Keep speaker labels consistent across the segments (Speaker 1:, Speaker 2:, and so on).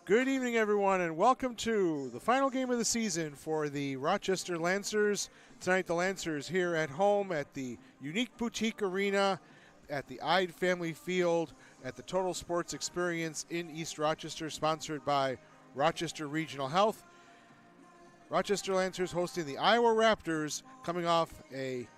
Speaker 1: Good evening, everyone, and welcome to the final game of the season for the Rochester Lancers. Tonight, the Lancers here at home at the Unique Boutique Arena at the Ide Family Field at the Total Sports Experience in East Rochester, sponsored by Rochester Regional Health. Rochester Lancers hosting the Iowa Raptors, coming off a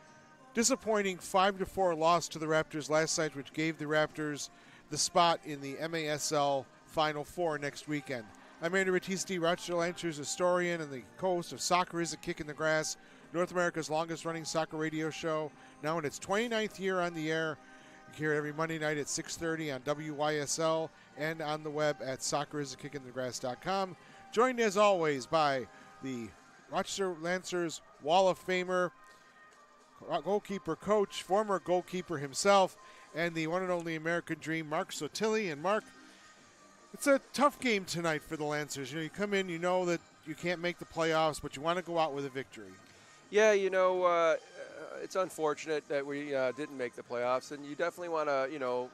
Speaker 1: disappointing 5-4 loss to the Raptors last night, which gave the Raptors the spot in the MASL Final Four next weekend. I'm Randy Battisti, Rochester Lancers historian and the co-host of Soccer is a Kick in the Grass, North America's longest-running soccer radio show, now in its 29th year on the air. You can hear it every Monday night at 6:30 on WYSL and on the web at soccerisakickinthegrass.com. Joined as always by the Rochester Lancers Wall of Famer, goalkeeper coach, former goalkeeper himself, and the one and only American Dream, Mark Sotilli. And Mark, it's a tough game tonight for the Lancers. You come in, you know that you can't make the playoffs, but you want to go out with a victory.
Speaker 2: Yeah, it's unfortunate that we didn't make the playoffs, and you definitely want to,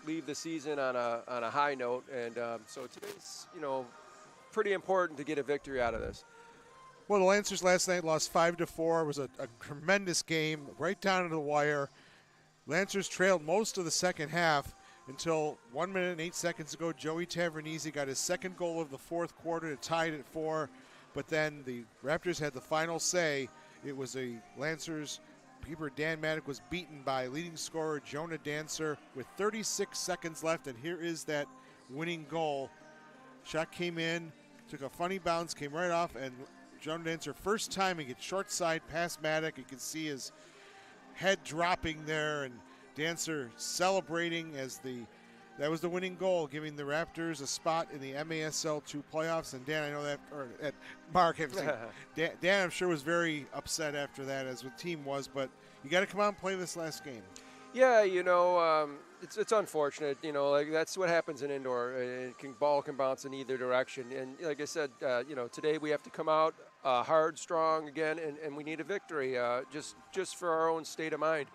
Speaker 2: leave the season on a high note. And so today's, pretty important to get a victory out of this.
Speaker 1: Well, the Lancers last night lost 5-4. It was a tremendous game, right down to the wire. Lancers trailed most of the second half until 1 minute and 8 seconds ago. Joey Tavernese got his second goal of the fourth quarter to tie it at 4. But then the Raptors had the final say. It was a Lancers keeper, Dan Maddock, was beaten by leading scorer Jonah Dancer with 36 seconds left. And here is that winning goal. Shot came in, took a funny bounce, came right off, and Jonah Dancer, first time he gets short side past Maddock. You can see his head dropping there, and Dancer celebrating as that was the winning goal, giving the Raptors a spot in the MASL 2 playoffs. And Dan, I know that, or Mark, Dan, I'm sure was very upset after that, as the team was. But you got to come out and play this last game.
Speaker 2: Yeah, it's unfortunate. That's what happens in indoor. Ball can bounce in either direction. And like I said, today we have to come out hard, strong again, and we need a victory just for our own state of mind.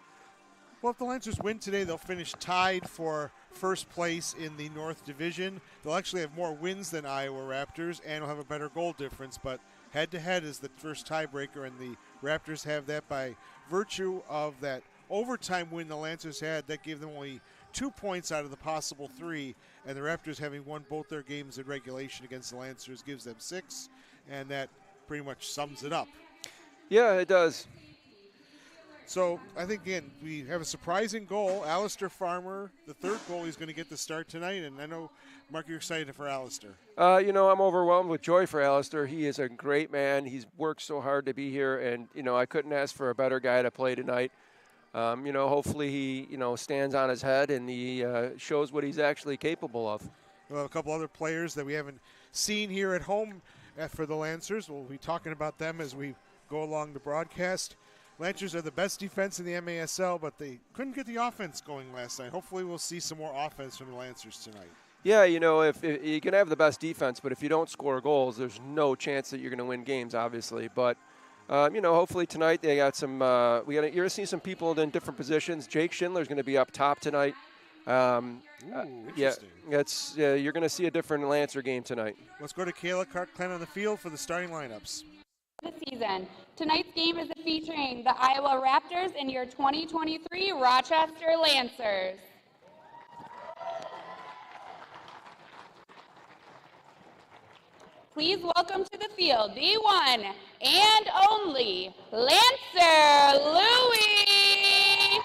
Speaker 1: Well, if the Lancers win today, they'll finish tied for first place in the North Division. They'll actually have more wins than Iowa Raptors, and will have a better goal difference. But head-to-head is the first tiebreaker, and the Raptors have that by virtue of that overtime win the Lancers had. That gave them only 2 points out of the possible 3, and the Raptors, having won both their games in regulation against the Lancers, gives them 6, and that pretty much sums it up.
Speaker 2: Yeah, it does.
Speaker 1: So I think, again, we have a surprising goal. Alistair Farmer, the third goal, he's going to get the start tonight, and I know, Mark, you're excited for Alistair.
Speaker 2: I'm overwhelmed with joy for Alistair. He is a great man. He's worked so hard to be here, and, I couldn't ask for a better guy to play tonight. Hopefully he, stands on his head and he shows what he's actually capable of.
Speaker 1: We'll have a couple other players that we haven't seen here at home for the Lancers. We'll be talking about them as we go along the broadcast. Lancers are the best defense in the MASL, but they couldn't get the offense going last night. Hopefully we'll see some more offense from the Lancers tonight.
Speaker 2: Yeah, if you can have the best defense, but if you don't score goals, there's no chance that you're going to win games, obviously. But hopefully tonight they got some. You're going to see some people in different positions. Jake Schindler's going to be up top tonight.
Speaker 1: Interesting.
Speaker 2: You're going to see a different Lancer game tonight.
Speaker 1: Let's go to Kayla Clark-Klenn on the field for the starting lineups.
Speaker 3: The season. Tonight's game is featuring the Iowa Raptors and your 2023 Rochester Lancers. Please welcome to the field the one and only Lancer Louie.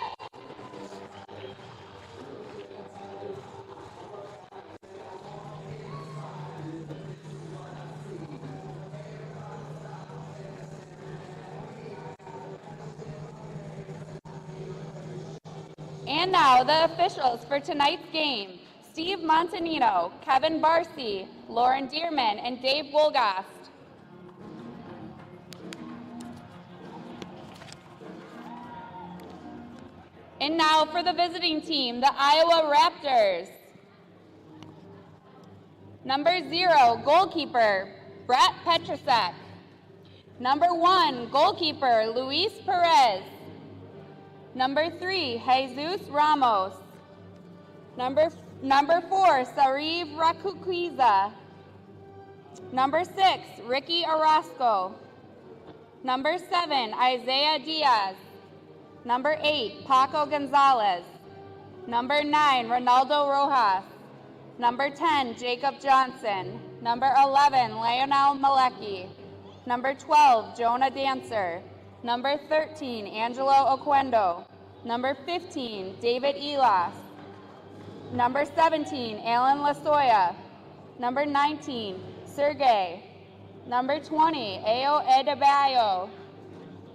Speaker 3: And now the officials for tonight's game. Steve Montanino, Kevin Barcy, Lauren Dearman, and Dave Wolgast. And now for the visiting team, the Iowa Raptors. Number 0, goalkeeper, Brett Petrusek. Number 1, goalkeeper, Luis Perez. Number 3, Jesus Ramos. Number 4, Sariv Rakukiza. Number 6, Ricky Orozco. Number 7, Isaiah Diaz. Number 8, Paco Gonzalez. Number 9, Ronaldo Rojas. Number 10, Jacob Johnson. Number 11, Lionel Malecki. Number 12, Jonah Dancer. Number 13, Angelo Oquendo. Number 15, David Elas. Number 17, Alan Lasoya. Number 19, Sergey. Number 20, Ayo Edebayo.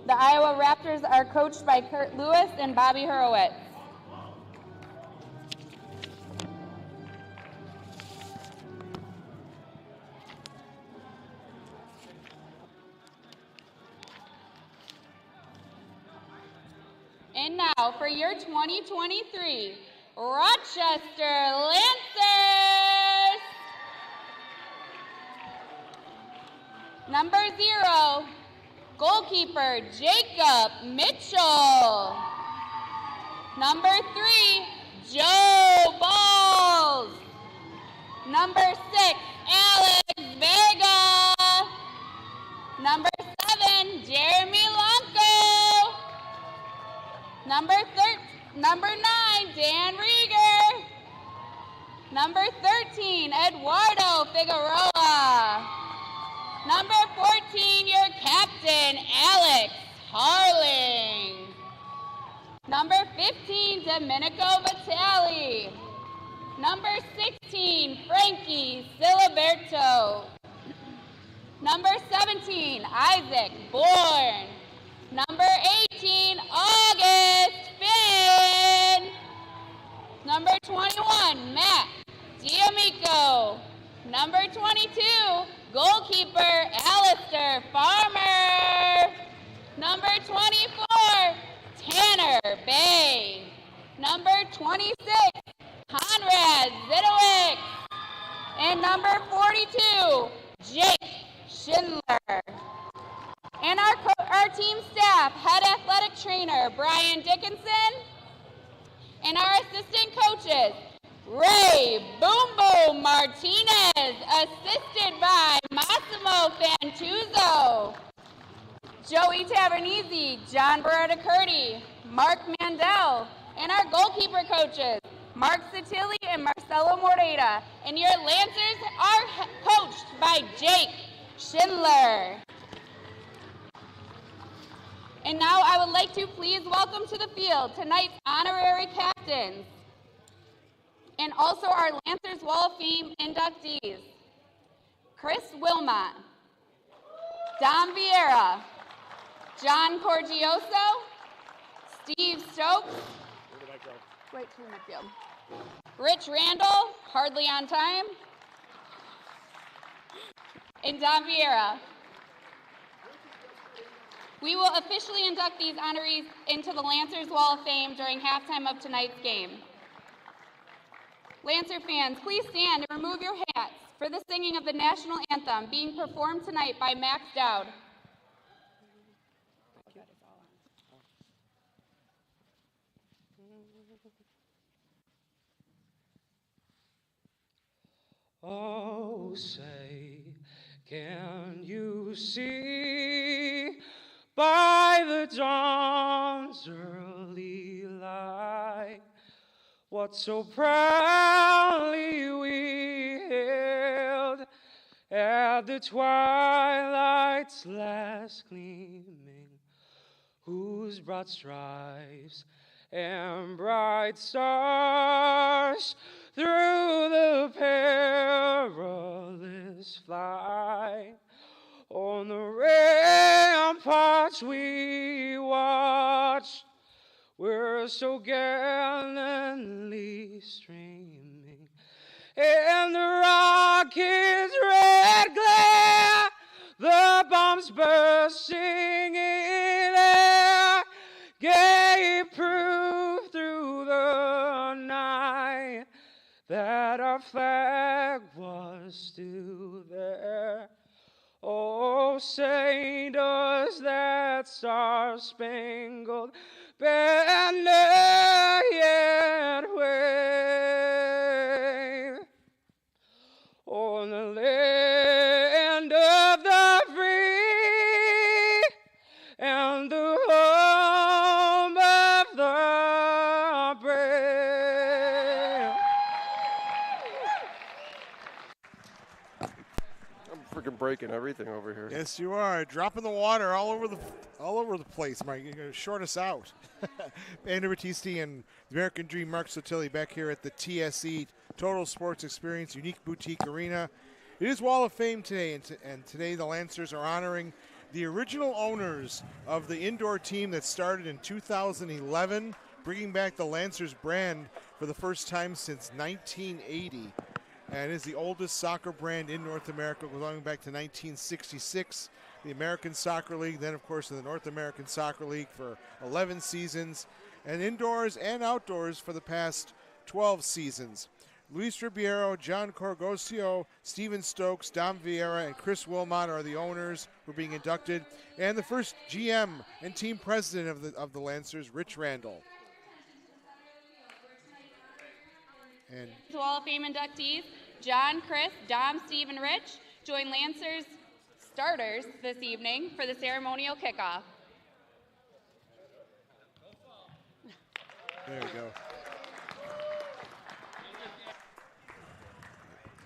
Speaker 3: The Iowa Raptors are coached by Kurt Lewis and Bobby Hurwitz. And now for your 2023 Rochester Lancers. Number 0, goalkeeper Jacob Mitchell. Number 3, Joe Balls. Number 6, Alex Vega. Number 7, Jeremy Lonko. Number 9, Dan Rieger. Number 13, Eduardo Figueroa. Number 14, your captain, Alex Harling. Number 15, Domenico Vitale. Number 16, Frankie Siliberto. Number 17, Isaac Bourne. Number 18, August Finn. Number 21, Matt D'Amico. Number 22, goalkeeper Alistair Farmer. Number 24, Tanner Bay. Number 26, Conrad Zidowicz. And number 42, Jake Schindler. And our team staff, head athletic trainer Brian Dickinson, and our assistant coaches, Ray Boom Boom Martinez, assisted by Massimo Fantuzzo, Joey Tavernese, John Beretta Curdy, Mark Mandel, and our goalkeeper coaches, Mark Satilli and Marcelo Moreta. And your Lancers are coached by Jake Schindler. And now I would like to please welcome to the field tonight's honorary captains and also our Lancers Wall of Fame inductees. Chris Wilmot, Dom Vieira, John Corgioso, Steve Stokes, right to midfield. Rich Randall, hardly on time, and Dom Vieira. We will officially induct these honorees into the Lancers Wall of Fame during halftime of tonight's game. Lancer fans, please stand and remove your hats for the singing of the national anthem being performed tonight by Max Dowd.
Speaker 4: Oh, say, can you see by the dawn's early light what so proudly we hailed at the twilight's last gleaming, whose broad stripes and bright stars through the perilous flight on the ramparts we watched were so gallantly streaming, and the rocket's red glare, the bombs bursting in air, gave proof through the night that our flag was still there. Oh, say does that star-spangled banner yet wave on the land
Speaker 2: freaking breaking everything over here.
Speaker 1: Yes, you are. Dropping the water all over the place, Mike. You're going to short us out. Andrew Battisti and the American Dream, Mark Sotilli, back here at the TSE, Total Sports Experience, Unique Boutique Arena. It is Wall of Fame today, and today the Lancers are honoring the original owners of the indoor team that started in 2011, bringing back the Lancers brand for the first time since 1980. And is the oldest soccer brand in North America, going back to 1966. The American Soccer League, then of course in the North American Soccer League for 11 seasons, and indoors and outdoors for the past 12 seasons. Luis Ribeiro, John Corgosio, Steven Stokes, Dom Vieira, and Chris Wilmot are the owners who are being inducted. And the first GM and team president of the Lancers, Rich Randall. And
Speaker 3: Wall of Fame inductees, John, Chris, Dom, Steve, and Rich join Lancers starters this evening for the ceremonial kickoff.
Speaker 1: There we go.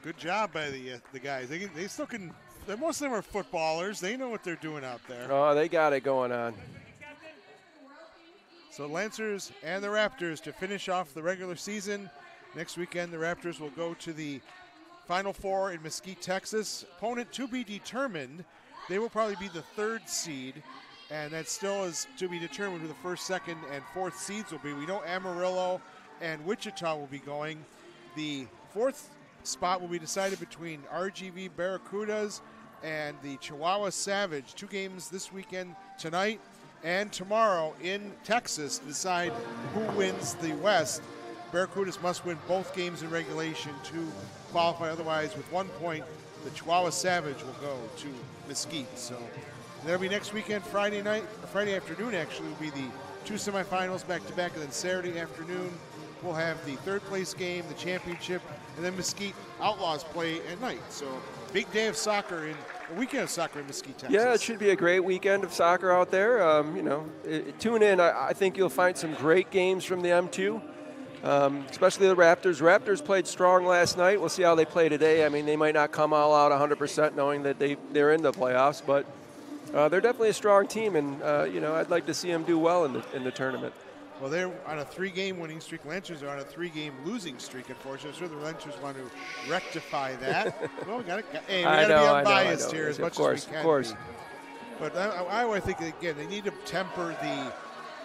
Speaker 1: Good job by the guys. They still can. Most of them are footballers. They know what they're doing out there.
Speaker 2: Oh, they got it going on.
Speaker 1: So Lancers and the Raptors to finish off the regular season. Next weekend, the Raptors will go to the Final Four in Mesquite, Texas. Opponent to be determined. They will probably be the 3rd seed, and that still is to be determined who the 1st, 2nd, and 4th seeds will be. We know Amarillo and Wichita will be going. The 4th spot will be decided between RGV Barracudas and the Chihuahua Savage. 2 games this weekend, tonight and tomorrow in Texas, to decide who wins the West. Barracudas must win both games in regulation to qualify. Otherwise, with 1 point, the Chihuahua Savage will go to Mesquite. So that'll be next weekend, Friday afternoon actually, will be the 2 semifinals back-to-back, and then Saturday afternoon we'll have the 3rd place game, the championship, and then Mesquite Outlaws play at night. So big day of soccer, a weekend of soccer in Mesquite, Texas.
Speaker 2: Yeah, it should be a great weekend of soccer out there. Tune in. I think you'll find some great games from the M2. Especially the Raptors. Raptors played strong last night. We'll see how they play today. I mean, they might not come all out 100% knowing that they're in the playoffs, but they're definitely a strong team, and I'd like to see them do well in the tournament.
Speaker 1: Well, they're on a 3-game winning streak. Lancers are on a 3-game losing streak, unfortunately. I'm sure the Lancers want to rectify that. Well, we got to be unbiased here as much as we can. Of course. But I think, again, they need to temper the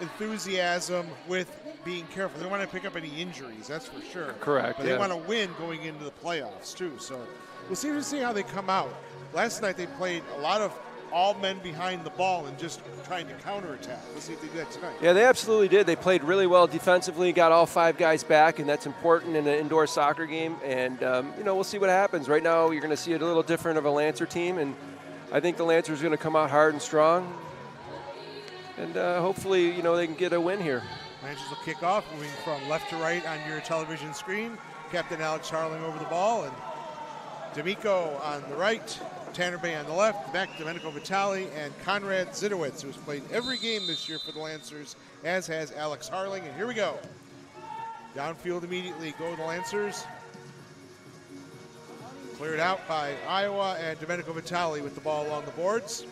Speaker 1: enthusiasm with being careful. They don't want to pick up any injuries, that's for sure.
Speaker 2: Correct.
Speaker 1: But they want to win going into the playoffs too. So we'll see how they come out. Last night they played a lot of all men behind the ball and just trying to counterattack. We'll see if they do that tonight.
Speaker 2: Yeah, they absolutely did. They played really well defensively, got all 5 guys back, and that's important in an indoor soccer game. And we'll see what happens. Right now, you're going to see a little different of a Lancer team, and I think the Lancers are going to come out hard and strong. And hopefully, they can get a win here.
Speaker 1: Lancers will kick off, moving from left to right on your television screen. Captain Alex Harling over the ball, and D'Amico on the right, Tanner Bay on the left, back Domenico Vitali, and Conrad Zidowitz, who's played every game this year for the Lancers, as has Alex Harling. And here we go. Downfield immediately go the Lancers. Cleared out by Iowa, and Domenico Vitali with the ball along the boards.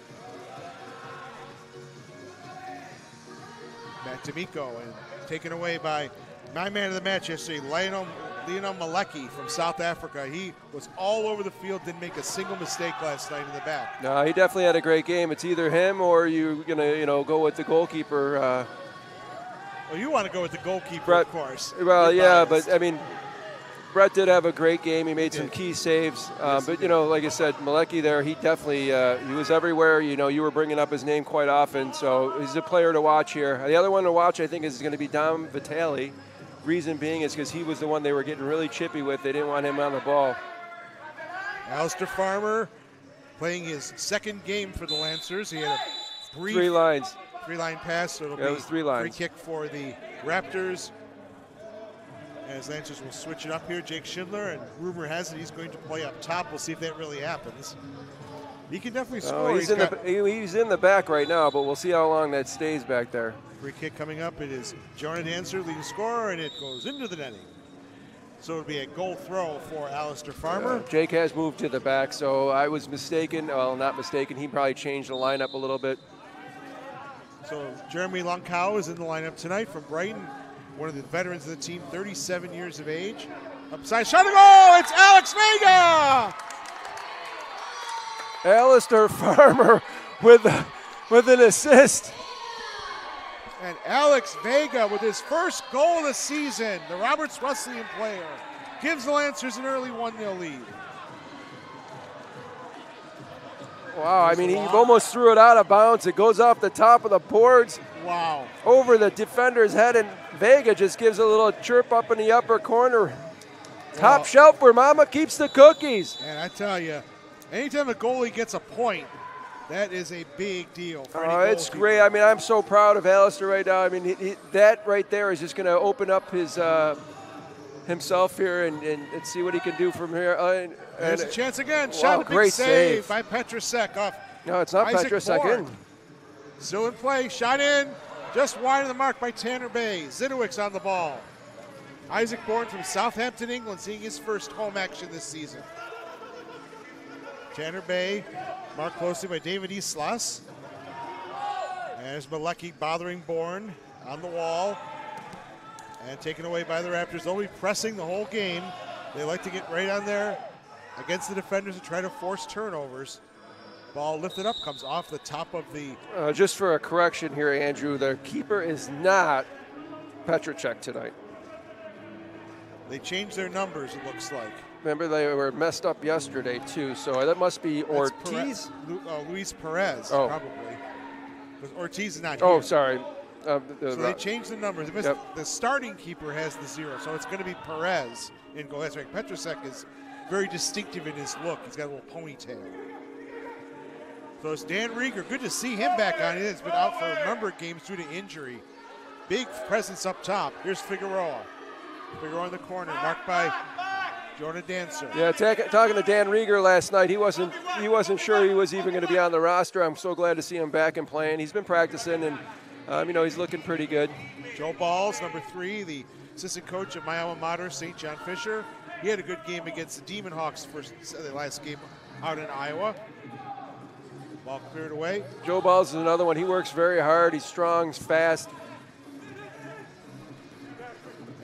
Speaker 1: Matt D'Amico, and taken away by my man of the match yesterday, Lionel Malecki from South Africa. He was all over the field, didn't make a single mistake last night in the back.
Speaker 2: No, he definitely had a great game. It's either him or you're going to, go with the goalkeeper.
Speaker 1: Well, you want to go with the goalkeeper,
Speaker 2: Brett,
Speaker 1: of course.
Speaker 2: Well, yeah, but, Brett did have a great game. He made some key saves.
Speaker 1: Yes,
Speaker 2: but, like I said, Malecki there, he definitely he was everywhere. You were bringing up his name quite often. So he's a player to watch here. The other one to watch, I think, is going to be Dom Vitali. Reason being is because he was the one they were getting really chippy with. They didn't want him on the ball.
Speaker 1: Alistair Farmer playing his 2nd game for the Lancers. He had a brief 3-line pass, so it'll be
Speaker 2: it was 3 lines.
Speaker 1: Free kick for the Raptors. As Lancers will switch it up here, Jake Schindler, and rumor has it he's going to play up top. We'll see if that really happens. He can definitely score.
Speaker 2: He's in the back right now, but we'll see how long that stays back there.
Speaker 1: Free kick coming up. It is Jonah Dancer, leading scorer, and it goes into the netting. So it would be a goal throw for Alistair Farmer.
Speaker 2: Jake has moved to the back, so I was mistaken. Well, not mistaken. He probably changed the lineup a little bit.
Speaker 1: So Jeremy Lunkow is in the lineup tonight from Brighton, one of the veterans of the team, 37 years of age. Upside shot, a goal! It's Alex Vega!
Speaker 2: Alistair Farmer with an assist.
Speaker 1: And Alex Vega with his first goal of the season, the Roberts Wesleyan player, gives the Lancers an early 1-0 lead.
Speaker 2: Wow, I mean, he almost threw it out of bounds. It goes off the top of the boards.
Speaker 1: Wow.
Speaker 2: Over the defender's head, and Vega just gives a little chirp up in the upper corner. Top shelf where Mama keeps the cookies.
Speaker 1: And I tell you, anytime a goalie gets a point, that is a big deal. For any
Speaker 2: It's great. I mean, I'm so proud of Alistair right now. I mean, that right there is just going to open up his himself here and see what he can do from here.
Speaker 1: There's a chance again.
Speaker 2: Wow,
Speaker 1: Shot, a big
Speaker 2: great
Speaker 1: save
Speaker 2: save
Speaker 1: by Petrusek off.
Speaker 2: No, it's not
Speaker 1: Isaac
Speaker 2: Petrusek
Speaker 1: Bourne.
Speaker 2: in.
Speaker 1: Still in play. Shot in. Just wide of the mark by Tanner Bay. Zidowick's on the ball. Isaac Bourne from Southampton, England, seeing his first home action this season. Tanner Bay, marked closely by David Islas. And there's Malecki bothering Bourne on the wall. And taken away by the Raptors. They'll be pressing the whole game. They like to get right on there against the defenders and try to force turnovers. Ball lifted up, comes off the top of the...
Speaker 2: Just for a correction here, Andrew, the keeper is not Petrusek tonight.
Speaker 1: They changed their numbers, it looks like.
Speaker 2: Remember, they were messed up yesterday, too, so that must be Ortiz?
Speaker 1: Luis Perez,
Speaker 2: Oh.
Speaker 1: probably. Because Ortiz is not here.
Speaker 2: Oh, sorry.
Speaker 1: So they changed the numbers. The starting keeper has the 0, so it's going to be Perez in goal. That's right. Petrusek is very distinctive in his look. He's got a little ponytail. So it's Dan Rieger. Good to see him back on. He has been out for a number of games due to injury. Big presence up top. Here's Figueroa. Figueroa in the corner, marked by Jonah Dancer.
Speaker 2: Yeah, talking to Dan Rieger last night, he wasn't sure he was even going to be on the roster. I'm so glad to see him back and playing. He's been practicing, and he's looking pretty good.
Speaker 1: Joe Balls, number 3, the assistant coach at my alma mater, St. John Fisher. He had a good game against the Demon Hawks for the last game out in Iowa. Ball cleared away.
Speaker 2: Joe Balls is another one. He works very hard. He's strong, he's fast.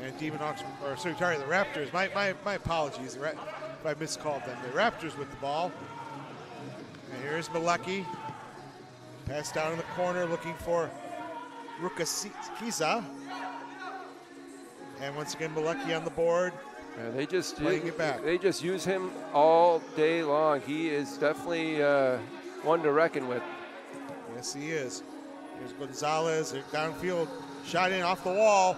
Speaker 1: And Demon Hawks, the Raptors. My apologies if I miscalled them. The Raptors with the ball. And here's Malecki. Pass down in the corner, looking for Rukakiza. And once again, Malecki on the board.
Speaker 2: Yeah,
Speaker 1: they
Speaker 2: just use him all day long. He is definitely one to reckon with.
Speaker 1: Yes, he is. Here's Gonzalez, downfield, shot in off the wall.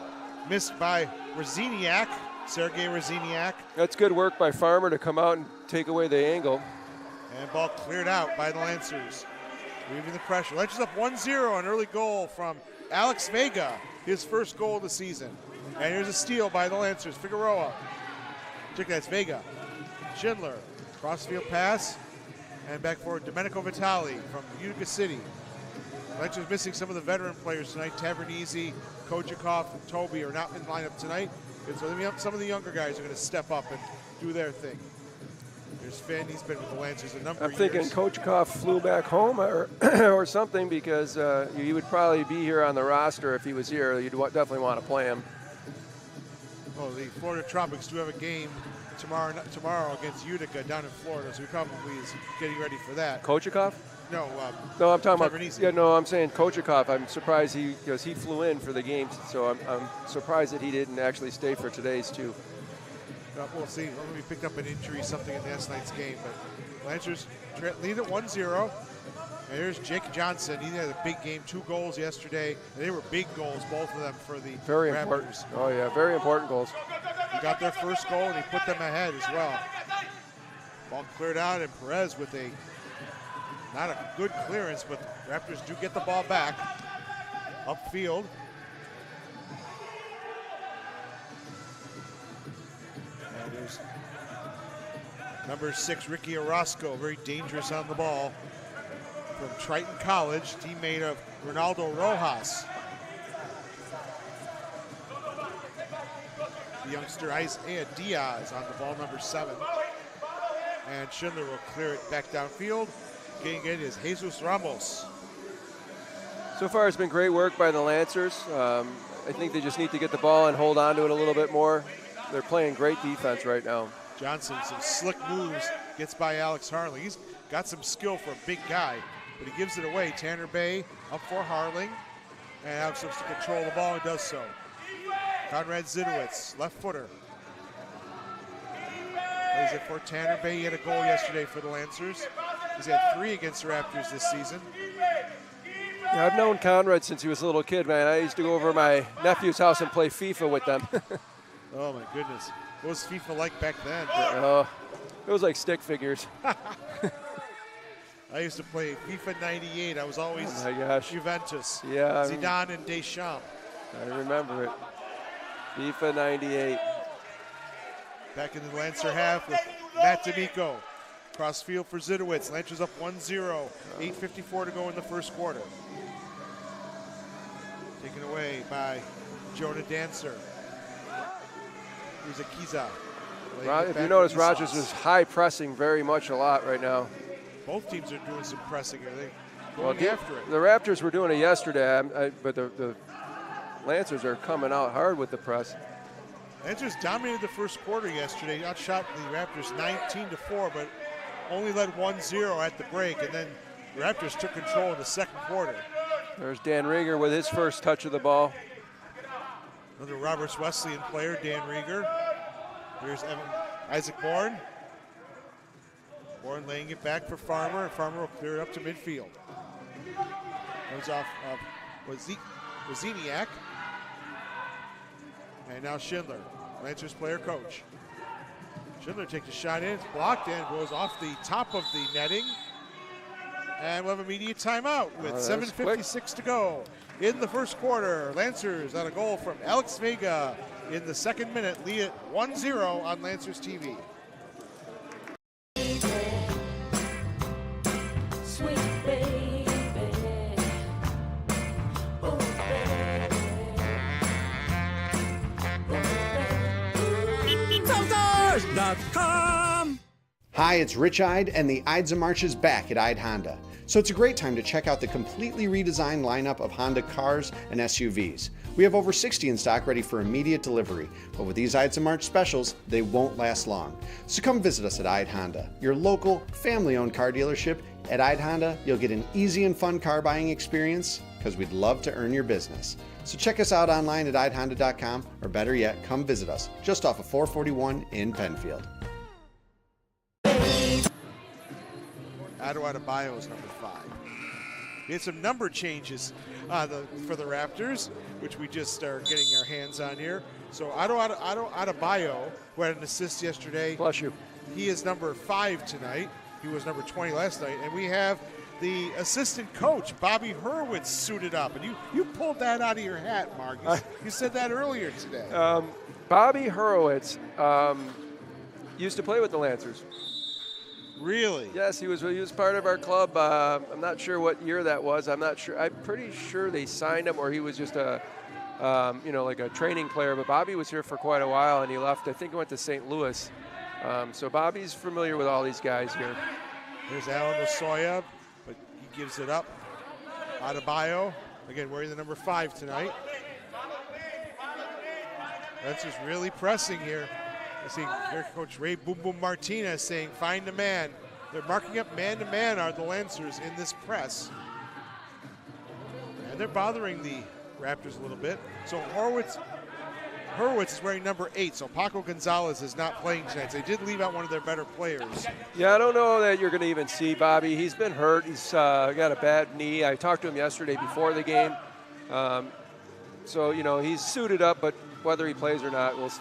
Speaker 1: Missed by Raziniak, Sergei Raziniak.
Speaker 2: That's good work by Farmer to come out and take away the angle.
Speaker 1: And ball cleared out by the Lancers. Relieving the pressure. Lancers up 1-0, an early goal from Alex Vega, his first goal of the season. And here's a steal by the Lancers. Figueroa. Check that's Vega. Schindler. Crossfield pass. And back forward, Domenico Vitali from Utica City. Lancers missing some of the veteran players tonight. Tavernese, Kochikov, and Toby are not in lineup tonight. And so some of the younger guys are going to step up and do their thing. There's Finn. He's been with the Lancers a number of years.
Speaker 2: I'm thinking Kochikov flew back home or something, because he would probably be here on the roster if he was here. You'd definitely want to play him.
Speaker 1: Well, the Florida Tropics do have a game tomorrow against Utica down in Florida, so he probably is getting ready for that.
Speaker 2: Kochikov?
Speaker 1: No,
Speaker 2: I'm talking
Speaker 1: Tavernese.
Speaker 2: about. Yeah, no, I'm saying Kochikov. I'm surprised because he flew in for the games, so I'm surprised that he didn't actually stay for today's too.
Speaker 1: We'll see. Maybe picked up an injury, something in last night's game, but Lancers lead at 1-0. And here's Jake Johnson. He had a big game, 2 goals yesterday. And they were big goals, both of them, for the
Speaker 2: very
Speaker 1: Raptors.
Speaker 2: Important. Oh yeah, very important goals.
Speaker 1: He got their first goal and he put them ahead as well. Ball cleared out, and Perez with not a good clearance, but Raptors do get the ball back upfield. And there's number 6, Ricky Orozco, very dangerous on the ball, from Triton College, teammate of Ronaldo Rojas. youngster Isaiah Diaz on the ball, number 7. And Schindler will clear it back downfield. Getting it is Jesus Ramos.
Speaker 2: So far, it's been great work by the Lancers. I think they just need to get the ball and hold on to it a little bit more. They're playing great defense right now.
Speaker 1: Johnson, some slick moves, gets by Alex Harling. He's got some skill for a big guy, but he gives it away. Tanner Bay up for Harling, and Alex looks to control the ball and does so. Conrad Zidowitz, left footer. Plays it for Tanner Bay. He had a goal yesterday for the Lancers. He's had 3 against the Raptors this season.
Speaker 2: Yeah, I've known Conrad since he was a little kid, man. I used to go over to my nephew's house and play FIFA with them.
Speaker 1: Oh, my goodness. What was FIFA like back then?
Speaker 2: It was like stick figures.
Speaker 1: I used to play FIFA 98. I was always Juventus.
Speaker 2: Yeah.
Speaker 1: Zidane and Deschamps.
Speaker 2: I remember it. FIFA 98.
Speaker 1: Back in the Lancer half with Matt D'Amico. Cross field for Zidowitz. Lancers up 1-0. 8:54 to go in the first quarter. Taken away by Jonah Dancer. Here's a Kiza.
Speaker 2: If you notice, Rogers is high pressing very much a lot right now.
Speaker 1: Both teams are doing some pressing here. They're going after it.
Speaker 2: The Raptors were doing it yesterday, but the Lancers are coming out hard with the press.
Speaker 1: Lancers dominated the first quarter yesterday. Outshot the Raptors 19-4, but only led 1-0 at the break, and then the Raptors took control in the second quarter.
Speaker 2: There's Dan Rieger with his first touch of the ball.
Speaker 1: Another Roberts Wesleyan player, Dan Rieger. Here's Isaac Bourne. Bourne laying it back for Farmer, and Farmer will clear it up to midfield. Goes off of Wozniak. And now Schindler, Lancers player coach. Schindler takes a shot in, it's blocked and goes off the top of the netting. And we'll have immediate timeout with 7:56 to go in the first quarter. Lancers on a goal from Alex Vega in the second minute, lead it 1-0 on Lancers TV.
Speaker 5: Hi, it's Rich Ide, and the Ides of March is back at Ide Honda. So it's a great time to check out the completely redesigned lineup of Honda cars and SUVs. We have over 60 in stock ready for immediate delivery, but with these Ides of March specials, they won't last long. So come visit us at Ide Honda, your local, family-owned car dealership. At Ide Honda, you'll get an easy and fun car buying experience because we'd love to earn your business. So check us out online at idehonda.com, or better yet, come visit us just off of 441 in Penfield.
Speaker 1: Adebayo is number 5. We had some number changes for the Raptors, which we just are getting our hands on here. So Adebayo, who had an assist yesterday.
Speaker 2: Bless you.
Speaker 1: He is number 5 tonight. He was number 20 last night. And we have the assistant coach, Bobby Hurwitz, suited up. And you pulled that out of your hat, Mark. You said that earlier today.
Speaker 2: Bobby Hurwitz used to play with the Lancers.
Speaker 1: Really?
Speaker 2: Yes, he was part of our club. I'm not sure what year that was. I'm not sure. I'm pretty sure they signed him, or he was just like a training player. But Bobby was here for quite a while, and he left. I think he went to St. Louis. So Bobby's familiar with all these guys here.
Speaker 1: There's Alan Losoya, but he gives it up. Adebayo, again, wearing the number 5 tonight. Lancers really pressing here. I see Coach Ray Boom Boom Martinez saying, find the man. They're marking up man-to-man are the Lancers in this press. And they're bothering the Raptors a little bit. So Hurwitz is wearing number 8, so Paco Gonzalez is not playing tonight. So they did leave out one of their better players.
Speaker 2: Yeah, I don't know that you're going to even see Bobby. He's been hurt. He's got a bad knee. I talked to him yesterday before the game. So, he's suited up, but whether he plays or not, let's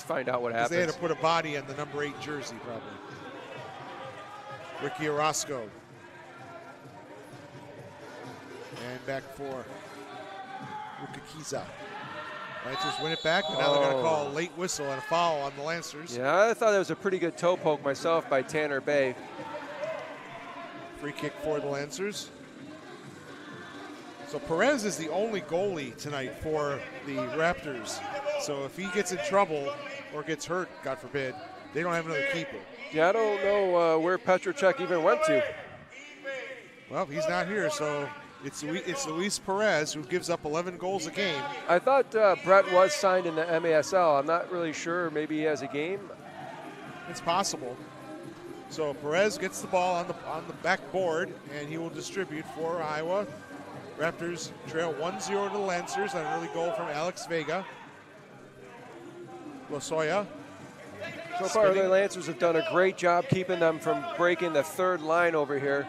Speaker 2: find out what happens.
Speaker 1: They had to put a body on the number 8 jersey, probably. Ricky Orozco. And back for Rukakiza. Lancers win it back, but now they're going to call a late whistle and a foul on the Lancers.
Speaker 2: Yeah, I thought that was a pretty good toe poke myself by Tanner Bay.
Speaker 1: Free kick for the Lancers. So Perez is the only goalie tonight for the Raptors. So if he gets in trouble or gets hurt, God forbid, they don't have another keeper.
Speaker 2: Yeah, I don't know where Petrocek even went to.
Speaker 1: Well, he's not here, so it's Luis Perez who gives up 11 goals a game.
Speaker 2: I thought Brett was signed in the MASL. I'm not really sure. Maybe he has a game.
Speaker 1: It's possible. So Perez gets the ball on the backboard, and he will distribute for Iowa. Raptors trail 1-0 to the Lancers on an early goal from Alex Vega. Losoya.
Speaker 2: So far, the Lancers have done a great job keeping them from breaking the third line over here.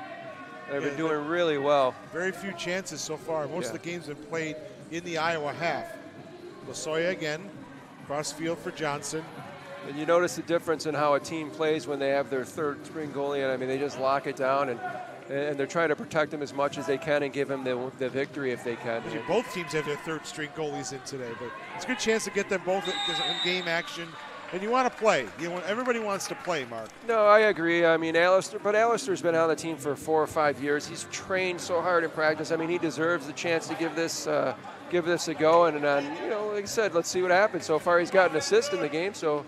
Speaker 2: They've been doing really well.
Speaker 1: Very few chances so far. Most of the games have been played in the Iowa half. Losoya again, cross field for Johnson.
Speaker 2: And you notice the difference in how a team plays when they have their third string goalie. And I mean, they just lock it down, and they're trying to protect him as much as they can and give him the victory if they can.
Speaker 1: Both teams have their third string goalies in today, but it's a good chance to get them both in game action. And you want to play. Everybody wants to play, Mark.
Speaker 2: No, I agree. I mean, Alistair's been on the team for 4 or 5 years. He's trained so hard in practice. I mean, he deserves the chance to give this a go. And like I said, let's see what happens. So far, he's got an assist in the game, so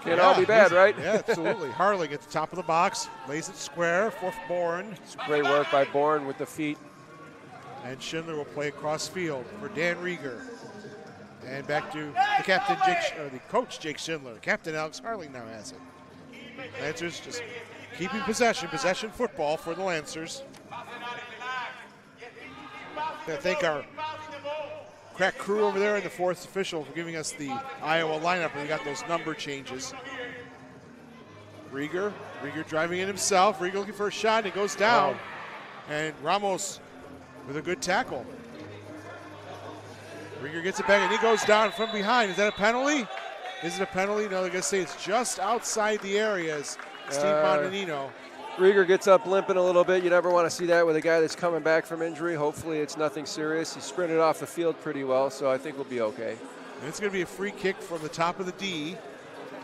Speaker 2: can't all be bad, right?
Speaker 1: Yeah, absolutely. Harling at the top of the box, lays it square for Bourne.
Speaker 2: It's great work by Bourne with the feet.
Speaker 1: And Schindler will play across field for Dan Rieger. And back to the captain, the coach, Jake Schindler. Captain Alex Harling now has it. Lancers just keeping possession football for the Lancers. I thank our crack crew over there and the fourth official for giving us the Iowa lineup, and we got those number changes. Rieger driving in himself. Rieger looking for a shot, and it goes down. Wow. And Ramos with a good tackle. Rieger gets it back, and he goes down from behind. Is that a penalty? Is it a penalty? No, they're going to say it's just outside the areas. Steve Montanino.
Speaker 2: Rieger gets up limping a little bit. You never want to see that with a guy that's coming back from injury. Hopefully it's nothing serious. He sprinted off the field pretty well, so I think we'll be okay.
Speaker 1: And it's going to be a free kick from the top of the D.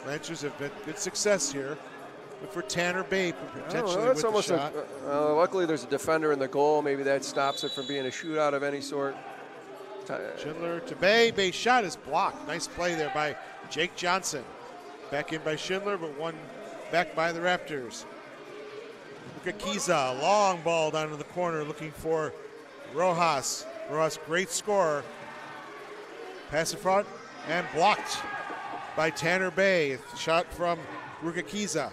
Speaker 1: Lancers have been good success here. Look for Tanner Bay potentially with the shot.
Speaker 2: Luckily there's a defender in the goal. Maybe that stops it from being a shootout of any sort.
Speaker 1: Schindler to Bay. Bay's shot is blocked. Nice play there by Jake Johnson. Back in by Schindler, but one back by the Raptors. Look at Kiza, long ball down to the corner looking for Rojas. Rojas, great scorer. Pass in front and blocked by Tanner Bay. Shot from Rukakiza.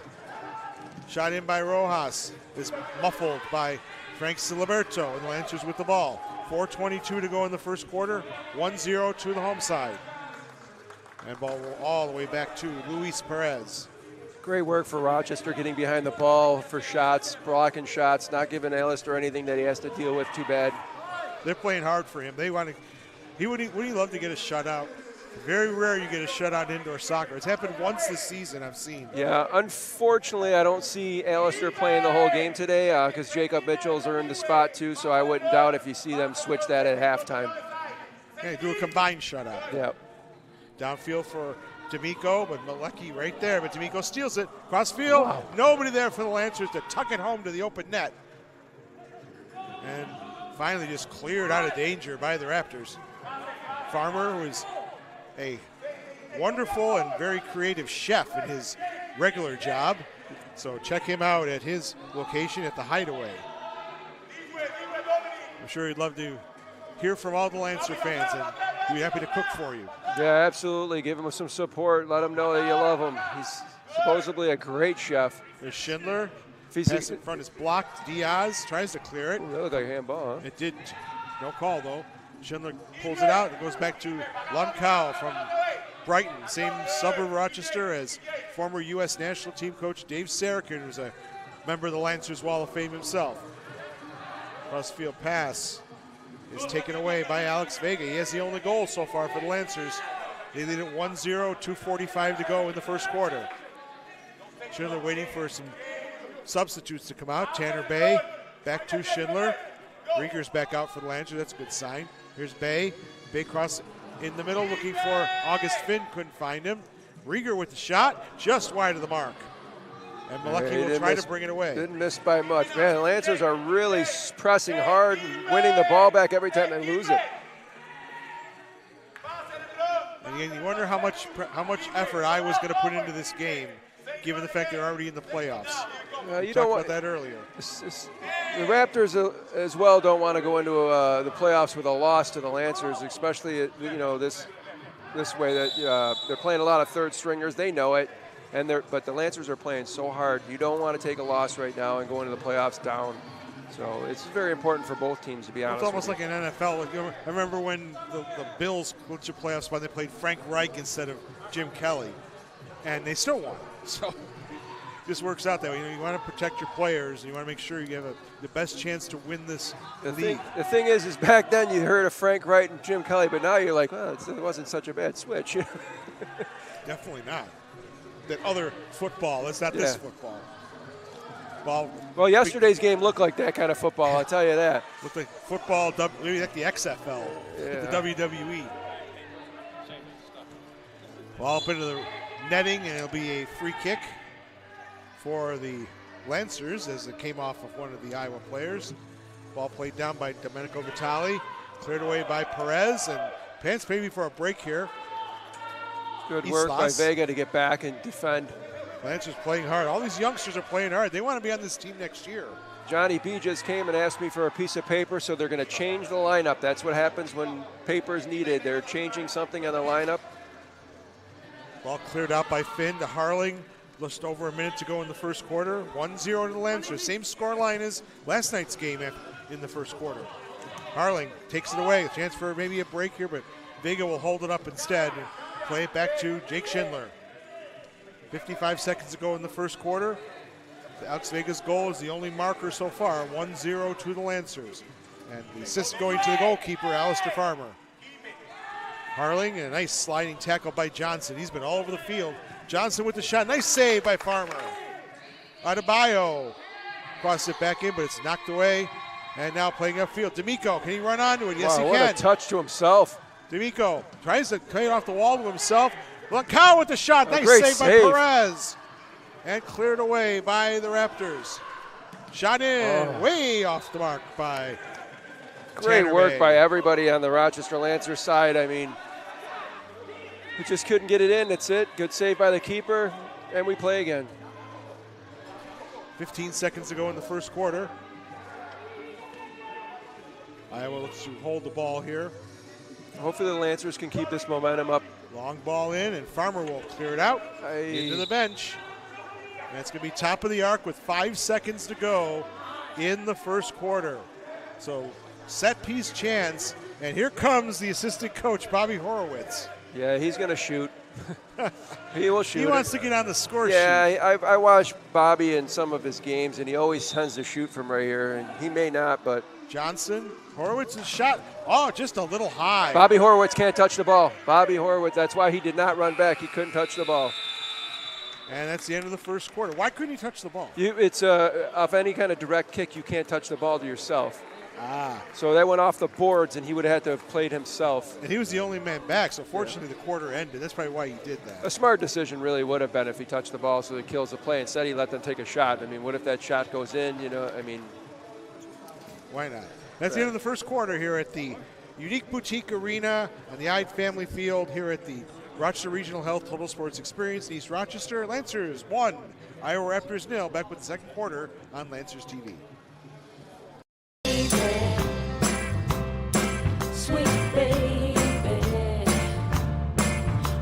Speaker 1: Shot in by Rojas is muffled by Frank Siliberto, and the Lancers with the ball. 4:22 to go in the first quarter. 1-0 to the home side. And ball will all the way back to Luis Perez.
Speaker 2: Great work for Rochester getting behind the ball for shots, blocking shots, not giving Alistair anything that he has to deal with too bad.
Speaker 1: They're playing hard for him. They want to. Wouldn't he love to get a shutout? Very rare you get a shutout in indoor soccer. It's happened once this season, I've seen.
Speaker 2: Yeah, unfortunately, I don't see Alistair playing the whole game today because Jacob Mitchell's earned the spot too, so I wouldn't doubt if you see them switch that at halftime.
Speaker 1: Okay, do a combined shutout.
Speaker 2: Yep.
Speaker 1: Downfield for D'Amico, but Malecki right there, but D'Amico steals it. Cross field, wow. Nobody there for the Lancers to tuck it home to the open net. And finally just cleared out of danger by the Raptors. Farmer was a wonderful and very creative chef in his regular job. So check him out at his location at the Hideaway. I'm sure he'd love to hear from all the Lancer fans and be happy to cook for you.
Speaker 2: Yeah, absolutely. Give him some support. Let him know that you love him. He's supposedly a great chef.
Speaker 1: There's Schindler. Pass in front is blocked. Diaz tries to clear it.
Speaker 2: Ooh, that looked like a handball, huh?
Speaker 1: It didn't. No call, though. Schindler pulls it out. It goes back to Lundkow from Brighton. Same suburb Rochester as former U.S. national team coach Dave Sarakin, who's a member of the Lancers Wall of Fame himself. Cross-field pass is taken away by Alex Vega. He has the only goal so far for the Lancers. They lead at 1-0, 2:45 to go in the first quarter. Schindler waiting for some substitutes to come out. Tanner Bay back to Schindler. Rieger's back out for the Lancers. That's a good sign. Here's Bay. Bay cross in the middle looking for August Finn. Couldn't find him. Rieger with the shot just wide of the mark. And Malecki will try to bring it away.
Speaker 2: Didn't miss by much. Man, the Lancers are really pressing hard and winning the ball back every time they lose it.
Speaker 1: And And you wonder how much effort I was going to put into this game, given the fact they're already in the playoffs.
Speaker 2: You
Speaker 1: talked about that earlier.
Speaker 2: The Raptors as well don't want to go into the playoffs with a loss to the Lancers, especially this way that they're playing a lot of third stringers. They know it, but the Lancers are playing so hard. You don't want to take a loss right now and go into the playoffs down. So it's very important for both teams, to be honest.
Speaker 1: It's almost like an NFL. I remember when the Bills went to playoffs when they played Frank Reich instead of Jim Kelly, and they still won. So it just works out that way. You want to protect your players, and you want to make sure you have the best chance to win this league.
Speaker 2: The thing is back then you heard of Frank Reich and Jim Kelly, but now you're like, well, it wasn't such a bad switch.
Speaker 1: Definitely not. That other football. That's not this football.
Speaker 2: Well, yesterday's game looked like that kind of football, I'll tell you that.
Speaker 1: Looked like football, maybe like the XFL, the WWE. Ball up into the netting, and it'll be a free kick for the Lancers as it came off of one of the Iowa players. Ball played down by Domenico Vitale, cleared away by Perez, and Pants maybe for a break here.
Speaker 2: Good work by Vega to get back and defend.
Speaker 1: Lancers playing hard. All these youngsters are playing hard. They want to be on this team next year.
Speaker 2: Johnny B just came and asked me for a piece of paper, so they're going to change the lineup. That's what happens when paper is needed. They're changing something on the lineup.
Speaker 1: Ball cleared out by Finn to Harling. Just over a minute to go in the first quarter. 1-0 to the Lancers. Same score line as last night's game in the first quarter. Harling takes it away. A chance for maybe a break here, but Vega will hold it up instead and play it back to Jake Schindler. 55 seconds to go in the first quarter. Alex Vega's goal is the only marker so far, 1-0 to the Lancers. And the assist going to the goalkeeper, Alistair Farmer. Harling, and a nice sliding tackle by Johnson. He's been all over the field. Johnson with the shot. Nice save by Farmer. Adebayo crosses it back in, but it's knocked away. And now playing upfield. D'Amico, can he run onto it? Yes, he can.
Speaker 2: What a touch to himself.
Speaker 1: D'Amico tries to play it off the wall to himself. Lancao with the shot. Nice save by Perez. And cleared away by the Raptors. Shot in, way off the mark by
Speaker 2: Great work by everybody on the Rochester Lancers side. I mean, we just couldn't get it in. That's it. Good save by the keeper, and we play again.
Speaker 1: 15 seconds to go in the first quarter. Iowa looks to hold the ball here.
Speaker 2: Hopefully the Lancers can keep this momentum up.
Speaker 1: Long ball in, and Farmer will clear it out into the bench. And it's going to be top of the arc with 5 seconds to go in the first quarter. So set piece chance, and here comes the assistant coach, Bobby Horowitz.
Speaker 2: Yeah, he's going to shoot. He will shoot.
Speaker 1: He wants to get on the score sheet.
Speaker 2: Yeah, I watched Bobby in some of his games, and he always tends to shoot from right here, and he may not, but.
Speaker 1: Johnson, Horowitz's shot, just a little high.
Speaker 2: Bobby Horowitz can't touch the ball. Bobby Horowitz, that's why he did not run back. He couldn't touch the ball.
Speaker 1: And that's the end of the first quarter. Why couldn't he touch the ball?
Speaker 2: It's off any kind of direct kick, you can't touch the ball to yourself. So that went off the boards, and he would have had to have played himself.
Speaker 1: And he was the only man back, so fortunately the quarter ended. That's probably why he did that.
Speaker 2: A smart decision really would have been if he touched the ball so it kills the play. Instead, he let them take a shot. I mean, what if that shot goes in,
Speaker 1: Why not? That's the end of the first quarter here at the Unique Boutique Arena on the Ide Family Field here at the Rochester Regional Health Total Sports Experience in East Rochester. Lancers 1, Iowa Raptors 0. Back with the second quarter on Lancers TV.
Speaker 6: Sweet baby,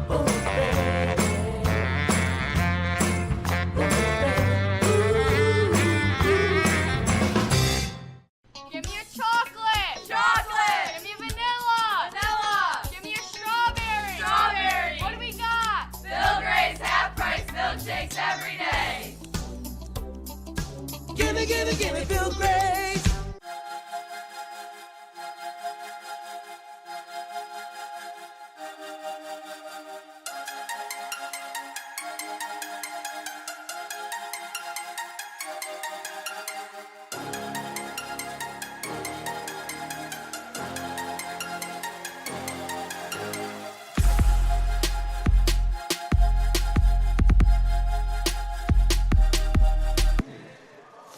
Speaker 6: oh baby,
Speaker 7: Give me your chocolate! Chocolate! Give me vanilla! Vanilla! Give me your strawberry! Strawberry! What do we got? Bill Gray's half-price milkshakes every day!
Speaker 6: gimme Bill Gray's.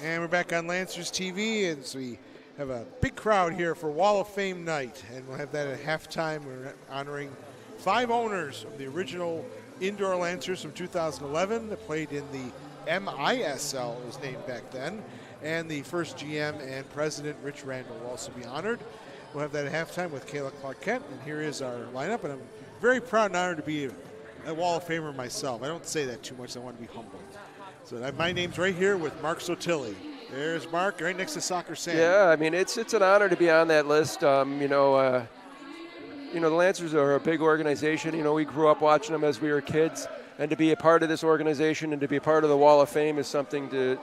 Speaker 1: And we're back on Lancers TV, and so we have a big crowd here for Wall of Fame night, and we'll have that at halftime. We're honoring 5 owners of the original indoor Lancers from 2011 that played in the MISL, it was named back then, and the first GM and president, Rich Randall, will also be honored. We'll have that at halftime with Kayla Clark-Kent, and here is our lineup, and I'm very proud and honored to be a Wall of Famer myself. I don't say that too much, I want to be humble. So my name's right here with Mark Sotilli. There's Mark, right next to Soccer Sam.
Speaker 2: Yeah, I mean, it's an honor to be on that list. The Lancers are a big organization. You know, we grew up watching them as we were kids, and to be a part of this organization and to be a part of the Wall of Fame is something to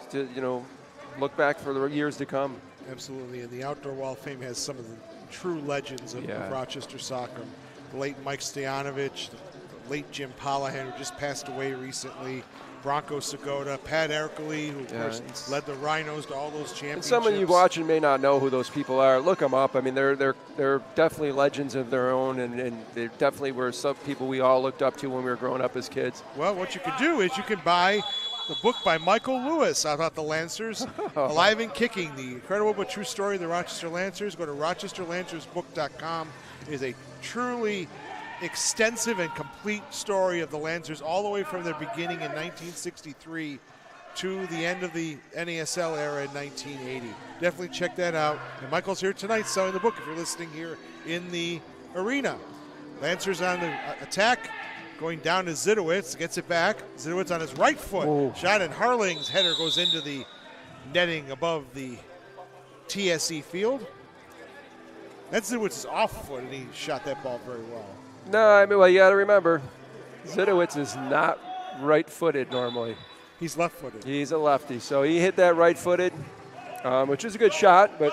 Speaker 2: look back for the years to come.
Speaker 1: Absolutely, and the Outdoor Wall of Fame has some of the true legends of Rochester soccer. The late Mike Stoyanovich, the late Jim Pollahan, who just passed away recently, Bronco Segota, Pat Ercole, who of course led the Rhinos to all those championships.
Speaker 2: And some of you watching may not know who those people are. Look them up. I mean, they're definitely legends of their own, and they definitely were some people we all looked up to when we were growing up as kids.
Speaker 1: Well, what you can do is you can buy the book by Michael Lewis about the Lancers, Alive and Kicking, the incredible but true story of the Rochester Lancers. Go to rochesterlancersbook.com. It is a truly extensive and complete story of the Lancers all the way from their beginning in 1963 to the end of the NASL era in 1980. Definitely check that out. And Michael's here tonight selling the book if you're listening here in the arena. Lancers on the attack, going down to Zidowitz, gets it back. Zidowitz on his right foot.
Speaker 2: Ooh.
Speaker 1: Shot, and Harling's header goes into the netting above the TSE field. That's Zidowitz's off foot, and he shot that ball very well.
Speaker 2: No, I mean, well, you got to remember, Zidowitz is not right-footed normally.
Speaker 1: He's left-footed.
Speaker 2: He's a lefty, so he hit that right-footed, which is a good shot, but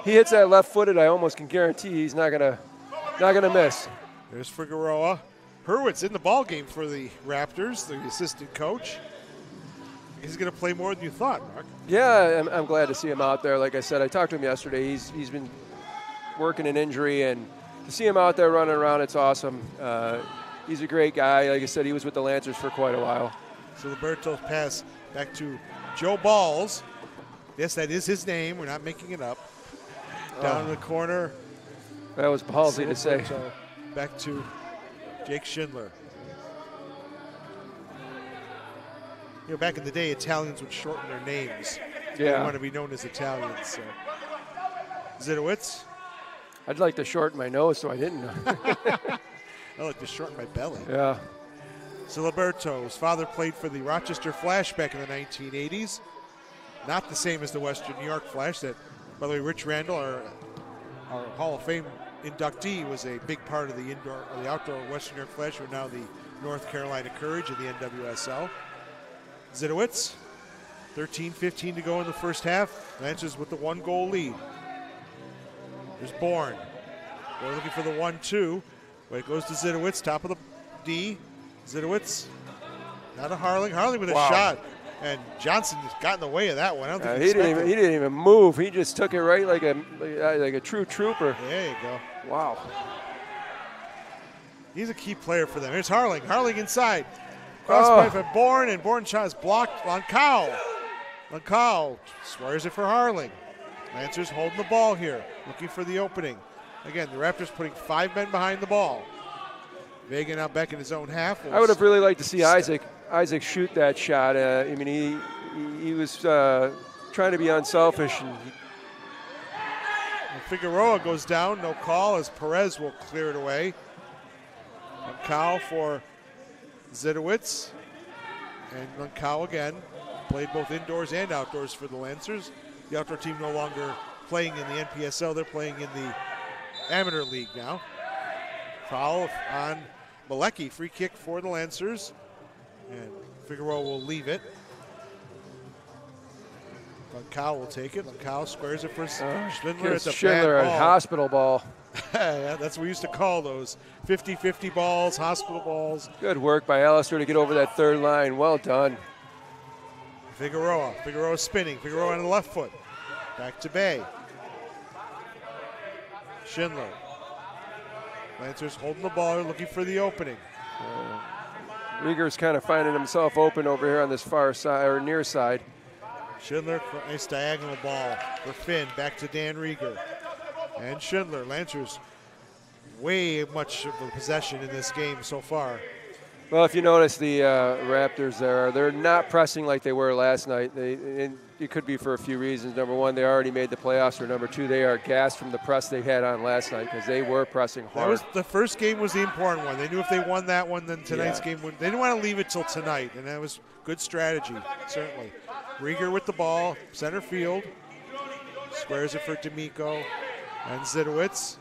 Speaker 2: he hits that left-footed, I almost can guarantee he's not gonna miss.
Speaker 1: There's Figueroa. Hurwitz in the ball game for the Raptors, the assistant coach. He's going to play more than you thought, Mark.
Speaker 2: Yeah, I'm glad to see him out there. Like I said, I talked to him yesterday. He's been working an injury, and to see him out there running around, it's awesome. He's a great guy. Like I said, he was with the Lancers for quite a while.
Speaker 1: So Liberto's pass back to Joe Balls. Yes, that is his name. We're not making it up. Down in the corner.
Speaker 2: That was ballsy to say.
Speaker 1: Back to Jake Schindler. You know, back in the day, Italians would shorten their names. They want to be known as Italians. So. Zidowitz.
Speaker 2: I'd like to shorten my nose so I didn't know.
Speaker 1: I like to shorten my belly.
Speaker 2: Yeah.
Speaker 1: Siliberto, his father played for the Rochester Flash back in the 1980s. Not the same as the Western New York Flash. That, by the way, Rich Randall, our Hall of Fame inductee, was a big part of the outdoor Western New York Flash, who are now the North Carolina Courage of the NWSL. Zidowitz, 13-15 to go in the first half. Lancers with the 1-goal lead. There's Bourne. We're looking for the 1-2. But it goes to Zidowitz, top of the D. Zidowitz, not a Harling. Harling with a shot. And Johnson got in the way of that one. I don't think
Speaker 2: he didn't even move. He just took it right like a true trooper.
Speaker 1: There you go.
Speaker 2: Wow.
Speaker 1: He's a key player for them. Here's Harling. Harling inside. Cross by Bourne, and Bourne shot is blocked. Lancao swears it for Harling. Lancers holding the ball here, looking for the opening. Again, the Raptors putting 5 men behind the ball. Vega now back in his own half.
Speaker 2: I would have really liked to see Isaac shoot that shot. I mean, he was trying to be unselfish. And
Speaker 1: Figueroa goes down, no call, as Perez will clear it away. Lancao for Zidowitz. And Lancao again played both indoors and outdoors for the Lancers. The outdoor team no longer playing in the NPSL. They're playing in the Amateur League now. Foul on Malecki. Free kick for the Lancers. And Figueroa will leave it. Lancao will take it. Lancao squares it for Schindler. It's a
Speaker 2: Schindler,
Speaker 1: bad ball.
Speaker 2: A hospital ball.
Speaker 1: Yeah, that's what we used to call those 50-50 balls, hospital balls.
Speaker 2: Good work by Alistair to get over that third line. Well done.
Speaker 1: Figueroa spinning. Figueroa on the left foot. Back to Bay. Schindler. Lancers holding the ball, looking for the opening.
Speaker 2: Rieger's kind of finding himself open over here on this far side or near side.
Speaker 1: Schindler, nice diagonal ball for Finn. Back to Dan Rieger. And Schindler. Lancers way much of the possession in this game so far.
Speaker 2: Well, if you notice the Raptors they're not pressing like they were last night. And it could be for a few reasons. Number one, they already made the playoffs, or number two, they are gassed from the press they had on last night because they were pressing hard.
Speaker 1: That was the first game was the important one. They knew if they won that one, then tonight's game would. They didn't want to leave it till tonight, and that was good strategy, certainly. Rieger with the ball, center field, squares it for D'Amico and Zidowitz.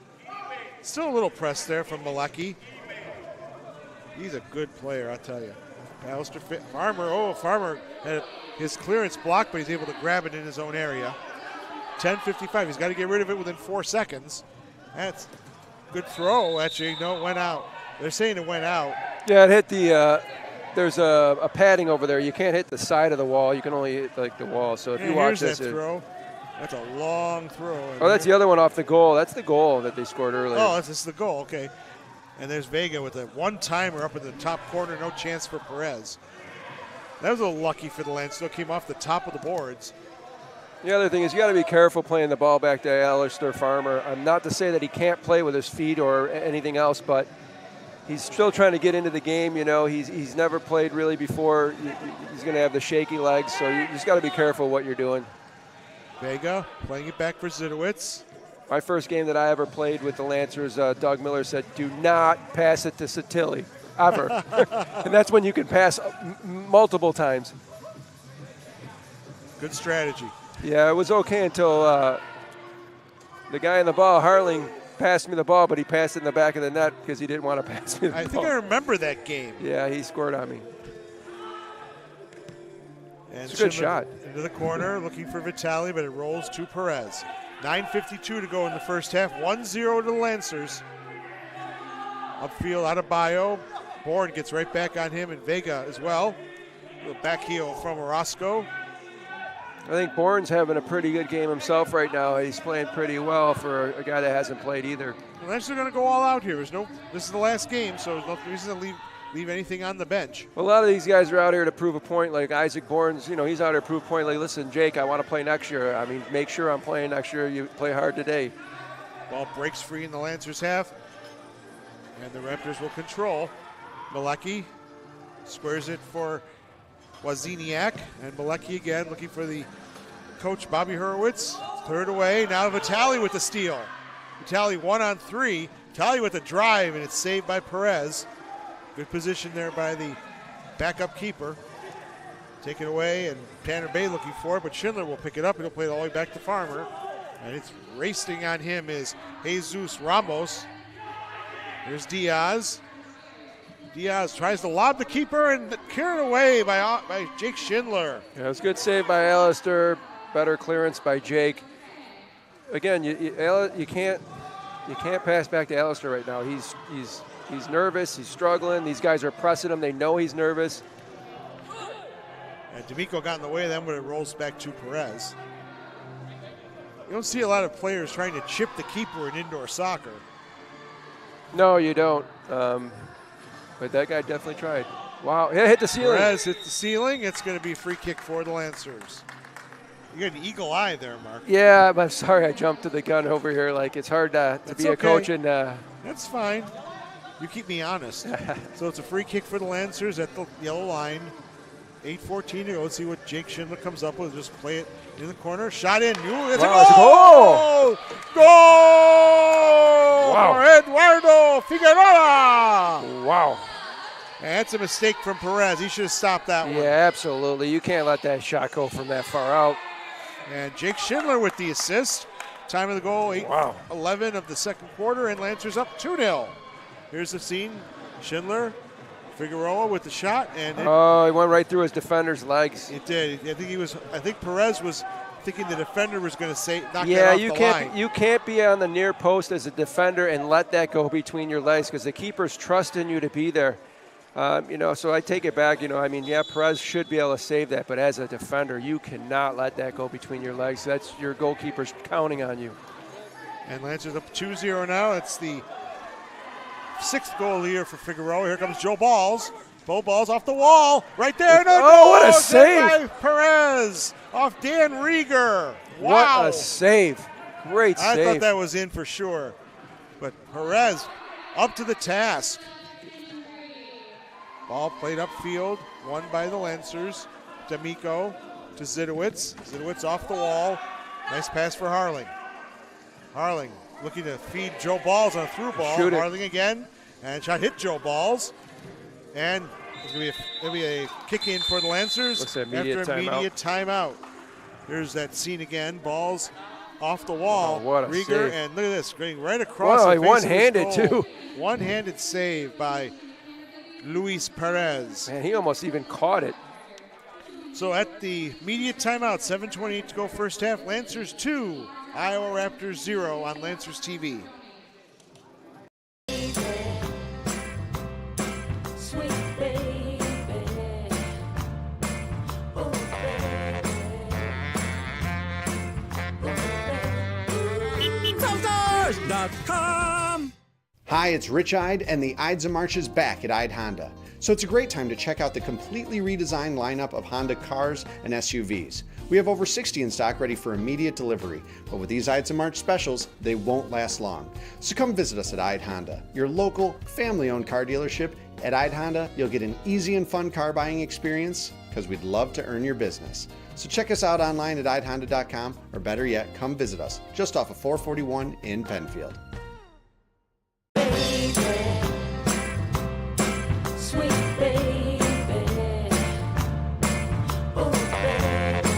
Speaker 1: Still a little press there from Malecki. He's a good player, I'll tell you. Alistair Farmer, Farmer had his clearance blocked, but he's able to grab it in his own area. 10:55, he's got to get rid of it within 4 seconds. That's a good throw, actually. No, it went out. They're saying it went out.
Speaker 2: Yeah, it hit the, there's a padding over there. You can't hit the side of the wall. You can only hit like the wall. So if you watch
Speaker 1: here's
Speaker 2: this.
Speaker 1: That throw. That's a long throw.
Speaker 2: Oh, that's the other one off the goal. That's the goal that they scored earlier.
Speaker 1: Oh, this is the goal, okay. And there's Vega with a one-timer up in the top corner, no chance for Perez. That was a little lucky for the Lancers. Still came off the top of the boards.
Speaker 2: The other thing is you got to be careful playing the ball back to Alistair Farmer. Not to say that he can't play with his feet or anything else, but he's still trying to get into the game. You know, he's never played really before. He's going to have the shaky legs, so you just got to be careful what you're doing.
Speaker 1: Vega playing it back for Zidowitz.
Speaker 2: My first game that I ever played with the Lancers, Doug Miller said, do not pass it to Satilli, ever. And that's when you can pass multiple times.
Speaker 1: Good strategy.
Speaker 2: Yeah, it was okay until the guy in the ball, Harling, passed me the ball, but he passed it in the back of the net because he didn't want to pass me the ball.
Speaker 1: I think I remember that game.
Speaker 2: Yeah, he scored on me.
Speaker 1: And
Speaker 2: it's a good shot.
Speaker 1: Into the corner, looking for Vitali, but it rolls to Perez. 9:52 to go in the first half. 1-0 to the Lancers. Upfield out of Bio. Bourne gets right back on him, and Vega as well. A little back heel from Orozco.
Speaker 2: I think Bourne's having a pretty good game himself right now. He's playing pretty well for a guy that hasn't played either.
Speaker 1: The Lancers are going to go all out here. This is the last game, so there's no reason to leave anything on the bench.
Speaker 2: Well, a lot of these guys are out here to prove a point. Like Isaac Bourne's, he's out here to prove a point. Like, listen, Jake, I want to play next year. I mean, make sure I'm playing next year. You play hard today.
Speaker 1: Ball breaks free in the Lancers half, and the Raptors will control. Malecki squares it for Wozniak, and Malecki again looking for the coach, Bobby Hurwitz. Third away. Now Vitali with the steal. Vitali 1-on-3. Vitali with the drive, and it's saved by Perez. Good position there by the backup keeper. Take it away, and Tanner Bay looking for it, but Schindler will pick it up. He'll play it all the way back to Farmer. And it's racing on him is Jesus Ramos. There's Diaz. Diaz tries to lob the keeper and carried away by Jake Schindler.
Speaker 2: Yeah, it was a good save by Alistair. Better clearance by Jake. Again, you can't pass back to Alistair right now. He's nervous. He's struggling. These guys are pressing him. They know he's nervous.
Speaker 1: And D'Amico got in the way of them, but it rolls back to Perez. You don't see a lot of players trying to chip the keeper in indoor soccer.
Speaker 2: No, you don't. But that guy definitely tried. Wow, hit the ceiling.
Speaker 1: Perez hit the ceiling. It's going to be a free kick for the Lancers. You got an eagle eye there, Mark.
Speaker 2: Yeah, I'm sorry I jumped to the gun over here. Like, it's hard to be a coach. And
Speaker 1: that's fine. You keep me honest. So it's a free kick for the Lancers at the yellow line. 8:14 to go. Let's see what Jake Schindler comes up with. Just play it in the corner. Shot in. Ooh, it's a goal! Goal!
Speaker 2: Wow.
Speaker 1: For Eduardo Figueroa!
Speaker 2: Wow.
Speaker 1: And that's a mistake from Perez. He should have stopped that one.
Speaker 2: Yeah, absolutely. You can't let that shot go from that far out.
Speaker 1: And Jake Schindler with the assist. Time of the goal, 8:11 of the second quarter, and Lancers up 2-0. Here's the scene. Schindler, Figueroa with the shot, and
Speaker 2: it went right through his defender's legs.
Speaker 1: It did. I think Perez was thinking the defender was going to knock that off the line.
Speaker 2: You can't be on the near post as a defender and let that go between your legs because the keeper's trusting you to be there. So I take it back. Perez should be able to save that, but as a defender, you cannot let that go between your legs. That's your goalkeeper's counting on you.
Speaker 1: And Lancers up 2-0 now. It's the 6th goal of the year for Figueroa. Here comes Joe Balls. Bo Balls off the wall. Right there.
Speaker 2: What a save.
Speaker 1: Perez off Dan Rieger. Wow.
Speaker 2: What a save. Great save.
Speaker 1: I thought that was in for sure. But Perez up to the task. Ball played upfield, won by the Lancers. D'Amico to Zidowitz. Zidowitz off the wall. Nice pass for Harling. Harling looking to feed Joe Balls on a through ball.
Speaker 2: Shoot it.
Speaker 1: Harling again. And shot hit Joe Balls. And it'll be a kick in for the Lancers
Speaker 2: Looks like
Speaker 1: after
Speaker 2: immediate
Speaker 1: immediate timeout. Here's that scene again. Balls off the wall.
Speaker 2: Oh, what a
Speaker 1: Rieger,
Speaker 2: save.
Speaker 1: and look at this, going right across
Speaker 2: Wow,
Speaker 1: the face
Speaker 2: one-handed,
Speaker 1: of his goal.
Speaker 2: too.
Speaker 1: One-handed save by Luis Perez.
Speaker 2: Man, he almost even caught it.
Speaker 1: So at the immediate timeout, 7:28 to go first half. Lancers 2, Iowa Raptors 0 on Lancers TV.
Speaker 6: Sweet baby. Oh, baby.
Speaker 5: Hi, it's Rich Ide, and the Ides of March is back at Ide Honda. So it's a great time to check out the completely redesigned lineup of Honda cars and SUVs. We have over 60 in stock ready for immediate delivery, but with these Ides of March specials, they won't last long. So come visit us at Ide Honda, your local, family-owned car dealership. At Ide Honda, you'll get an easy and fun car buying experience because we'd love to earn your business. So check us out online at idehonda.com, or better yet, come visit us just off of 441 in Penfield.
Speaker 6: Sweet baby. Oh, baby.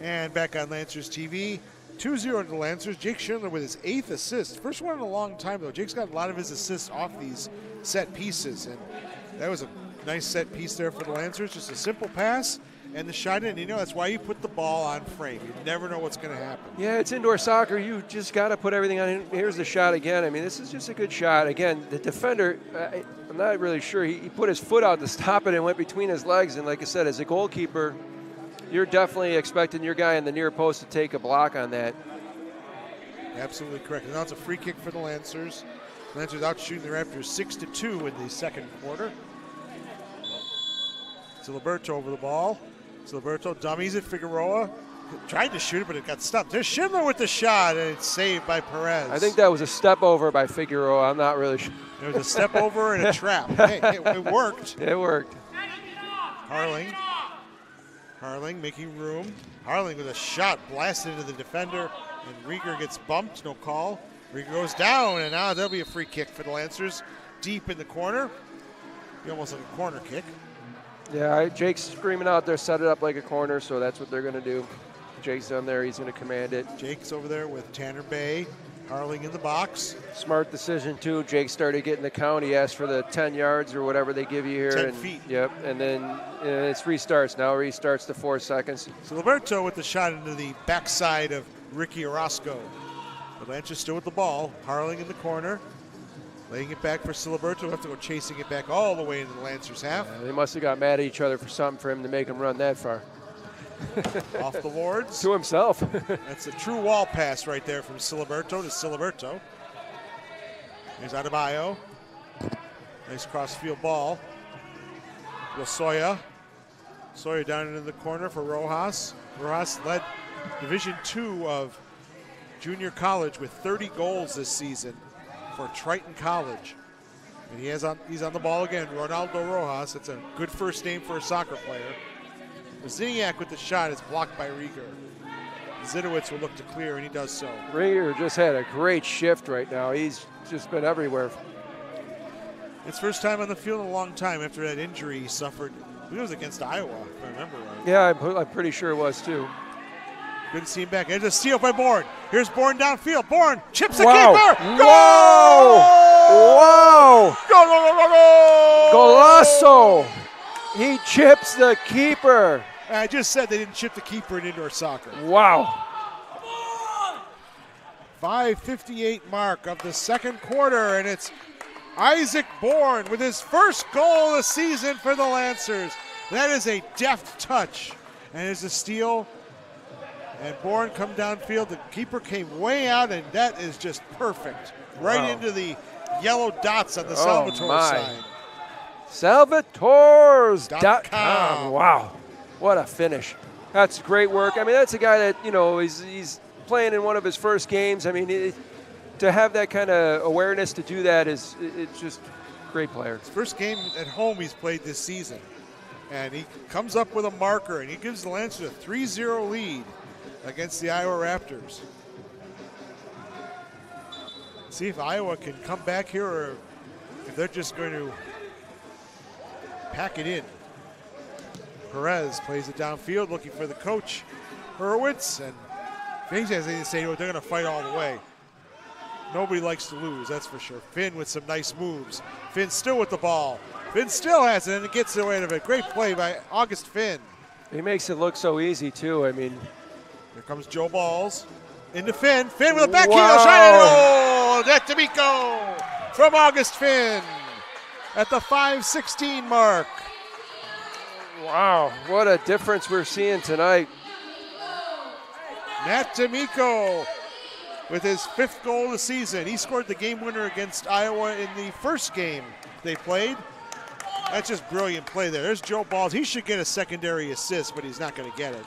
Speaker 1: And back on Lancers TV, 2-0 to the Lancers. Jake Schindler with his 8th assist. First one in a long time, though. Jake's got a lot of his assists off these set pieces, and that was a nice set piece there for the Lancers. Just a simple pass and the shot in. You know, that's why you put the ball on frame. You never know what's going to happen.
Speaker 2: Yeah, it's indoor soccer. You just got to put everything on. Here's the shot again. I mean, this is just a good shot. Again, the defender, I'm not really sure. He put his foot out to stop it and went between his legs. And like I said, as a goalkeeper, you're definitely expecting your guy in the near post to take a block on that.
Speaker 1: Absolutely correct. And now it's a free kick for the Lancers. Lancers out shooting the Raptors 6-2 in the second quarter. Siliberto over the ball. Siliberto dummies it. Figueroa tried to shoot it, but it got stopped. There's Schindler with the shot, and it's saved by Perez.
Speaker 2: I think that was a step over by Figueroa. I'm not really sure.
Speaker 1: There was a step over and a trap. Hey, it worked.
Speaker 2: It worked.
Speaker 1: Harling making room. Harling with a shot blasted into the defender, and Rieger gets bumped, no call. Rieger goes down, and now there'll be a free kick for the Lancers deep in the corner. Be almost like a corner kick.
Speaker 2: Yeah, Jake's screaming out there, set it up like a corner, so that's what they're going to do. Jake's down there, he's going to command it.
Speaker 1: Jake's over there with Tanner Bay. Harling in the box.
Speaker 2: Smart decision, too. Jake started getting the count. He asked for the 10 yards or whatever they give you here.
Speaker 1: 10 feet.
Speaker 2: Yep, and then it's restarts. Now restarts to 4 seconds.
Speaker 1: So Liberto with the shot into the backside of Ricky Orozco. The Lancers still with the ball. Harling in the corner. Laying it back for Siliberto. We'll have to go chasing it back all the way into the Lancers half.
Speaker 2: They must have got mad at each other for something for him to make him run that far.
Speaker 1: Off the boards.
Speaker 2: To himself.
Speaker 1: That's a true wall pass right there from Siliberto to Siliberto. Here's Adebayo. Nice cross-field ball. Losoya. Sawyer down into the corner for Rojas. Rojas led Division II of junior college with 30 goals this season for Triton College. And he's on the ball again. Ronaldo Rojas. That's a good first name for a soccer player. Ziniak with the shot is blocked by Rieger. Zidowitz will look to clear, and he does so.
Speaker 2: Rieger just had a great shift right now. He's just been everywhere.
Speaker 1: It's first time on the field in a long time after that injury he suffered. I believe it was against Iowa, if I remember right.
Speaker 2: Yeah, I'm pretty sure it was too.
Speaker 1: Good to see him back. There's a steal by Bourne. Here's Bourne downfield. Bourne chips the
Speaker 2: Wow.
Speaker 1: keeper.
Speaker 2: Whoa! Wow!
Speaker 1: Go, go, go, go, go!
Speaker 2: Golasso! He chips the keeper.
Speaker 1: I just said they didn't chip the keeper in indoor soccer.
Speaker 2: Wow.
Speaker 1: 5:58 mark of the second quarter, and it's Isaac Bourne with his first goal of the season for the Lancers. That is a deft touch, and it's a steal. And Bourne come downfield. The keeper came way out, and that is just perfect. Right into the yellow dots on the Salvatore
Speaker 2: my.
Speaker 1: side.
Speaker 2: Salvatores.com. Wow. What a finish. That's great work. I mean, that's a guy that, you know, he's playing in one of his first games. I mean, to have that kind of awareness to do that it's just great player.
Speaker 1: His first game at home he's played this season. And he comes up with a marker, and he gives the Lancers a 3-0 lead against the Iowa Raptors. See if Iowa can come back here or if they're just going to pack it in. Perez plays it downfield looking for the coach, Hurwitz, and if he has anything to say to it, they're going to fight all the way. Nobody likes to lose, that's for sure. Finn with some nice moves. Finn still with the ball. Finn still has it, and it gets away with it. Great play by August Finn.
Speaker 2: He makes it look so easy, too. I mean,
Speaker 1: here comes Joe Balls into Finn. Finn with a back heel
Speaker 2: Wow.
Speaker 1: shot and goal. That D'Amico from August Finn at the 5:16 mark.
Speaker 2: wow, what a difference we're seeing tonight.
Speaker 1: Matt D'Amico with his 5th goal of the season. He scored the game winner against Iowa in the first game they played. That's just brilliant play there. There's Joe Balls. He should get a secondary assist, but he's not going to get it.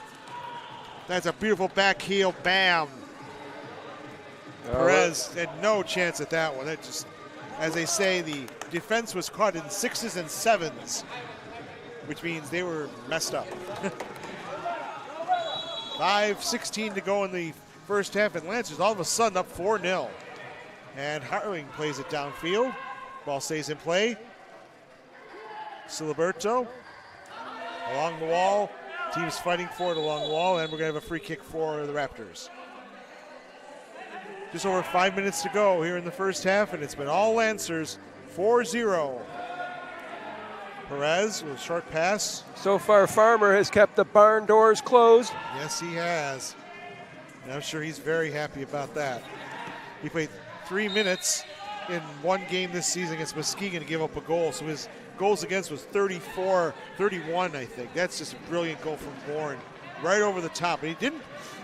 Speaker 1: That's a beautiful back heel, bam. Perez had no chance at that one. That just, as they say, the defense was caught in 6s and 7s, which means they were messed up. 5:16 to go in the first half, and Lancers all of a sudden up 4-0. And Harling plays it downfield. Ball stays in play. Siliberto along the wall. Team's fighting for it along the wall, and we're going to have a free kick for the Raptors. Just over 5 minutes to go here in the first half, and it's been all Lancers, 4-0. Perez with a short pass.
Speaker 2: So far, Farmer has kept the barn doors closed.
Speaker 1: Yes, he has. And I'm sure he's very happy about that. He played 3 minutes in one game this season against Muskegon to give up a goal, so his goals against was 34-31, I think. That's just a brilliant goal from Bourne, right over the top. And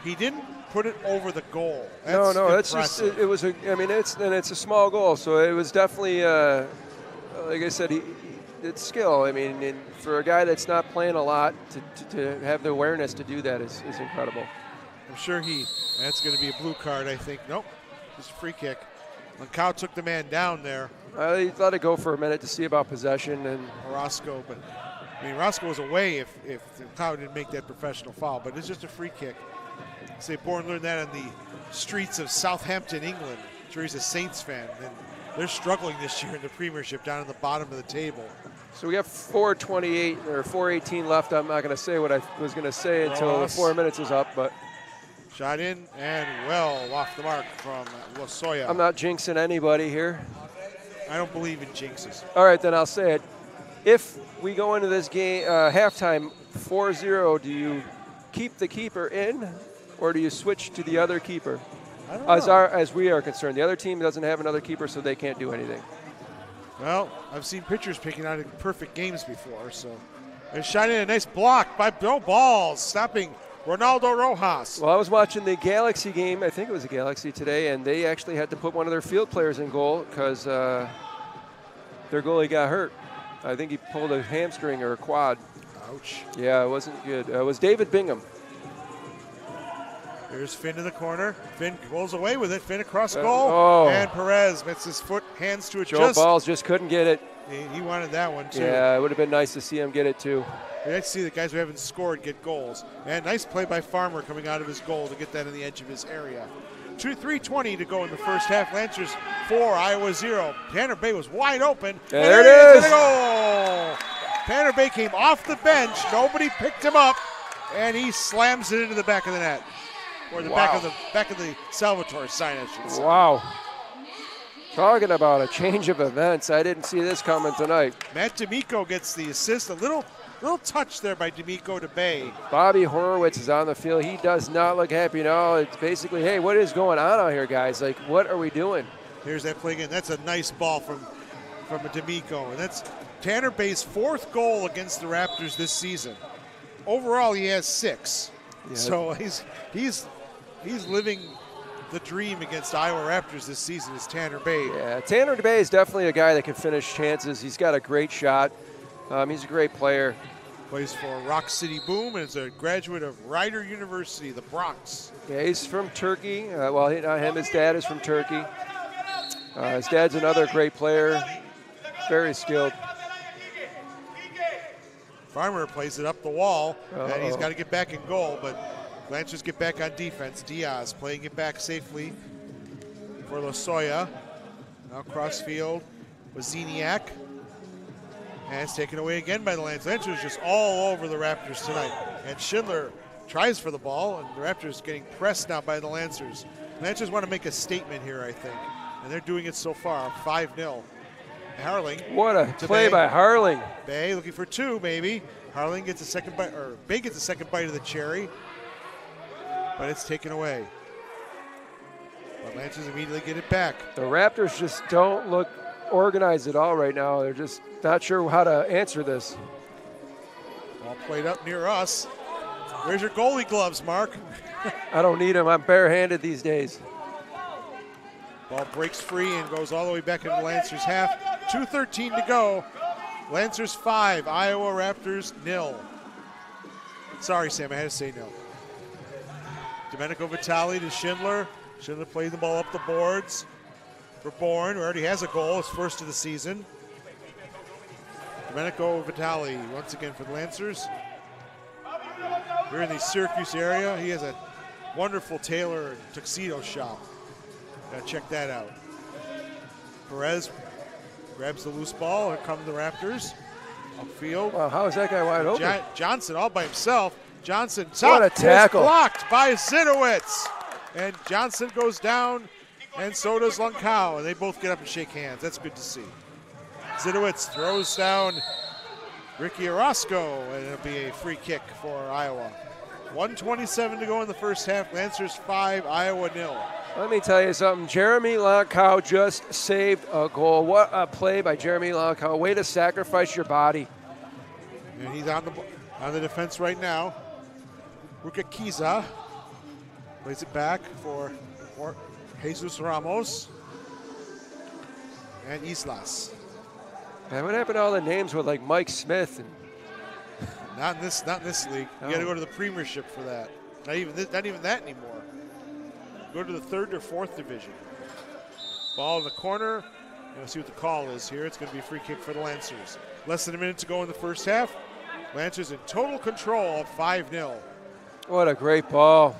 Speaker 1: he didn't put it over the goal. That's
Speaker 2: that's just it was a. I mean, it's a small goal, so it was definitely like I said, it's skill. I mean, and for a guy that's not playing a lot to have the awareness to do that is incredible.
Speaker 1: I'm sure that's going to be a blue card, I think. Nope, just a free kick. Lancao took the man down there.
Speaker 2: I let it go for a minute to see about possession and
Speaker 1: Orozco, but I mean Orozco was away if Lancao didn't make that professional foul, but it's just a free kick. Say Bourne learned that on the streets of Southampton, England. I'm sure he's a Saints fan, and they're struggling this year in the Premiership, down at the bottom of the table.
Speaker 2: So we got 4:28 or 4:18 left. I'm not going to say what I was going to say until 4 minutes is up, but.
Speaker 1: Shot in and well off the mark from Losoya.
Speaker 2: I'm not jinxing anybody here.
Speaker 1: I don't believe in jinxes.
Speaker 2: All right, then I'll say it. If we go into this game halftime 4-0, do you keep the keeper in, or do you switch to the other keeper?
Speaker 1: I don't know.
Speaker 2: As we are concerned, the other team doesn't have another keeper, so they can't do anything.
Speaker 1: Well, I've seen pitchers picking out perfect games before, so. A shot in, a nice block by Bill Balls, stopping Ronaldo Rojas.
Speaker 2: Well, I was watching the Galaxy game, I think it was a Galaxy today, and they actually had to put one of their field players in goal because their goalie got hurt. I think he pulled a hamstring or a quad.
Speaker 1: Ouch.
Speaker 2: Yeah, it wasn't good. It was David Bingham.
Speaker 1: Here's Finn in the corner. Finn rolls away with it. Finn across goal. And Perez gets his hands to it.
Speaker 2: Joe Balls just couldn't get it.
Speaker 1: He wanted that one, too.
Speaker 2: Yeah, it would have been nice to see him get it, too.
Speaker 1: We like to see the guys who haven't scored get goals. And nice play by Farmer coming out of his goal to get that in the edge of his area. 3:20 to go in the first half. Lancers 4, Iowa 0. Tanner Bay was wide open.
Speaker 2: There it is.
Speaker 1: And a goal. Tanner Bay came off the bench. Nobody picked him up, and he slams it into the back of the net, or the back of the Salvatore sign, I should say.
Speaker 2: Wow. Talking about a change of events. I didn't see this coming tonight.
Speaker 1: Matt D'Amico gets the assist. A little touch there by D'Amico to Bay.
Speaker 2: Bobby Horowitz is on the field. He does not look happy now. It's basically, hey, what is going on out here, guys? Like, what are we doing?
Speaker 1: Here's that play again. That's a nice ball from a D'Amico. And that's Tanner Bay's 4th goal against the Raptors this season. Overall, he has 6. Yeah. So he's living the dream against Iowa Raptors this season is Tanner Bay.
Speaker 2: Yeah, Tanner Bay is definitely a guy that can finish chances. He's got a great shot. He's a great player.
Speaker 1: Plays for Rock City Boom and is a graduate of Rider University, the Bronx.
Speaker 2: Yeah, he's from Turkey. Well, his dad is from Turkey. His dad's another great player, very skilled.
Speaker 1: Farmer plays it up the wall, and he's got to get back in goal, but Lancers get back on defense. Diaz playing it back safely for Lozoya. Now cross field with Zeniak. And it's taken away again by the Lancers. Lancers just all over the Raptors tonight. And Schindler tries for the ball, and the Raptors getting pressed now by the Lancers. Lancers want to make a statement here, I think. And they're doing it so far, 5-0. Harling.
Speaker 2: What a play by Harling.
Speaker 1: Bay looking for two, maybe. Harling gets a second bite, or Bay gets a second bite of the cherry. But it's taken away. But Lancers immediately get it back.
Speaker 2: The Raptors just don't look organized at all right now. They're just not sure how to answer this.
Speaker 1: Ball played up near us. Where's your goalie gloves, Mark?
Speaker 2: I don't need them. I'm barehanded these days.
Speaker 1: Ball breaks free and goes all the way back into Lancers half. 2:13 to go. Lancers 5, Iowa Raptors 0. Sorry, Sam, I had to say no. Domenico Vitale to Schindler. Schindler played the ball up the boards for Bourne, who already has a goal, his first of the season. Domenico Vitale once again for the Lancers. Here in the Syracuse area, he has a wonderful tailor and tuxedo shop. Gotta check that out. Perez grabs the loose ball. Here come the Raptors. Upfield.
Speaker 2: Wow, how is that guy wide open?
Speaker 1: Johnson all by himself. Johnson,
Speaker 2: what a tackle.
Speaker 1: Blocked by Zinowitz. And Johnson goes down, and so does Lunkau. And they both get up and shake hands. That's good to see. Zinowitz throws down Ricky Orozco, and it'll be a free kick for Iowa. 1:27 to go in the first half. Lancers 5, Iowa 0.
Speaker 2: Let me tell you something. Jeremy Lunkau just saved a goal. What a play by Jeremy Lunkau. Way to sacrifice your body.
Speaker 1: And he's on the defense right now. Rukakiza plays it back for Jesus Ramos and Islas.
Speaker 2: Man, what happened to all the names with like Mike Smith? And
Speaker 1: not in this league. You got to go to the Premiership for that. Not even that anymore. Go to the 3rd or 4th division. Ball in the corner. We'll see what the call is here. It's going to be a free kick for the Lancers. Less than a minute to go in the first half. Lancers in total control of 5-0.
Speaker 2: What a great ball.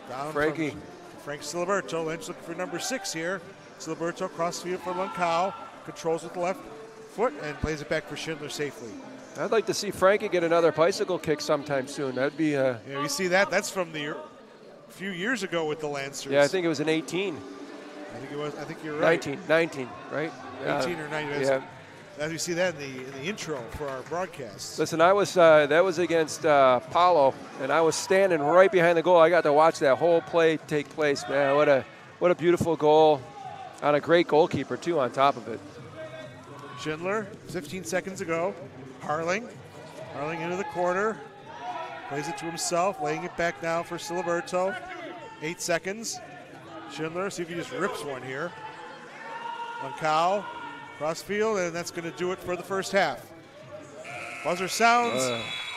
Speaker 1: Down
Speaker 2: Frankie.
Speaker 1: Frank Siliberto. Lynch looking for number 6 here. Siliberto cross field for Lunkau. Controls with the left foot and plays it back for Schindler safely.
Speaker 2: I'd like to see Frankie get another bicycle kick sometime soon. That'd be
Speaker 1: Yeah, you see that? That's from the few years ago with the Lancers.
Speaker 2: Yeah, I think it was in 18.
Speaker 1: I think you're right.
Speaker 2: 19, right?
Speaker 1: 18 or 19.
Speaker 2: Yeah.
Speaker 1: As we see that in the intro for our broadcast.
Speaker 2: Listen, I was that was against Paulo, and I was standing right behind the goal. I got to watch that whole play take place. Man, what a beautiful goal on a great goalkeeper too. On top of it,
Speaker 1: Schindler, 15 seconds ago. Harling into the corner, plays it to himself, laying it back now for Siliberto. 8 seconds. Schindler, see if he just rips one here. Lunkau. Cross field, and that's going to do it for the first half. Buzzer sounds.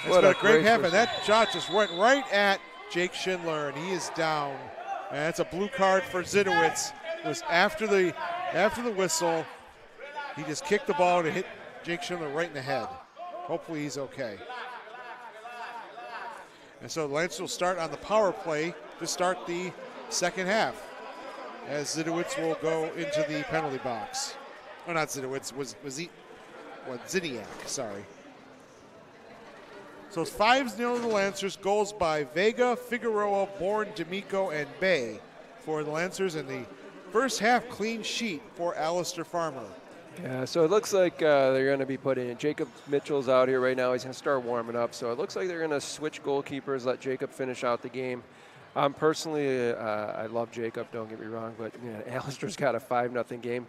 Speaker 1: It's been a great half, and that shot just went right at Jake Schindler, and he is down. And that's a blue card for Zinowitz. It was after the whistle. He just kicked the ball to hit Jake Schindler right in the head. Hopefully he's okay. And so the Lancers will start on the power play to start the second half, as Zinowitz will go into the penalty box. Oh, not Zinowitz, Ziniak, sorry. So it's 5-0 to the Lancers. Goals by Vega, Figueroa, Bourne, D'Amico, and Bay for the Lancers. And the first half clean sheet for Alistair Farmer.
Speaker 2: Yeah, so it looks like they're going to be putting in. Jacob Mitchell's out here right now. He's going to start warming up. So it looks like they're going to switch goalkeepers, let Jacob finish out the game. Personally, I love Jacob, don't get me wrong, but Alistair's got a 5-0 game.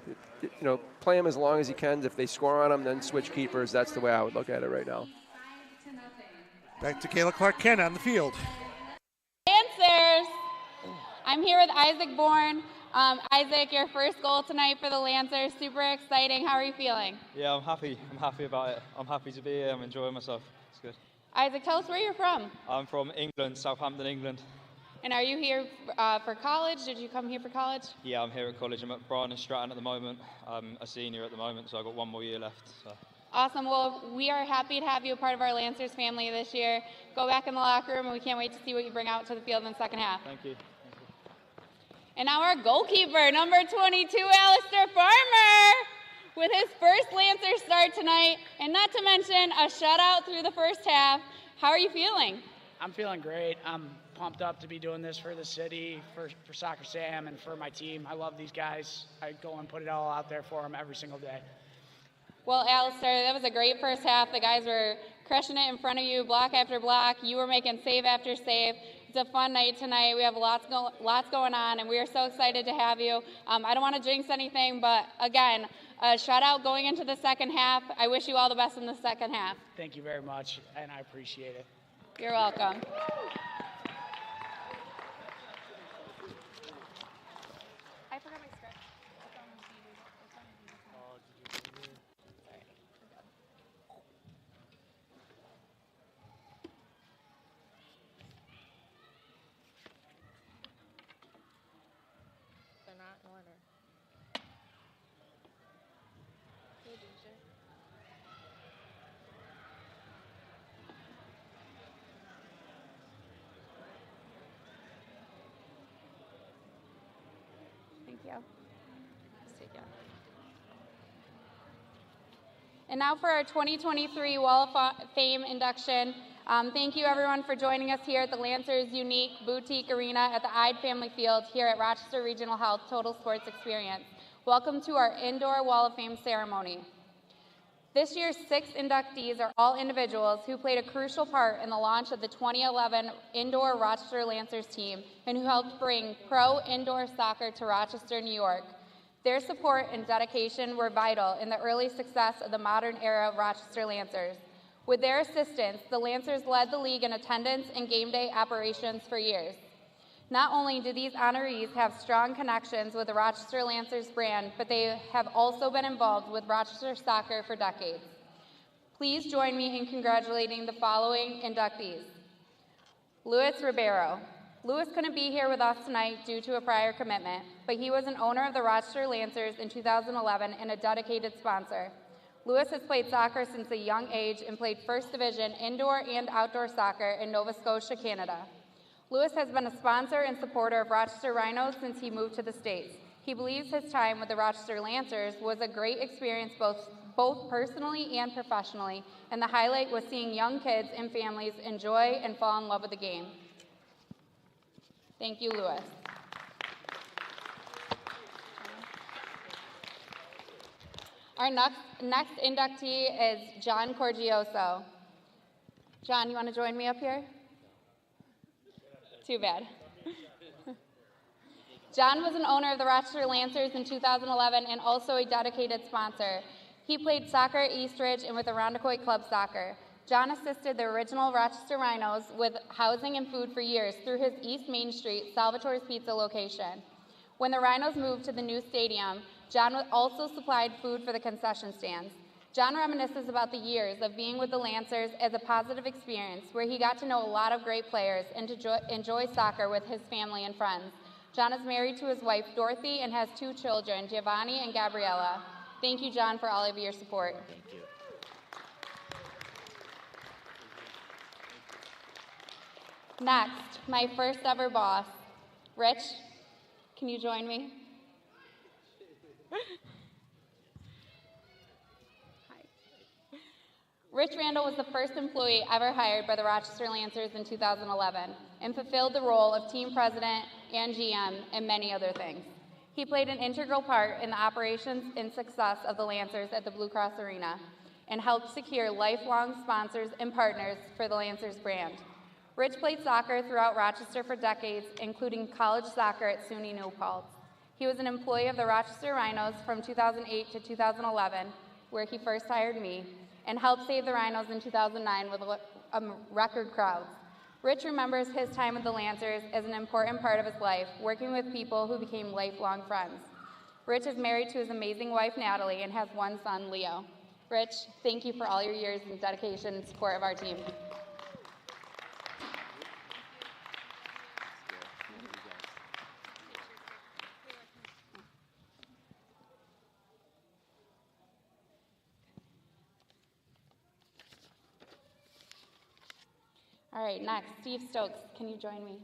Speaker 2: Play him as long as he can. If they score on him, then switch keepers. That's the way I would look at it right now.
Speaker 1: Back to Kayla Clark-Kent on the field.
Speaker 3: Lancers! I'm here with Isaac Bourne. Isaac, your first goal tonight for the Lancers. Super exciting. How are you feeling?
Speaker 8: Yeah, I'm happy. I'm happy about it. I'm happy to be here. I'm enjoying myself. It's good.
Speaker 3: Isaac, tell us where you're from.
Speaker 4: I'm from England, Southampton, England.
Speaker 3: And are you here for college? Did you come here for college?
Speaker 4: Yeah, I'm here at college. I'm at Brian and Stratton at the moment. I'm a senior at the moment, so I've got one more year left. So.
Speaker 3: Awesome. Well, we are happy to have you a part of our Lancers family this year. Go back in the locker room, and we can't wait to see what you bring out to the field in the second half.
Speaker 4: Thank you.
Speaker 3: And now our goalkeeper, number 22, Alistair Farmer, with his first Lancers start tonight, and not to mention a shutout through the first half. How are you feeling?
Speaker 8: I'm feeling great. I'm pumped up to be doing this for the city, for Soccer Sam, and for my team. I love these guys. I go and put it all out there for them every single day.
Speaker 3: Well, Alistair, that was a great first half. The guys were crushing it in front of you, block after block. You were making save after save. It's a fun night tonight. We have lots going on, and we are so excited to have you. I don't want to jinx anything, but again, a shutout going into the second half. I wish you all the best in the second half.
Speaker 8: Thank you very much, and I appreciate it.
Speaker 3: You're welcome. I forgot my script.
Speaker 7: They're not in order. Hey, DJ.
Speaker 3: Thank you. Just take it. And now for our 2023 Wall of Fame induction. Thank you everyone for joining us here at the Lancers Unique Boutique Arena at the Ide Family Field here at Rochester Regional Health Total Sports Experience. Welcome to our indoor Wall of Fame ceremony. This year's 6 inductees are all individuals who played a crucial part in the launch of the 2011 indoor Rochester Lancers team and who helped bring pro indoor soccer to Rochester, New York. Their support and dedication were vital in the early success of the modern era Rochester Lancers. With their assistance, the Lancers led the league in attendance and game day operations for years. Not only do these honorees have strong connections with the Rochester Lancers brand, but they have also been involved with Rochester soccer for decades. Please join me in congratulating the following inductees. Luis Ribeiro. Luis couldn't be here with us tonight due to a prior commitment, but he was an owner of the Rochester Lancers in 2011 and a dedicated sponsor. Luis has played soccer since a young age and played First Division indoor and outdoor soccer in Nova Scotia, Canada. Luis has been a sponsor and supporter of Rochester Rhinos since he moved to the States. He believes his time with the Rochester Lancers was a great experience both personally and professionally, and the highlight was seeing young kids and families enjoy and fall in love with the game. Thank you, Luis. Our next inductee is John Corgioso. John, you want to join me up here? Too bad. John was an owner of the Rochester Lancers in 2011 and also a dedicated sponsor. He played soccer at Eastridge and with Irondequoit Club Soccer. John assisted the original Rochester Rhinos with housing and food for years through his East Main Street Salvatore's Pizza location. When the Rhinos moved to the new stadium, John also supplied food for the concession stands. John reminisces about the years of being with the Lancers as a positive experience where he got to know a lot of great players and to enjoy soccer with his family and friends. John is married to his wife, Dorothy, and has 2 children, Giovanni and Gabriella. Thank you, John, for all of your support.
Speaker 8: Thank you.
Speaker 3: Next, my first ever boss. Rich, can you join me? Hi. Rich Randall was the first employee ever hired by the Rochester Lancers in 2011 and fulfilled the role of team president and GM and many other things. He played an integral part in the operations and success of the Lancers at the Blue Cross Arena and helped secure lifelong sponsors and partners for the Lancers brand. Rich played soccer throughout Rochester for decades, including college soccer at SUNY New Paltz. He was an employee of the Rochester Rhinos from 2008 to 2011, where he first hired me, and helped save the Rhinos in 2009 with record crowds. Rich remembers his time with the Lancers as an important part of his life, working with people who became lifelong friends. Rich is married to his amazing wife, Natalie, and has 1 son, Leo. Rich, thank you for all your years and dedication and support of our team. All right, next, Steve Stokes. Can you join me?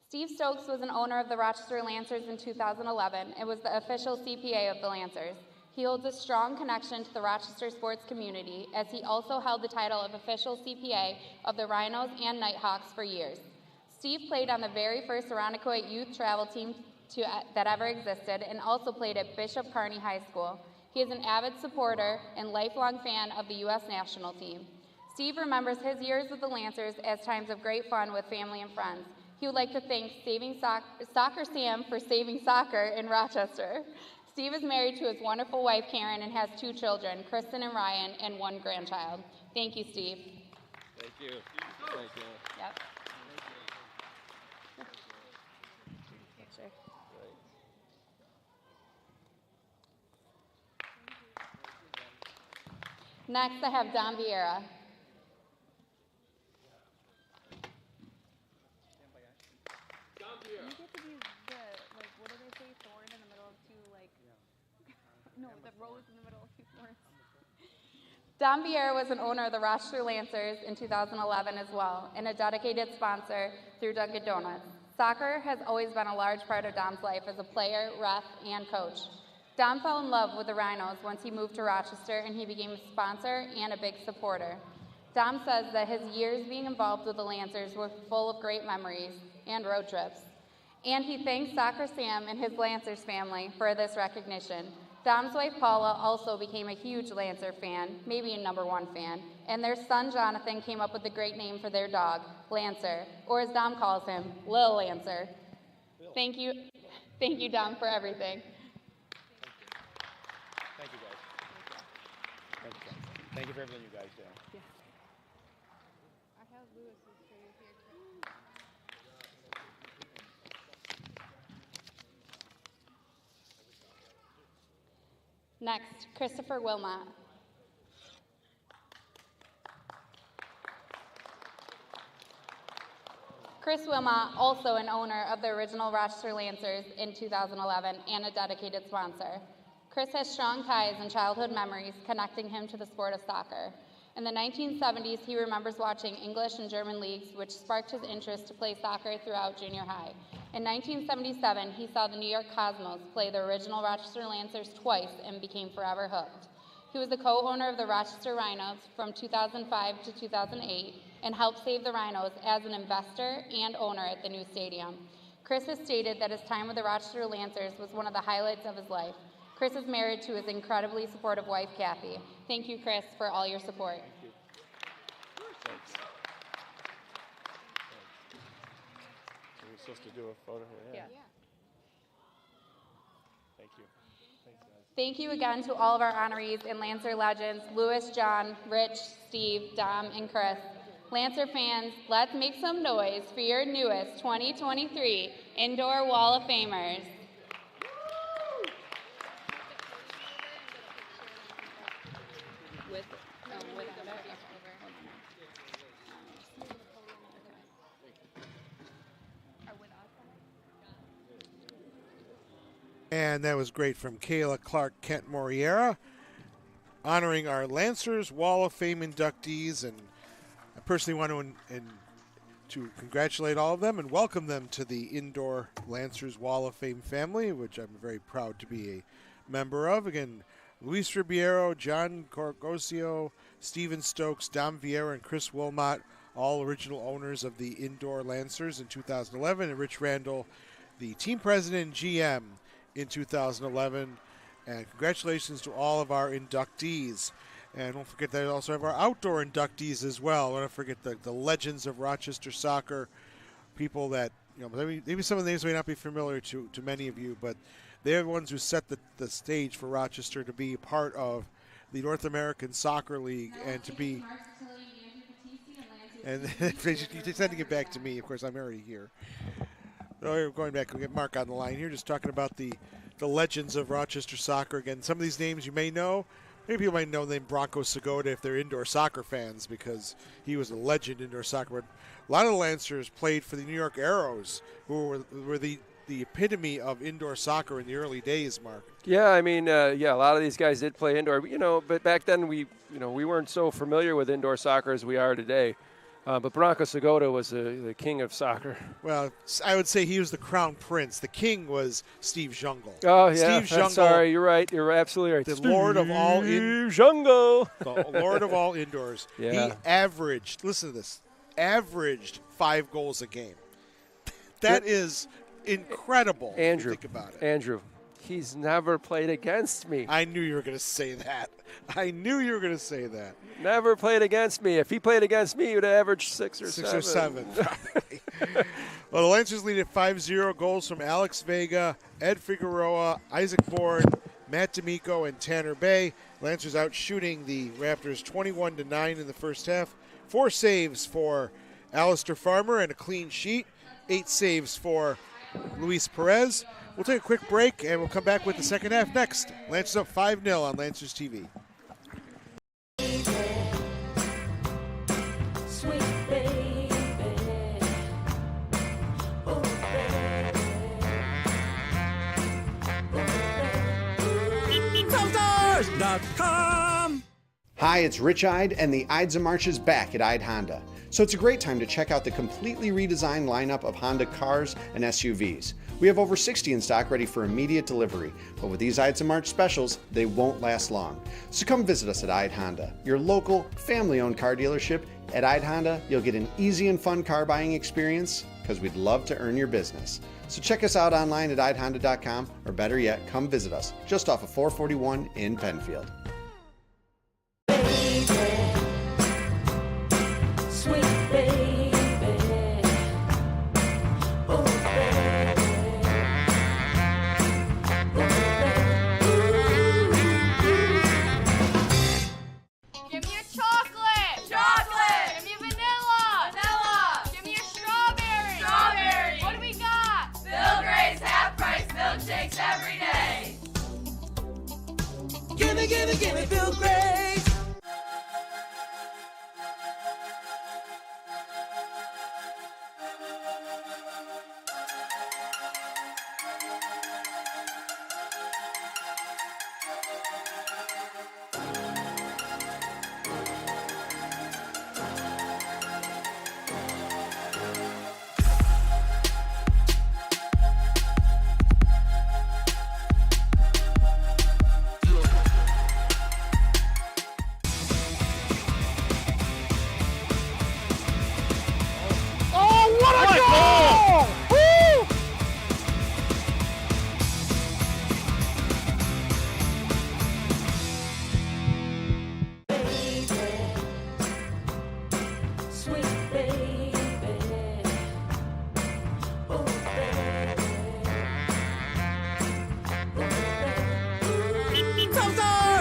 Speaker 3: Steve Stokes was an owner of the Rochester Lancers in 2011 and was the official CPA of the Lancers. He holds a strong connection to the Rochester sports community, as he also held the title of official CPA of the Rhinos and Nighthawks for years. Steve played on the very first Irondequoit youth travel team that ever existed, and also played at Bishop Kearney High School. He is an avid supporter and lifelong fan of the U.S. national team. Steve remembers his years with the Lancers as times of great fun with family and friends. He would like to thank Soccer Sam for saving soccer in Rochester. Steve is married to his wonderful wife, Karen, and has 2 children, Kristen and Ryan, and 1 grandchild. Thank you, Steve.
Speaker 2: Thank you. Thank you.
Speaker 3: Yep. Picture. Next, I have Don Vieira.
Speaker 9: You get to be the, like, what do they say, thorn in the middle of 2, like, no, the rose in the middle of 2 thorns.
Speaker 3: Don Vieira was an owner of the Rochester Lancers in 2011 as well, and a dedicated sponsor through Dunkin' Donuts. Soccer has always been a large part of Dom's life as a player, ref, and coach. Dom fell in love with the Rhinos once he moved to Rochester, and he became a sponsor and a big supporter. Dom says that his years being involved with the Lancers were full of great memories and road trips. And he thanks Soccer Sam and his Lancers family for this recognition. Dom's wife Paula also became a huge Lancer fan, maybe a #1 fan, and their son Jonathan came up with a great name for their dog, Lancer, or as Dom calls him, Lil Lancer. Thank you, Dom, for everything.
Speaker 10: Thank you, guys. Thank you. Thank you for everything you guys do.
Speaker 9: Yeah. I have Lewis's for you here, too.
Speaker 3: Next, Christopher Wilmot. Chris Wilmot, also an owner of the original Rochester Lancers in 2011 and a dedicated sponsor. Chris has strong ties and childhood memories connecting him to the sport of soccer. In the 1970s, he remembers watching English and German leagues, which sparked his interest to play soccer throughout junior high. In 1977, he saw the New York Cosmos play the original Rochester Lancers twice and became forever hooked. He was the co-owner of the Rochester Rhinos from 2005 to 2008 and helped save the Rhinos as an investor and owner at the new stadium. Chris has stated that his time with the Rochester Lancers was one of the highlights of his life. Chris is married to his incredibly supportive wife, Kathy. Thank you, Chris, for all your support.
Speaker 10: Thank you. Thanks. Are we supposed to do a photo here?
Speaker 9: Yeah.
Speaker 10: Thank you. Thanks, guys.
Speaker 3: Thank you again to all of our honorees and Lancer legends, Lewis, John, Rich, Steve, Dom, and Chris. Lancer fans, let's make some noise for your newest 2023 Indoor Wall of Famers.
Speaker 1: And that was great from Kayla Clark Kent Moriera, honoring our Lancers Wall of Fame inductees. And I personally want to congratulate all of them and welcome them to the Indoor Lancers Wall of Fame family, which I'm very proud to be a member of. Again, Luis Ribeiro, John Corgosio, Steven Stokes, Dom Vieira, and Chris Wilmot, all original owners of the Indoor Lancers in 2011, and Rich Randall, the team president and GM in 2011. And congratulations to all of our inductees. And don't forget that we also have our outdoor inductees as well. I want to forget the legends of Rochester soccer, people that, maybe some of the names may not be familiar to many of you, but they're the ones who set the stage for Rochester to be part of the North American Soccer League and to be. And you just had to get back to me. Of course, I'm already here. We're going back. We'll get Mark on the line here, just talking about the legends of Rochester soccer. Again, some of these names you may know. Maybe people might know the name Bronco Segota if they're indoor soccer fans, because he was a legend in indoor soccer. But a lot of the Lancers played for the New York Arrows, who were the epitome of indoor soccer in the early days, Mark.
Speaker 2: Yeah, I mean, a lot of these guys did play indoor, but back then we weren't so familiar with indoor soccer as we are today. But Branko Segota was the king of soccer.
Speaker 1: Well, I would say he was the crown prince. The king was Steve Jungle.
Speaker 2: Oh, yeah.
Speaker 1: Steve Jungle.
Speaker 2: Sorry, you're right. You're absolutely right.
Speaker 1: The lord of all
Speaker 2: Jungle.
Speaker 1: The lord of all indoors.
Speaker 2: Yeah.
Speaker 1: He averaged, listen to this, averaged 5 goals a game. That is incredible.
Speaker 2: Andrew,
Speaker 1: if you think about it.
Speaker 2: Andrew, he's never played against me.
Speaker 1: I knew you were going to say that.
Speaker 2: Never played against me. If he played against me, he would have averaged 6 or 7.
Speaker 1: 6 or 7. Well, the Lancers lead at 5-0. Goals from Alex Vega, Ed Figueroa, Isaac Bourne, Matt D'Amico, and Tanner Bay. Lancers out shooting the Raptors 21-9 in the first half. 4 saves for Alistair Farmer and a clean sheet. 8 saves for Luis Perez. We'll take a quick break, and we'll come back with the second half next. Lancers up 5-0 on Lancers TV.
Speaker 6: Sweet baby. Oh,
Speaker 5: Stars.com. Hi, it's Rich Ide, and the Ides of March is back at Ide Honda. So it's a great time to check out the completely redesigned lineup of Honda cars and SUVs. We have over 60 in stock ready for immediate delivery, but with these Ides of March specials, they won't last long. So come visit us at Ide Honda, your local, family-owned car dealership. At Ide Honda, you'll get an easy and fun car buying experience because we'd love to earn your business. So check us out online at idehonda.com, or better yet, come visit us just off of 441 in Penfield.
Speaker 6: Sweet baby. Oh,
Speaker 7: Give me your chocolate. Chocolate. Give me vanilla. Vanilla. Give me your strawberry. Strawberry. What do we got? Bill Gray's half price milkshakes every day.
Speaker 6: gimme, Bill Gray's. Sweet baby. Oh,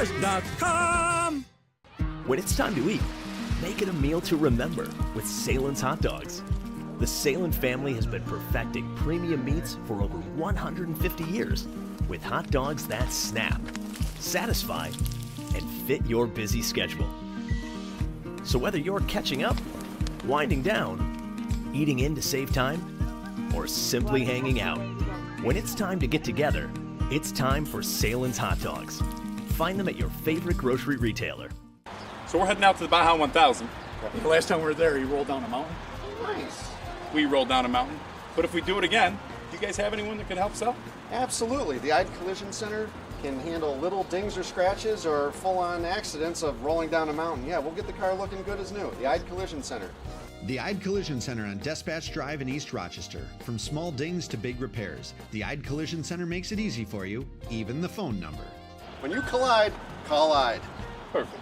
Speaker 11: Stars.com. When it's time to eat, make it a meal to remember with Salen's Hot Dogs. The Salen family has been perfecting premium meats for over 150 years with hot dogs that snap, satisfy, and fit your busy schedule. So whether you're catching up, winding down, eating in to save time, or simply hanging out, when it's time to get together, it's time for Salen's Hot Dogs. Find them at your favorite grocery retailer.
Speaker 12: So we're heading out to the Baja 1000. The last time we were there, you rolled down a mountain.
Speaker 5: Nice.
Speaker 12: We rolled down a mountain. But if we do it again, do you guys have anyone that can help us out?
Speaker 5: Absolutely. The Ide Collision Center can handle little dings or scratches or full-on accidents of rolling down a mountain. Yeah, we'll get the car looking good as new. The Ide Collision Center.
Speaker 13: The Ide Collision Center on Dispatch Drive in East Rochester. From small dings to big repairs, the Ide Collision Center makes it easy for you, even the phone number.
Speaker 5: When you collide, call Ide.
Speaker 12: Perfect.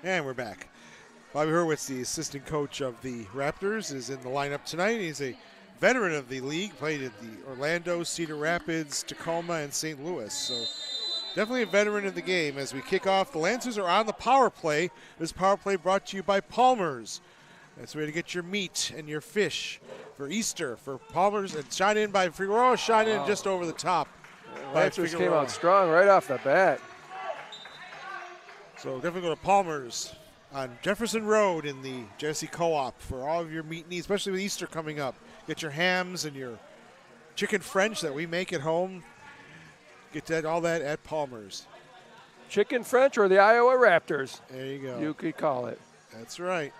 Speaker 1: And we're back. Bobby Hurwitz, the assistant coach of the Raptors, is in the lineup tonight. He's a veteran of the league, played at the Orlando, Cedar Rapids, Tacoma, and St. Louis. So definitely a veteran of the game. As we kick off, the Lancers are on the power play. This power play brought to you by Palmer's. That's the way to get your meat and your fish for Easter for Palmer's. And shot in by Figueroa, shot in just over the top.
Speaker 2: Lancers came out strong right off the bat.
Speaker 1: So definitely go to Palmer's on Jefferson Road in the Jesse Co-op for all of your meat needs, especially with Easter coming up. Get your hams and your chicken French that we make at home. Get that all that at Palmer's.
Speaker 2: Chicken French or the Iowa Raptors.
Speaker 1: There you go.
Speaker 2: You could call it.
Speaker 1: That's right.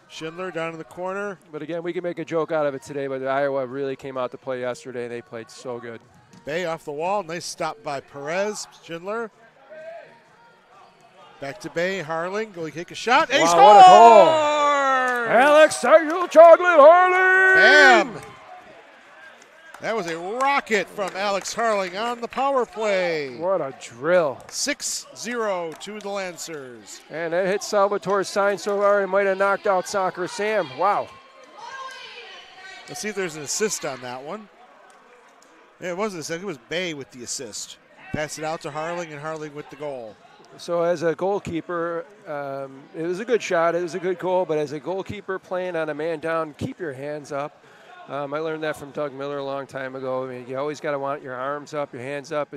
Speaker 1: Schindler down in the corner.
Speaker 2: But again, we can make a joke out of it today, but Iowa really came out to play yesterday, and they played so good.
Speaker 1: Bay off the wall. Nice stop by Perez. Schindler. Back to Bay. Harling. Go kick a shot. And he scores!
Speaker 2: What a goal. Alex Samuel Chocolate Harling.
Speaker 1: Bam! That was a rocket from Alex Harling on the power play.
Speaker 2: What a drill.
Speaker 1: 6-0 to the Lancers.
Speaker 2: And that hit Salvatore's sign so hard it might have knocked out Soccer Sam. Wow.
Speaker 1: Let's see if there's an assist on that one. Yeah, it wasn't a second. It was Bay with the assist. Pass it out to Harling, and Harling with the goal.
Speaker 2: So as a goalkeeper, it was a good shot. It was a good goal. But as a goalkeeper playing on a man down, keep your hands up. I learned that from Doug Miller a long time ago. I mean, you always got to want your arms up, your hands up,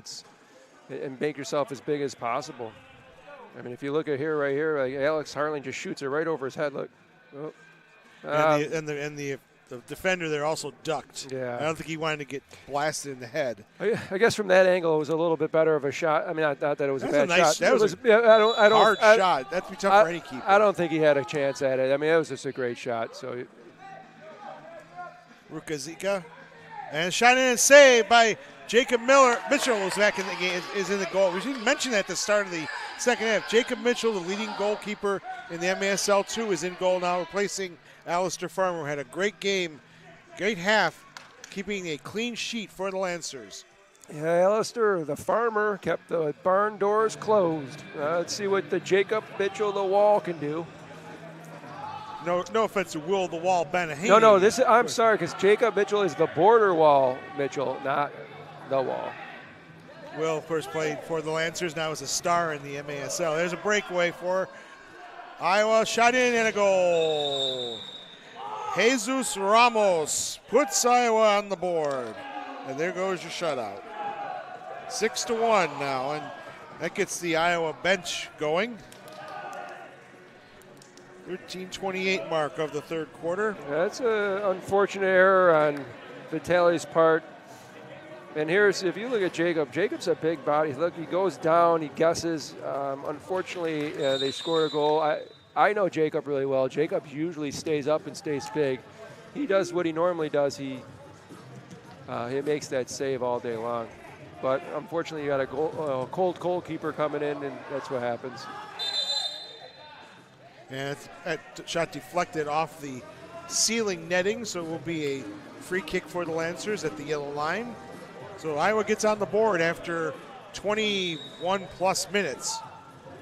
Speaker 2: and make yourself as big as possible. I mean, if you look at here, right here, like Alex Harling just shoots it right over his head. Look. Oh.
Speaker 1: And the defender there also ducked.
Speaker 2: Yeah.
Speaker 1: I don't think he wanted to get blasted in the head.
Speaker 2: I guess from that angle, it was a little bit better of a shot. I mean, not that it was a bad
Speaker 1: nice,
Speaker 2: shot.
Speaker 1: That was a hard shot. That'd be tough for any keeper.
Speaker 2: I don't think he had a chance at it. I mean, it was just a great shot. So,
Speaker 1: Rukazika. And shot in and saved by Jacob Miller. Mitchell was back in the game, is in the goal. We didn't mention that at the start of the second half. Jacob Mitchell, the leading goalkeeper in the MASL2, is in goal now, replacing Alistair Farmer, who had a great game, great half, keeping a clean sheet for the Lancers.
Speaker 2: Yeah, Alistair, the farmer, kept the barn doors closed. Let's see what the Jacob Mitchell, the wall, can do.
Speaker 1: No offense to Will the Wall Benahaney.
Speaker 2: No, I'm sorry, because Jacob Mitchell is the border wall Mitchell, not the wall.
Speaker 1: Will, of course, played for the Lancers, now is a star in the MASL. There's a breakaway for Iowa, shot in and a goal. Jesus Ramos puts Iowa on the board. And there goes your shutout. 6-1 now, and that gets the Iowa bench going. 13:28 mark of the third quarter.
Speaker 2: That's an unfortunate error on Vitale's part. And here's, if you look at Jacob, Jacob's a big body. Look, he goes down, he guesses. Unfortunately, they scored a goal. I know Jacob really well. Jacob usually stays up and stays big. He does what he normally does. He makes that save all day long. But unfortunately, you got a cold goalkeeper coming in, and that's what happens.
Speaker 1: And that shot deflected off the ceiling netting, so it will be a free kick for the Lancers at the yellow line. So Iowa gets on the board after 21-plus minutes.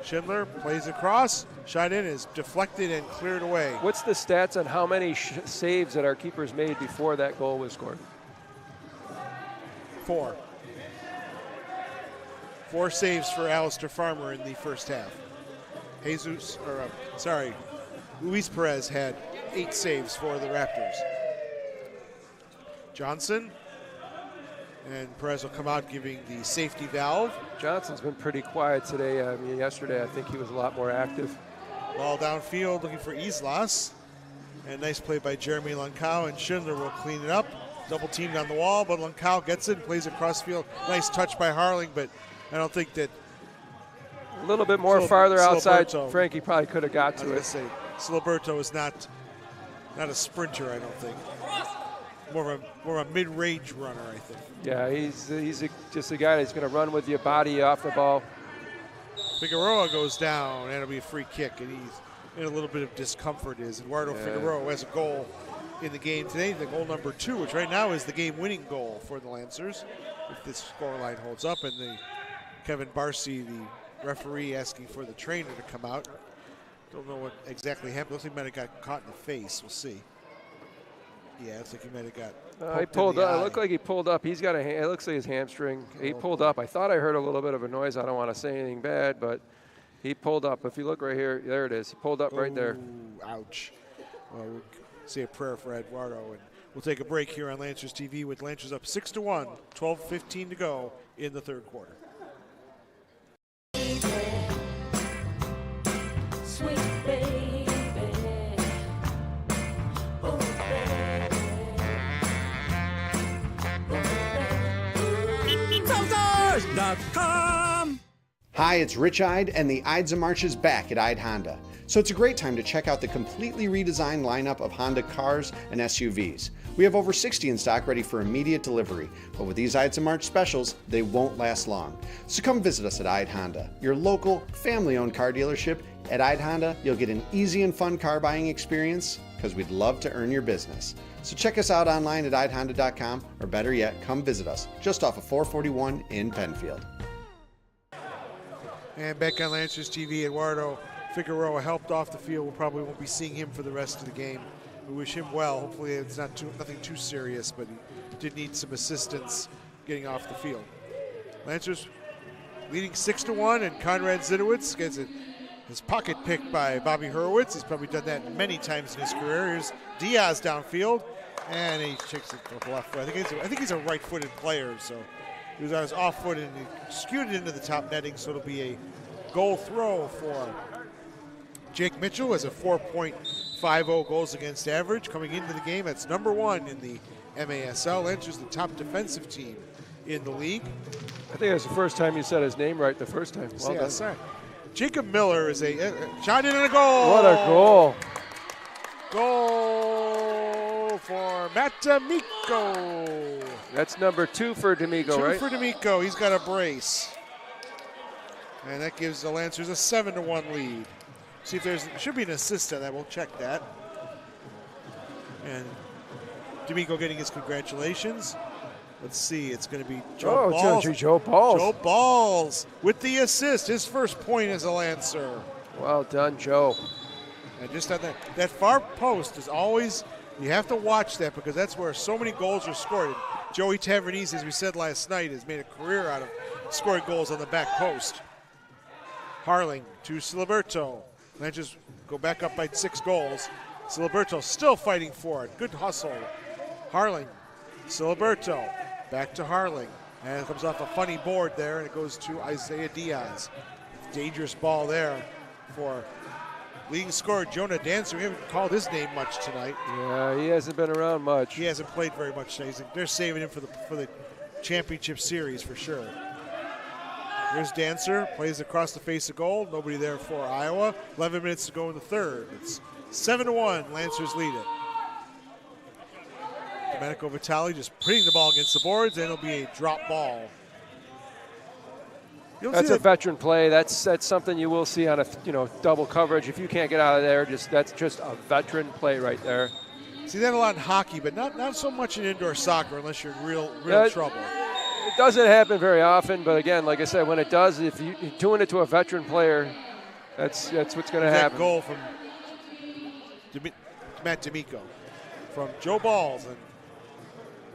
Speaker 1: Schindler plays across, shot in, is deflected and cleared away.
Speaker 2: What's the stats on how many saves that our keepers made before that goal was scored?
Speaker 1: 4. 4 saves for Alistair Farmer in the first half. Luis Perez had 8 saves for the Raptors. Johnson, and Perez will come out giving the safety valve.
Speaker 2: Johnson's been pretty quiet today. I mean, yesterday I think he was a lot more active.
Speaker 1: Ball downfield looking for Islas. And nice play by Jeremy Lunkau, and Schindler will clean it up. Double teamed on the wall, but Lunkau gets it and plays it cross field. Nice touch by Harling, but I don't think that.
Speaker 2: A little bit more farther outside, Frankie probably could have got to it.
Speaker 1: Siliberto is not a sprinter, I don't think. More of a mid-range runner, I think.
Speaker 2: Yeah, he's just a guy that's going to run with your body off the ball.
Speaker 1: Figueroa goes down, and it'll be a free kick, and he's in a little bit of discomfort. Eduardo Figueroa has a goal in the game today, the goal number 2, which right now is the game-winning goal for the Lancers, if this scoreline holds up, and Kevin Barcy, the referee, asking for the trainer to come out. Don't know what exactly happened. Looks like he might have got caught in the face. We'll see. Yeah, looks like he might have got.
Speaker 2: He pulled up. It looked like he pulled up. He's got it looks like his hamstring. He pulled up. I thought I heard a little bit of a noise. I don't want to say anything bad, but he pulled up. If you look right here, there it is. He pulled up right there.
Speaker 1: Ouch. Well, we'll say a prayer for Eduardo, and we'll take a break here on Lancers TV with Lancers up 6-1, 12:15 to go in the third quarter.
Speaker 6: Sweet baby. Oh,
Speaker 13: Totors.com. Hi, it's Rich Ide, and the Ides of March is back at Ide Honda. So it's a great time to check out the completely redesigned lineup of Honda cars and SUVs. We have over 60 in stock ready for immediate delivery, but with these Ides of March specials, they won't last long. So come visit us at Ide Honda, your local, family-owned car dealership. At Ide Honda, you'll get an easy and fun car buying experience because we'd love to earn your business. So check us out online at idehonda.com, or better yet, come visit us just off of 441 in Penfield.
Speaker 1: And back on Lancers TV, Eduardo Figueroa helped off the field. We probably won't be seeing him for the rest of the game. We wish him well. Hopefully it's nothing too serious, but he did need some assistance getting off the field. Lancers leading 6-1, and Conrad Zidowitz gets his pocket picked by Bobby Hurwitz. He's probably done that many times in his career. Here's Diaz downfield, and he checks it to the left foot. I think he's a right-footed player, so he was on his off foot and he skewed it into the top netting, so it'll be a goal throw for Jake Mitchell. Has a 4.50 goals against average coming into the game. That's number 1 in the MASL. Lancers the top defensive team in the league.
Speaker 2: I think that's the first time you said his name right the first time. Well done.
Speaker 1: Sorry. Jacob Miller is a shot in and a goal.
Speaker 2: What a goal.
Speaker 1: Goal for Matt D'Amico.
Speaker 2: That's number 2 for D'Amico, right?
Speaker 1: 2 for D'Amico. He's got a brace. And that gives the Lancers a 7-1 lead. See if there should be an assist on that. We'll check that. And D'Amico getting his congratulations. Let's see. It's going to be Joe Balls.
Speaker 2: Joe Balls.
Speaker 1: Joe Balls with the assist. His first point as a Lancer.
Speaker 2: Well done, Joe.
Speaker 1: And just on that far post is always, you have to watch that because that's where so many goals are scored. And Joey Tavernese, as we said last night, has made a career out of scoring goals on the back post. Harling to Siliberto. Lancers go back up by 6 goals. Siliberto still fighting for it. Good hustle. Harling, Siliberto, back to Harling. And it comes off a funny board there, and it goes to Isaiah Diaz. Dangerous ball there for leading scorer Jonah Dancer. We haven't called his name much tonight.
Speaker 2: Yeah, he hasn't been around much.
Speaker 1: He hasn't played very much tonight. They're saving him for the championship series for sure. Here's Dancer, plays across the face of goal. Nobody there for Iowa. 11 minutes to go in the third. It's 7-1. Lancers lead it. Domenico Vitale just putting the ball against the boards, and it'll be a drop ball.
Speaker 2: That's a veteran play. That's something you will see on a double coverage. If you can't get out of there, that's just a veteran play right there.
Speaker 1: See that a lot in hockey, but not so much in indoor soccer unless you're in real trouble.
Speaker 2: It doesn't happen very often, but again, like I said, when it does, if you're doing it to a veteran player, that's what's going to happen.
Speaker 1: That goal from Matt D'Amico from Joe Balls, and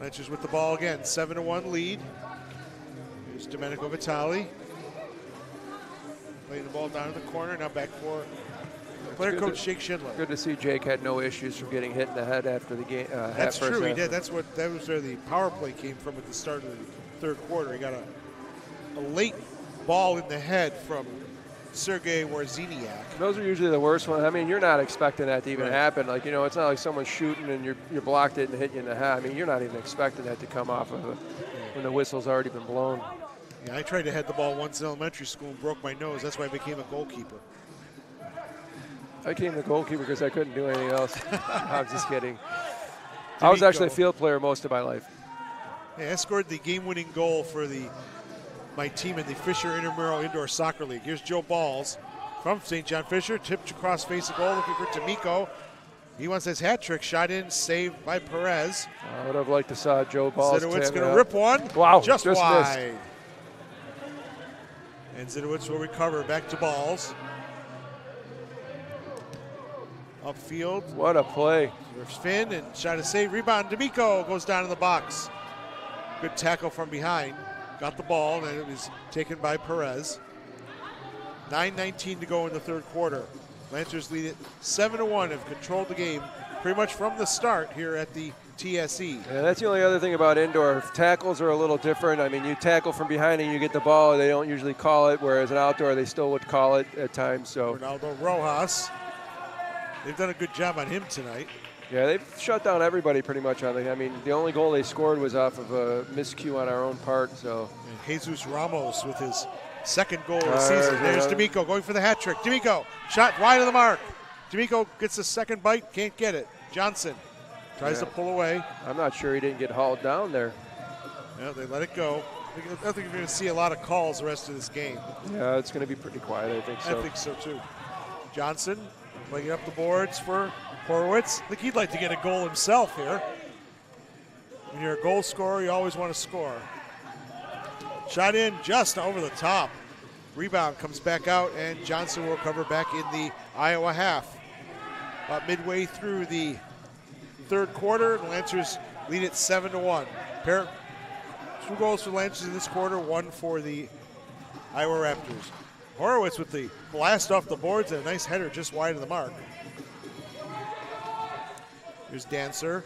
Speaker 1: Lancers with the ball again. 7-1 lead. Here's Domenico Vitale. Laying the ball down in the corner. Now back for player coach Jake Schindler.
Speaker 2: Good to see Jake had no issues from getting hit in the head after the game.
Speaker 1: That's true. He did. That was where the power play came from at the start of the third quarter. He got a late ball in the head from Sergei Warziniak.
Speaker 2: Those are usually the worst ones. I mean, you're not expecting that to even happen. Like, it's not like someone's shooting and you blocked it and hit you in the head. I mean, you're not even expecting that to come off of when the whistle's already been blown.
Speaker 1: Yeah, I tried to head the ball once in elementary school and broke my nose. That's why I became a goalkeeper.
Speaker 2: I became the goalkeeper because I couldn't do anything else. I'm just kidding. I was actually a field player most of my life.
Speaker 1: Yeah, I scored the game-winning goal for my team in the Fisher Intramural Indoor Soccer League. Here's Joe Balls from St. John Fisher, tipped across face of goal, looking for D'Amico. He wants his hat trick, shot in, saved by Perez.
Speaker 2: I would have liked to saw Joe Balls.
Speaker 1: Zidowitz going to rip one.
Speaker 2: Wow,
Speaker 1: just wide.
Speaker 2: missed.
Speaker 1: And Zidowitz will recover back to Balls. upfield.
Speaker 2: What a play.
Speaker 1: There's Finn and try to save. Rebound. D'Amico goes down in the box. Good tackle from behind. Got the ball, and it was taken by Perez. 9:19 to go in the third quarter. Lancers lead it 7-1, have controlled the game pretty much from the start here at the TSE.
Speaker 2: Yeah, that's the only other thing about indoor. Tackles are a little different. I mean, you tackle from behind and you get the ball. They don't usually call it, whereas in outdoor they still would call it at times. So
Speaker 1: Ronaldo Rojas, they've done a good job on him tonight.
Speaker 2: yeah, they've shut down everybody pretty much on it. I mean, the only goal they scored was off of a miscue on our own part. So
Speaker 1: and Jesus Ramos with his second goal of the season. There's D'Amico going for the hat trick. D'Amico shot wide of the mark. D'Amico gets a second bite, can't get it. Johnson tries to pull away.
Speaker 2: I'm not sure he didn't get hauled down there.
Speaker 1: Yeah, they let it go. I think you're going to see a lot of calls the rest of this game.
Speaker 2: Yeah, it's going to be pretty quiet, I think so.
Speaker 1: I think so too. Johnson laying up the boards for Horowitz. I think he'd like to get a goal himself here. When you're a goal scorer, you always want to score. Shot in just over the top. Rebound comes back out, and Johnson will cover back in the Iowa half. About midway through the third quarter, the Lancers lead it 7-1. 2 goals for the Lancers in this quarter, 1 for the Iowa Raptors. Horowitz with the blast off the boards and a nice header just wide of the mark. Here's Dancer.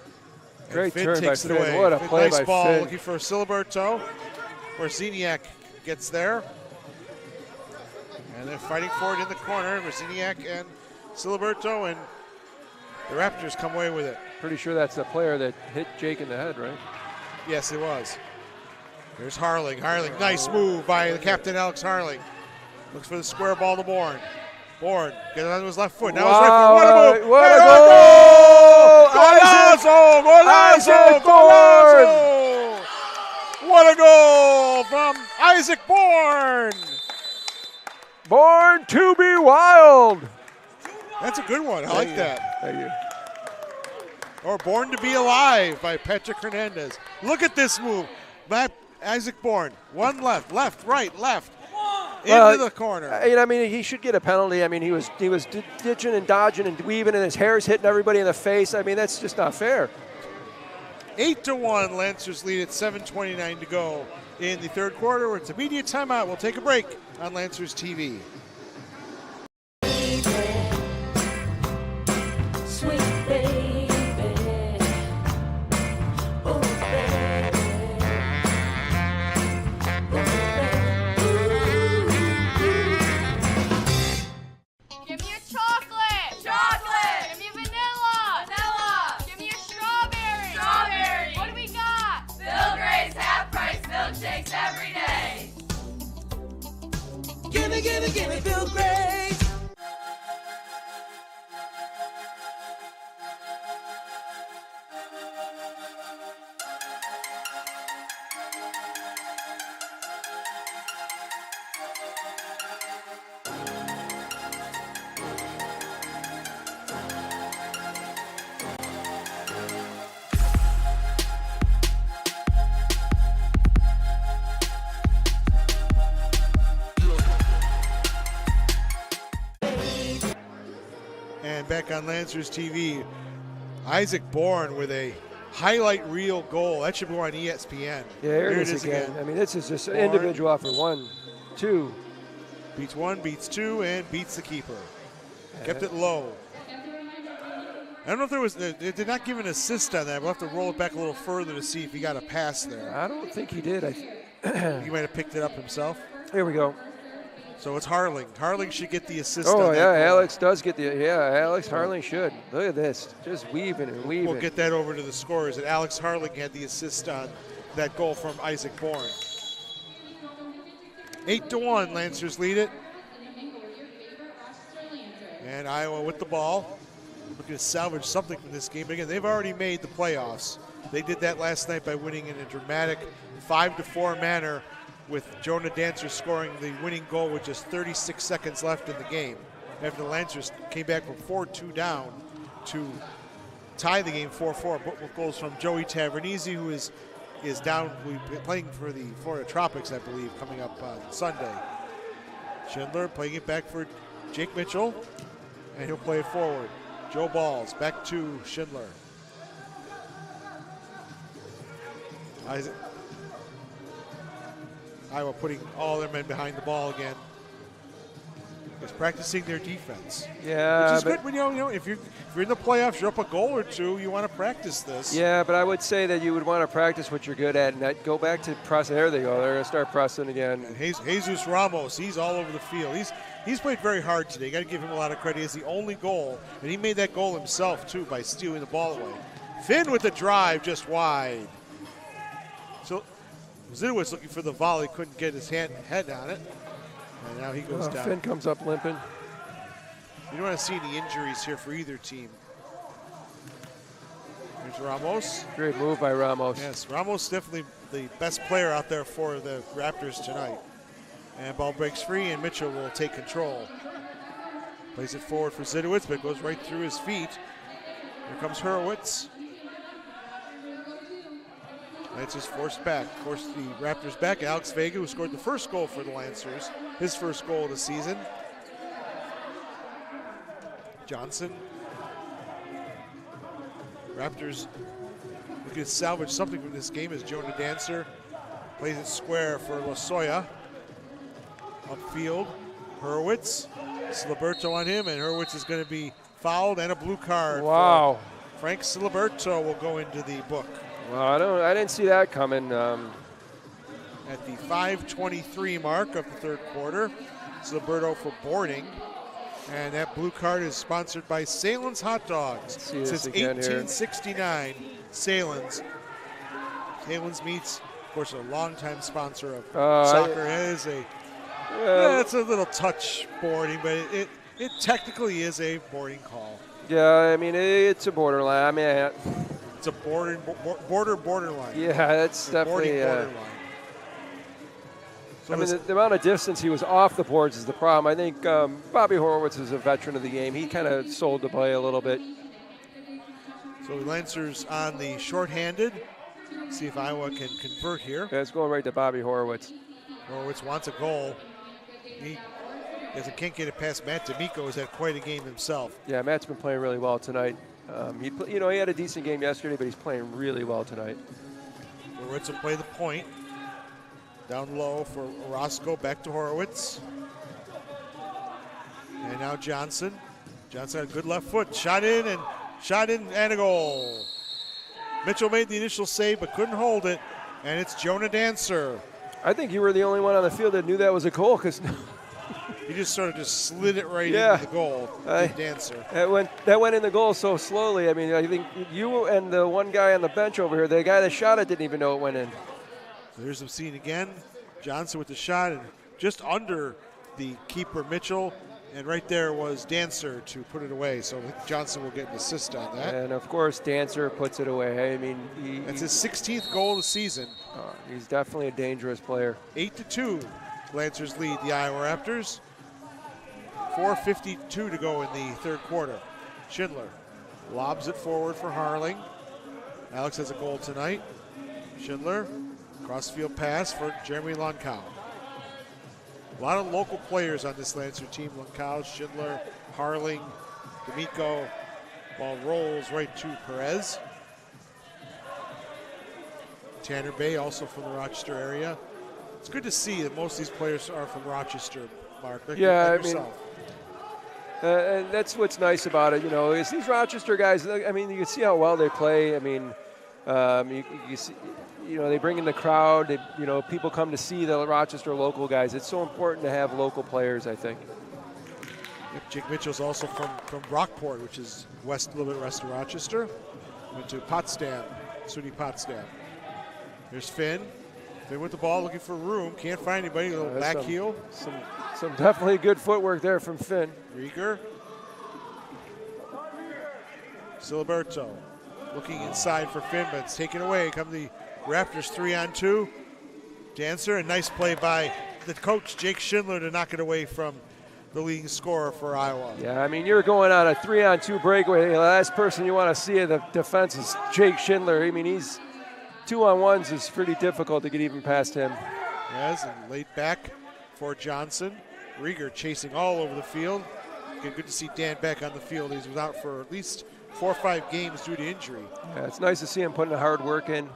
Speaker 1: And
Speaker 2: Great
Speaker 1: Finn
Speaker 2: turn
Speaker 1: takes
Speaker 2: by
Speaker 1: it
Speaker 2: Finn.
Speaker 1: away.
Speaker 2: What a play
Speaker 1: nice
Speaker 2: by
Speaker 1: ball
Speaker 2: Finn.
Speaker 1: looking for Siliberto, where Ziniak gets there. And they're fighting for it in the corner. Ziniak and Siliberto, and the Raptors come away with it.
Speaker 2: Pretty sure that's the player that hit Jake in the head, right?
Speaker 1: Yes, it was. There's Harling. Harling, nice move by the captain, Alex Harling. Looks for the square ball to Bourne. Bourne, get it on his left foot. Now his right foot. What a move!
Speaker 2: What a goal!
Speaker 1: Golazo! What a goal from Isaac Bourne!
Speaker 2: Born to be wild.
Speaker 1: That's a good one. I like that.
Speaker 2: Thank you.
Speaker 1: Or Born to be Alive by Patrick Hernandez. Look at this move. Isaac Bourne. One left, right, left. Into the corner.
Speaker 2: I mean, he should get a penalty. I mean, he was ditching and dodging and weaving, and his hair's hitting everybody in the face. I mean, that's just not fair.
Speaker 1: 8-1, Lancers lead at 7:29 to go in the third quarter. It's immediate timeout. We'll take a break on Lancers TV.
Speaker 6: Sweet baby. Oh, baby.
Speaker 7: Give me your chocolate. Chocolate. Give me vanilla. Vanilla. Give me your strawberry. Strawberry. What do we got? Bill Gray's half price milkshakes every day.
Speaker 6: Gimme Bill Gray.
Speaker 1: And back on Lancers TV, Isaac Bourne with a highlight reel goal. That should go on ESPN.
Speaker 2: Yeah, here it is again. I mean, this is just an individual effort. 1, 2.
Speaker 1: Beats 1, beats 2, and beats the keeper. Kept it low. I don't know if there was, they did not give an assist on that. We'll have to roll it back a little further to see if he got a pass there.
Speaker 2: I don't think he did.
Speaker 1: He might have picked it up himself.
Speaker 2: Here we go.
Speaker 1: So it's Harling. Harling should get the assist.
Speaker 2: Oh,
Speaker 1: on
Speaker 2: yeah,
Speaker 1: that goal.
Speaker 2: Alex does get the, Alex Harling should. Look at this, just weaving and weaving.
Speaker 1: We'll get that over to the scorers. And Alex Harling had the assist on that goal from Isaac Bourne. 8-1, Lancers lead it. And Iowa with the ball. Looking to salvage something from this game. But again, they've already made the playoffs. They did that last night by winning in a dramatic 5-4 manner, with Jonah Dancer scoring the winning goal with just 36 seconds left in the game. After the Lancers came back from 4-2 down to tie the game 4-4. Both goals from Joey Tavernese, who is down, playing for the Florida Tropics, I believe, coming up on Sunday. Schindler playing it back for Jake Mitchell, and he'll play it forward. Joe Balls back to Schindler. Iowa putting all their men behind the ball again. It's practicing their defense.
Speaker 2: Yeah,
Speaker 1: which is good when if you're in the playoffs, you're up a goal or two, you want to practice this.
Speaker 2: Yeah, but I would say that you would want to practice what you're good at, and that go back to pressing. There they go. They're going to start pressing again.
Speaker 1: And Jesus Ramos, he's all over the field. He's played very hard today. Got to give him a lot of credit. He's the only goal, and he made that goal himself too by stealing the ball away. Finn with the drive, just wide. So Zidowitz looking for the volley, couldn't get his head on it. And now he goes down.
Speaker 2: Finn comes up limping.
Speaker 1: You don't want to see any injuries here for either team. Here's Ramos.
Speaker 2: Great move by Ramos.
Speaker 1: Yes, Ramos definitely the best player out there for the Raptors tonight. And ball breaks free, and Mitchell will take control. Plays it forward for Zidowitz, but it goes right through his feet. Here comes Hurwitz. Lancers forced back. Forced the Raptors back. Alex Vega, who scored the first goal for the Lancers, his first goal of the season. Johnson. Raptors looking to salvage something from this game as Jonah Dancer plays it square for Losoya. Upfield, Hurwitz. Siliberto on him, and Hurwitz is going to be fouled and a blue card.
Speaker 2: Wow.
Speaker 1: Frank Siliberto will go into the book.
Speaker 2: Well, I didn't see that coming.
Speaker 1: At the 5:23 mark of the third quarter, Siliberto for boarding. And that blue card is sponsored by Salen's Hot Dogs. Since 1869, Salen's. Salen's Meats, of course, a longtime sponsor of soccer. It's a little touch boarding, but it technically is a boarding call.
Speaker 2: Yeah, I mean, it's a borderline. I mean,
Speaker 1: it's a borderline.
Speaker 2: Yeah, that's definitely.
Speaker 1: Borderline. So
Speaker 2: I mean, the amount of distance he was off the boards is the problem. I think Bobby Horowitz is a veteran of the game. He kind of sold the play a little bit.
Speaker 1: So the Lancers on the shorthanded. See if Iowa can convert here.
Speaker 2: Yeah, it's going right to Bobby Horowitz.
Speaker 1: Horowitz wants a goal. He can't get it past Matt D'Amico, who's had quite a game himself.
Speaker 2: Yeah, Matt's been playing really well tonight. He had a decent game yesterday, but he's playing really well tonight.
Speaker 1: Horowitz will play the point. Down low for Orozco, back to Horowitz. And now Johnson. Johnson had a good left foot. Shot in and a goal. Mitchell made the initial save but couldn't hold it. And it's Jonah Dancer.
Speaker 2: I think you were the only one on the field that knew that was a goal because
Speaker 1: he just sort of slid it right into the goal. Dancer.
Speaker 2: That went in the goal so slowly. I mean, I think you and the one guy on the bench over here, the guy that shot it didn't even know it went in.
Speaker 1: So here's the scene again. Johnson with the shot and just under the keeper Mitchell, and right there was Dancer to put it away. So Johnson will get an assist on that.
Speaker 2: And of course, Dancer puts it away. I mean,
Speaker 1: that's his 16th goal of the season.
Speaker 2: He's definitely a dangerous player.
Speaker 1: 8-2, Lancers lead the Iowa Raptors. 4:52 to go in the third quarter. Schindler lobs it forward for Harling. Alex has a goal tonight. Schindler. Crossfield pass for Jeremy Lonkow. A lot of local players on this Lancer team. Lonkow, Schindler, Harling, D'Amico. Ball rolls right to Perez. Tanner Bay also from the Rochester area. It's good to see that most of these players are from Rochester, Mark.
Speaker 2: Yeah, and that's what's nice about it. Is these Rochester guys, I mean, you can see how well they play. I mean, you see, they bring in the crowd. People come to see the Rochester local guys. It's so important to have local players, I think.
Speaker 1: Jake Mitchell's also from Rockport, which is a little bit west of Rochester. Went to Potsdam, SUNY Potsdam. There's Finn. Finn with the ball, looking for room. Can't find anybody. A little back heel.
Speaker 2: Some definitely good footwork there from Finn.
Speaker 1: Rieger. Siliberto looking inside for Finn, but it's taken away. Come the Raptors 3-on-2. Dancer, a nice play by the coach, Jake Schindler, to knock it away from the leading scorer for Iowa.
Speaker 2: Yeah, I mean, you're going on a 3-on-2 breakaway. The last person you want to see in the defense is Jake Schindler. I mean, he's 2-on-1s is pretty difficult to get even past him.
Speaker 1: Yes, and laid back for Johnson. Rieger chasing all over the field. again, good to see Dan back on the field. He's without for at least 4 or 5 games due to injury.
Speaker 2: Yeah, it's nice to see him putting the hard work in.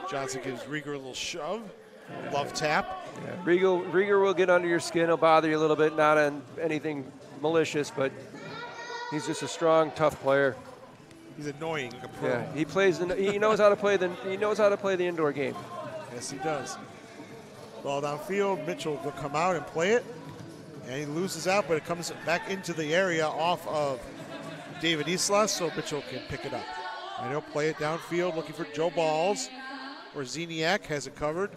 Speaker 1: Johnson gives Rieger a little shove. Love tap.
Speaker 2: Yeah, Rieger will get under your skin. He'll bother you a little bit, not on anything malicious, but he's just a strong, tough player.
Speaker 1: He's annoying. Like a pro.
Speaker 2: Yeah, he plays. He knows how to play the indoor game.
Speaker 1: Yes, he does. Ball downfield. Mitchell will come out and play it, and he loses out, but it comes back into the area off of David Islas, so Mitchell can pick it up. And he'll play it downfield, looking for Joe Balls, where Zeniak has it covered.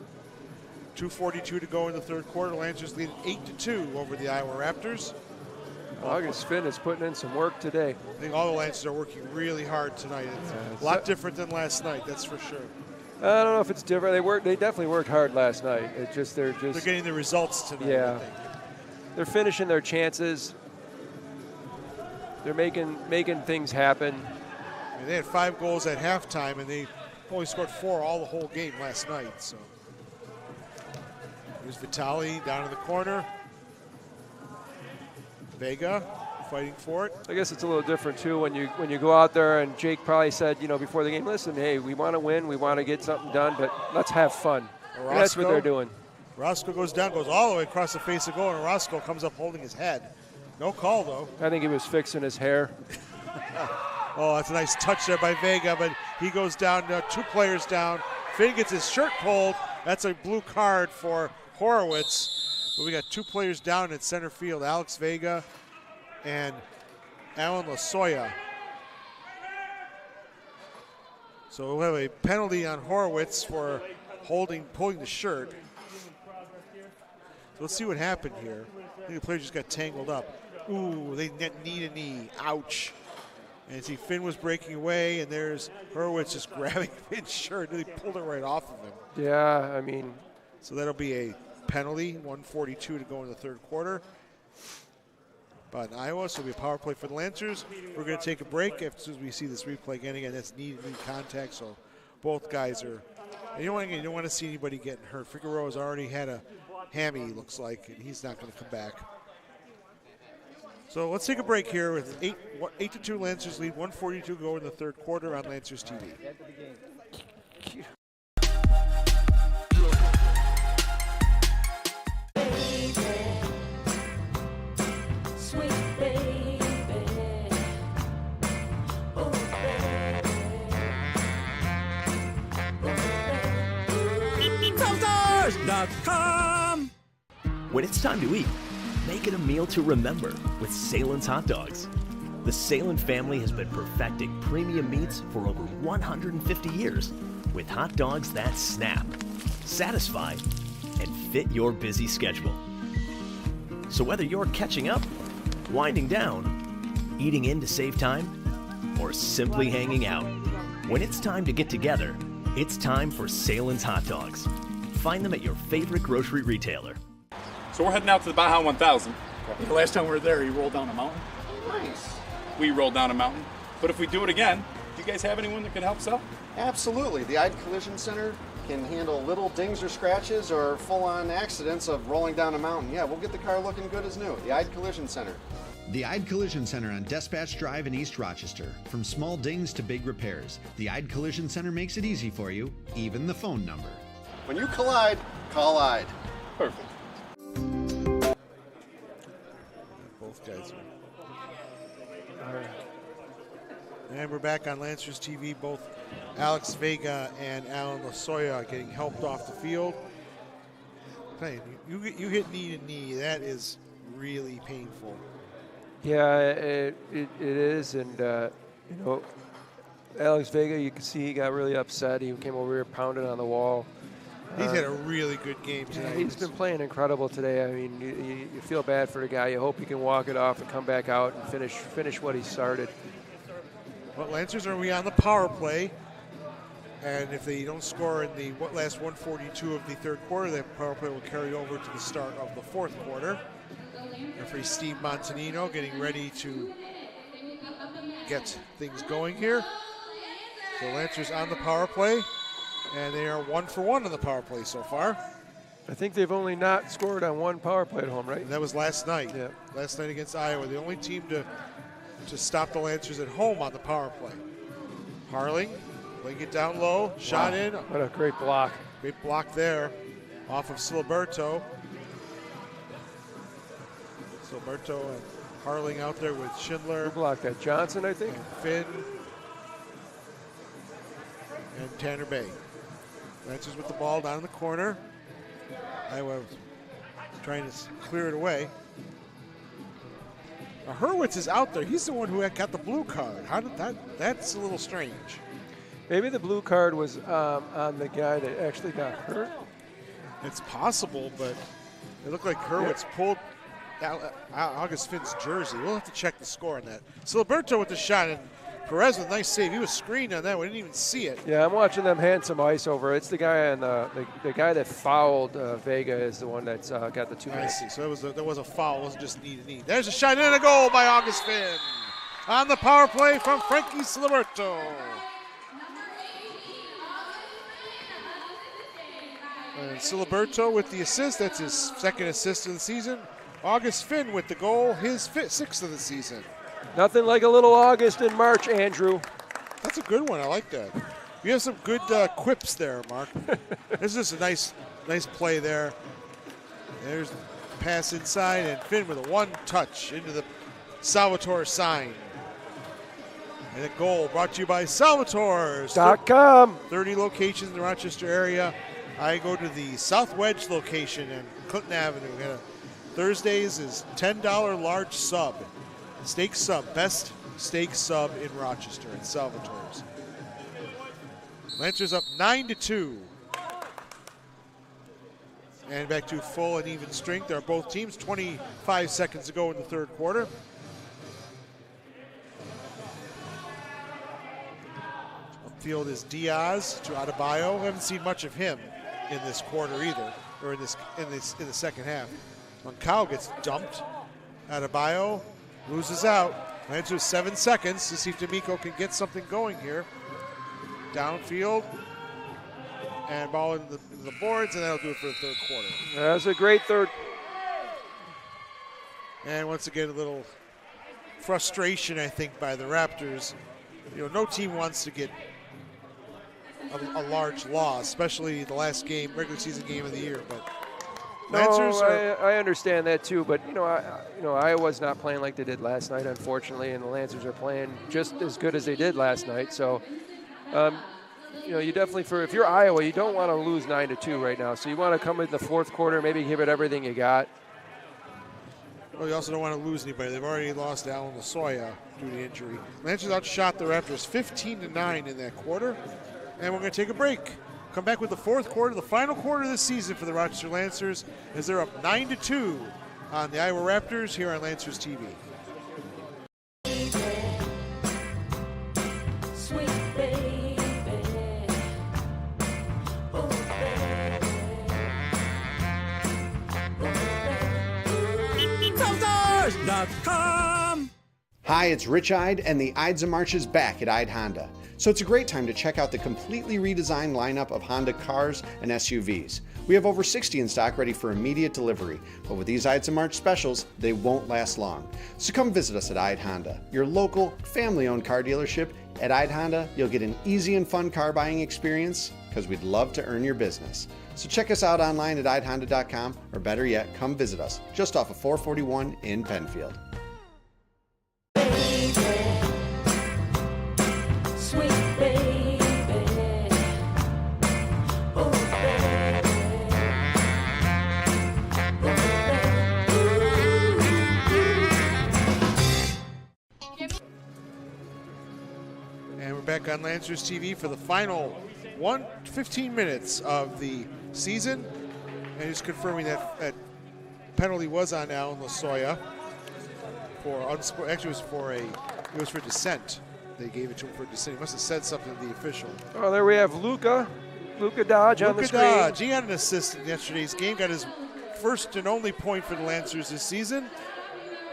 Speaker 1: 2:42 to go in the third quarter. Lancers lead 8-2 over the Iowa Raptors.
Speaker 2: August Finn is putting in some work today.
Speaker 1: I think all the Lancers are working really hard tonight. It's a lot different than last night, that's for sure.
Speaker 2: I don't know if it's different. They definitely worked hard last night. They're
Speaker 1: getting the results tonight.
Speaker 2: Yeah, they're finishing their chances. They're making things happen.
Speaker 1: I mean, they had 5 goals at halftime, and they only scored 4 all the whole game last night. So here's Vitale down in the corner. Vega fighting for it.
Speaker 2: I guess it's a little different too when you go out there, and Jake probably said, before the game, listen, hey, we want to win, we want to get something done, but let's have fun. And that's what they're doing.
Speaker 1: Roscoe goes down, goes all the way across the face of goal, and Roscoe comes up holding his head. No call, though.
Speaker 2: I think he was fixing his hair.
Speaker 1: Oh, that's a nice touch there by Vega, but he goes down, 2 players down. Finn gets his shirt pulled. That's a blue card for Horowitz. But we got 2 players down in center field, Alex Vega and Alan Lasoya. So we'll have a penalty on Horowitz for pulling the shirt. So let's see what happened here. I think the player just got tangled up. Ooh, they knee to knee. Ouch. And see, Finn was breaking away, and there's Horowitz just grabbing Finn's shirt. He pulled it right off of him.
Speaker 2: Yeah, I mean.
Speaker 1: So that'll be a penalty, 1:42 to go in the third quarter. But in Iowa, so it'll be a power play for the Lancers. We're going to take a break as soon as we see this replay again. Again, that's knee-to-knee contact, so both guys are. You don't want to see anybody getting hurt. Figueroa's already had a hammy, looks like, and he's not going to come back. So let's take a break here with 8-2 Lancers lead, 1:42 to go in the third quarter on Lancers TV.
Speaker 11: Stars.com. When it's time to eat, make it a meal to remember with Salen's Hot Dogs. The Salen family has been perfecting premium meats for over 150 years with hot dogs that snap, satisfy, and fit your busy schedule. So whether you're catching up, winding down, eating in to save time, or simply hanging out, when it's time to get together, it's time for Salen's Hot Dogs. Find them at your favorite grocery retailer.
Speaker 12: So we're heading out to the Baja 1000. The last time we were there, he rolled down a mountain.
Speaker 5: Nice.
Speaker 12: We rolled down a mountain. But if we do it again, do you guys have anyone that can help us out?
Speaker 5: Absolutely. The Ide Collision Center can handle little dings or scratches or full-on accidents of rolling down a mountain. Yeah, we'll get the car looking good as new. The Ide Collision Center.
Speaker 13: The Ide Collision Center on Dispatch Drive in East Rochester. From small dings to big repairs, the Ide Collision Center makes it easy for you, even the phone number.
Speaker 5: When you collide, call Ide.
Speaker 12: Perfect.
Speaker 1: Both guys are. And we're back on Lancers TV. Both Alex Vega and Alan Lasoya are getting helped off the field. You hit knee to knee. That is really painful.
Speaker 2: Yeah, it is, and Alex Vega, you can see he got really upset. He came over here pounding on the wall.
Speaker 1: He's had a really good game tonight.
Speaker 2: He's been playing incredible today. I mean, you feel bad for the guy. You hope he can walk it off and come back out and finish what he started.
Speaker 1: Well, Lancers are on the power play, and if they don't score in the last 1:42 of the third quarter, that power play will carry over to the start of the fourth quarter. Referee Steve Montanino getting ready to get things going here. So Lancers on the power play, and they are 1 for 1 on the power play so far.
Speaker 2: I think they've only not scored on one power play at home, right?
Speaker 1: And that was last night.
Speaker 2: Yeah.
Speaker 1: Last night against Iowa, the only team to stop the Lancers at home on the power play. Harling, laying it down low, shot in.
Speaker 2: What a great block.
Speaker 1: Great block there off of Siliberto. Siliberto and Harling out there with Schindler.
Speaker 2: Who blocked that? Johnson, I think?
Speaker 1: And Finn. And Tanner Bay. Lancers with the ball down in the corner. Iowa trying to clear it away. Now Hurwitz is out there. He's the one who got the blue card. How did that's a little strange.
Speaker 2: Maybe the blue card was on the guy that actually got hurt.
Speaker 1: It's possible, but it looked like Hurwitz pulled August Finn's jersey. We'll have to check the score on that. Siliberto with the shot, and Perez with a nice save. He was screened on that. We didn't even see it.
Speaker 2: Yeah, I'm watching them hand some ice over. It's the guy on the guy that fouled Vega is the one that's got the 2 minutes.
Speaker 1: I see. So there was a foul. It wasn't just knee. There's a shot and a goal by August Finn on the power play from Frankie Siliberto. And Siliberto with the assist. That's his second assist of the season. August Finn with the goal, his sixth of the season.
Speaker 2: Nothing like a little August in March, Andrew.
Speaker 1: That's a good one. I like that. You have some good quips there, Mark. This is a nice play there. There's the pass inside, and Finn with a one-touch into the Salvatore sign. And a goal brought to you by Salvatore's.com. 30 locations in the Rochester area. I go to the South Wedge location in Clinton Avenue. Thursdays is $10 large sub. Steak sub, best steak sub in Rochester at Salvatore's. Lancers up 9-2. And back to full and even strength. There are both teams. 25 seconds to go in the third quarter. Upfield is Diaz to Adebayo. We haven't seen much of him in this quarter either, or in the second half. When Kyle gets dumped, Adebayo loses out. Lancers 7 seconds to see if D'Amico can get something going here. Downfield. And ball into the boards, and that'll do it for the third quarter.
Speaker 2: That's a great third.
Speaker 1: And once again, a little frustration, I think, by the Raptors. No team wants to get a large loss, especially the last game, regular season game of the year. But Lancers
Speaker 2: I understand that too. But Iowa's not playing like they did last night, unfortunately, and the Lancers are playing just as good as they did last night. So. You definitely, if you're Iowa, you don't want to lose 9-2 right now. So you want to come in the fourth quarter, maybe give it everything you got.
Speaker 1: Well, you also don't want to lose anybody. They've already lost Alan Lasoya due to injury. Lancers outshot the Raptors 15-9 in that quarter. And we're going to take a break. Come back with the fourth quarter, the final quarter of the season for the Rochester Lancers, as they're up 9-2 on the Iowa Raptors here on Lancers TV.
Speaker 13: Hi, it's Rich Ide, and the Ides of March is back at Ide Honda. So it's a great time to check out the completely redesigned lineup of Honda cars and SUVs. We have over 60 in stock ready for immediate delivery, but with these Ides of March specials, they won't last long. So come visit us at Ide Honda, your local, family-owned car dealership. At Ide Honda, you'll get an easy and fun car buying experience because we'd love to earn your business. So check us out online at idehonda.com, or better yet, come visit us just off of 441 in Penfield.
Speaker 1: And we're back on Lancers TV for the final 15 minutes of the season. And just confirming that penalty was on Alan Lasoya actually it was for dissent. They gave it to him for dissent. He must have said something to the official.
Speaker 2: Oh, there we have Luka Dodge on the screen.
Speaker 1: Dodge, he had an assist in yesterday's game, got his first and only point for the Lancers this season.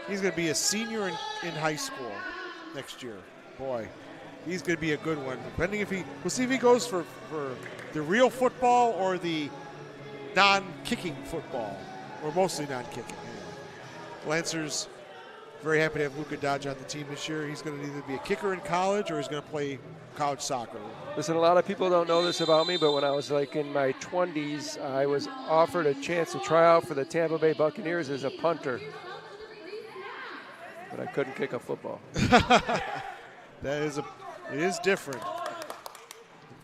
Speaker 1: He's going to be a senior in high school next year. Boy, he's going to be a good one. Depending we'll see if he goes for the real football or the non-kicking football, or mostly non-kicking. Anyway. Lancers very happy to have Luka Dodge on the team this year. He's going to either be a kicker in college or he's going to play college soccer.
Speaker 2: Listen, a lot of people don't know this about me, but when I was like in my 20s, I was offered a chance to try out for the Tampa Bay Buccaneers as a punter. But I couldn't kick a football.
Speaker 1: It is different.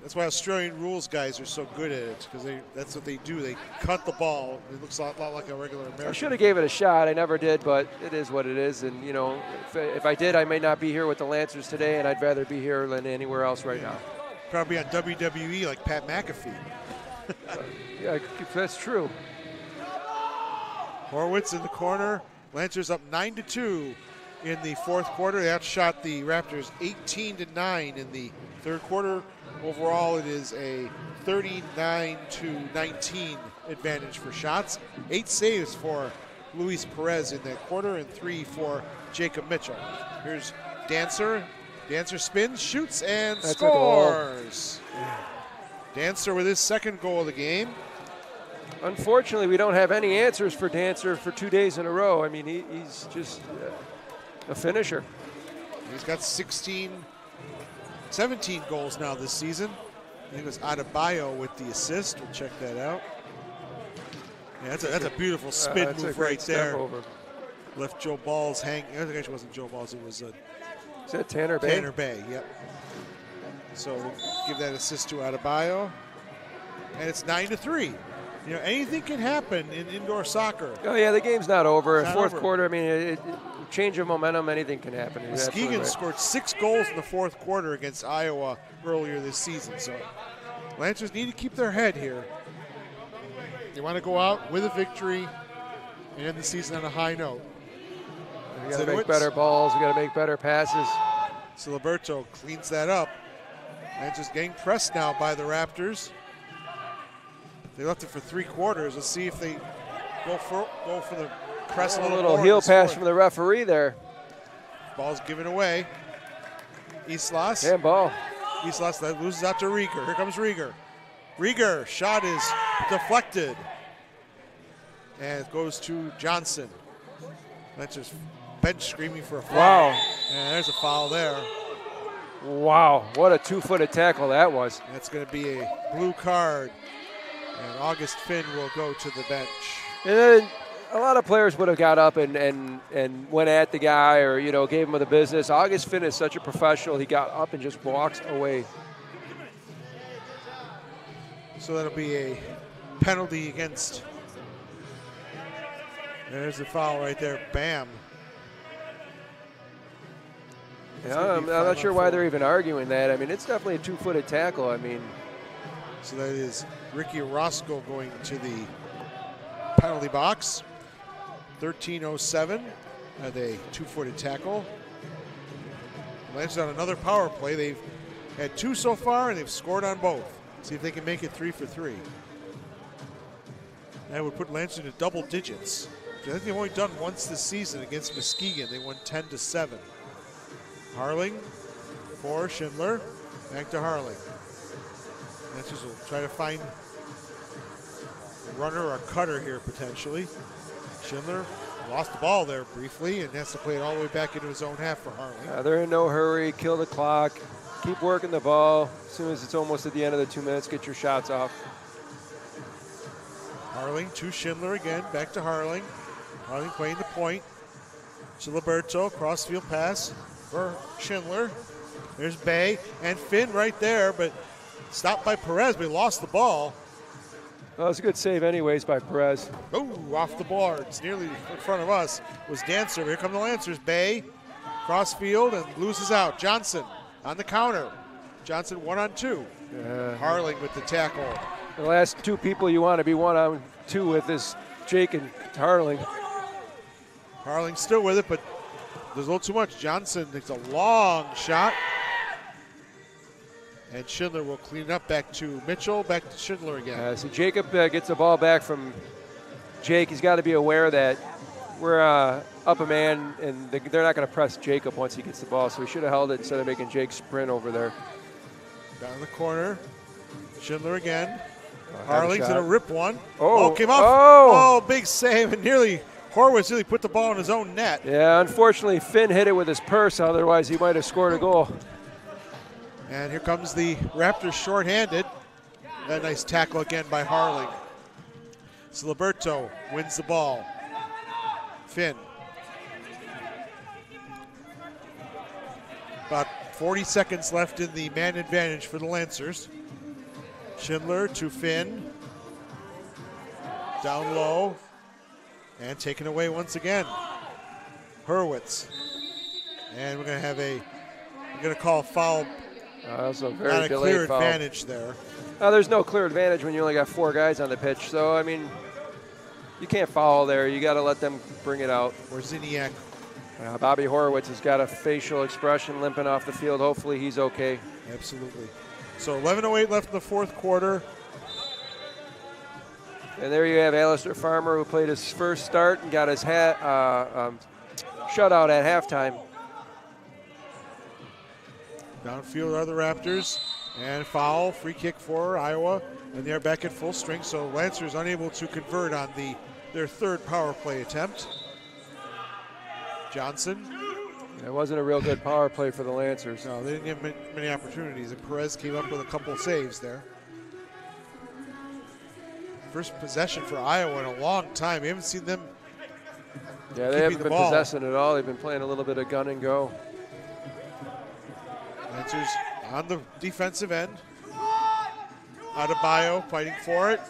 Speaker 1: That's why Australian rules guys are so good at it, because that's what they do. They cut the ball. It looks a lot like a regular American.
Speaker 2: I should have gave it a shot. I never did, but it is what it is. And, you know, if I did, I may not be here with the Lancers today, and I'd rather be here than anywhere else right now.
Speaker 1: Probably on WWE like Pat McAfee.
Speaker 2: Yeah, that's true.
Speaker 1: Horwitz in the corner. Lancers up 9-2 in the fourth quarter. They outshot the Raptors 18-9 in the third quarter. Overall, it is a 39-19 advantage for shots. 8 saves for Luis Perez in that quarter and 3 for Jacob Mitchell. Here's Dancer. Dancer spins, shoots, and scores. Dancer with his second goal of the game.
Speaker 2: Unfortunately, we don't have any answers for Dancer for 2 days in a row. I mean, he's just a finisher.
Speaker 1: He's got 17 goals now this season. I think it was Adebayo with the assist. We'll check that out. Yeah, that's a beautiful spin move right there.
Speaker 2: Over.
Speaker 1: Left Joe Balls hang. I think it wasn't Joe Balls. It was
Speaker 2: Is that Tanner Bay?
Speaker 1: Tanner Bay, yep. So we'll give that assist to Adebayo. And it's 9-3. You know, anything can happen in indoor soccer.
Speaker 2: Oh, yeah, the game's not over.
Speaker 1: Not
Speaker 2: Fourth
Speaker 1: over.
Speaker 2: quarter, I mean, change of momentum, anything can happen.
Speaker 1: Muskegon scored 6 goals in the fourth quarter against Iowa earlier this season. So Lancers need to keep their head here. They want to go out with a victory and end the season on a high note.
Speaker 2: We got to make better balls. We got to make better passes.
Speaker 1: Siliberto cleans that up. Lancers getting pressed now by the Raptors. They left it for 3 quarters. Let's see if they go for the press a little more.
Speaker 2: Heel pass from the referee there.
Speaker 1: Ball's given away. Islas.
Speaker 2: Handball.
Speaker 1: Islas that loses out to Rieger. Here comes Rieger. Rieger, shot is deflected. And it goes to Johnson. Lancers bench screaming for a foul.
Speaker 2: Wow.
Speaker 1: And there's a foul there.
Speaker 2: Wow, what a 2-footed tackle that was.
Speaker 1: That's going to be a blue card. And August Finn will go to the bench.
Speaker 2: And then a lot of players would have got up and went at the guy or, you know, gave him the business. August Finn is such a professional. He got up and just walks away.
Speaker 1: So that'll be a penalty against. There's the foul right there. Bam.
Speaker 2: Yeah, I'm not sure why they're even arguing that. I mean, it's definitely a 2-footed tackle. I mean.
Speaker 1: So that is Ricky Orozco going to the penalty box. 13:07 at a 2-footed tackle. Lancers on another power play. They've had 2 so far, and they've scored on both. See if they can make it 3 for 3. That would put Lancers into double digits. I think they've only done once this season against Muskegon. They won 10-7. Harling for Schindler. Back to Harling. Lancers will try to find a runner or a cutter here potentially. Schindler lost the ball there briefly and has to play it all the way back into his own half for Harling.
Speaker 2: They're in no hurry. Kill the clock. Keep working the ball. As soon as it's almost at the end of the 2 minutes, get your shots off.
Speaker 1: Harling to Schindler again. Back to Harling. Harling playing the point. Siliberto, crossfield pass for Schindler. There's Bay and Finn right there, but stopped by Perez, but he lost the ball.
Speaker 2: Well, it was a good save anyways by Perez.
Speaker 1: Oh, off the boards, nearly in front of us was Dancer. Here come the Lancers. Bay, crossfield, and loses out. Johnson on the counter. Johnson 1-on-2. Harling with the tackle.
Speaker 2: The last 2 people you want to be 1-on-2 with is Jake and Harling.
Speaker 1: Harling still with it, but there's a little too much. Johnson takes a long shot. And Schindler will clean it up. Back to Mitchell, back to Schindler again.
Speaker 2: So Jacob gets the ball back from Jake. He's got to be aware that we're up a man, and they're not going to press Jacob once he gets the ball. So he should have held it instead of making Jake sprint over there.
Speaker 1: Down in the corner. Schindler again. Harling's
Speaker 2: shot.
Speaker 1: going to rip one.
Speaker 2: Oh,
Speaker 1: came off.
Speaker 2: Oh.
Speaker 1: Oh, big save. And nearly Horwitz really put the ball in his own net.
Speaker 2: Yeah, unfortunately, Finn hit it with his purse. Otherwise, he might have scored a goal.
Speaker 1: And here comes the Raptors shorthanded. A nice tackle again by Harling. Siliberto wins the ball. Finn. About 40 seconds left in the man advantage for the Lancers. Schindler to Finn. Down low. And taken away once again. Hurwitz. And we're going to have we're going to call a foul.
Speaker 2: That's a very
Speaker 1: Not a
Speaker 2: delayed
Speaker 1: clear
Speaker 2: foul.
Speaker 1: advantage there.
Speaker 2: There's no clear advantage when you only got 4 guys on the pitch. So, I mean, you can't foul there. You got to let them bring it out.
Speaker 1: Or Ziniak.
Speaker 2: Bobby Horowitz has got a facial expression limping off the field. Hopefully he's okay.
Speaker 1: Absolutely. So 11:08 left in the fourth quarter.
Speaker 2: And there you have Alistair Farmer, who played his first start and got his shutout at halftime.
Speaker 1: Downfield are the Raptors. And foul, free kick for Iowa. And they're back at full strength. So Lancers unable to convert on their third power play attempt. Johnson.
Speaker 2: It wasn't a real good power play for the Lancers.
Speaker 1: No, they didn't have many opportunities. And Perez came up with a couple of saves there. First possession for Iowa in a long time. We haven't seen them.
Speaker 2: Yeah, they haven't been possessing at all. They've been playing a little bit of gun and go.
Speaker 1: Lancers on the defensive end. Adebayo fighting for it.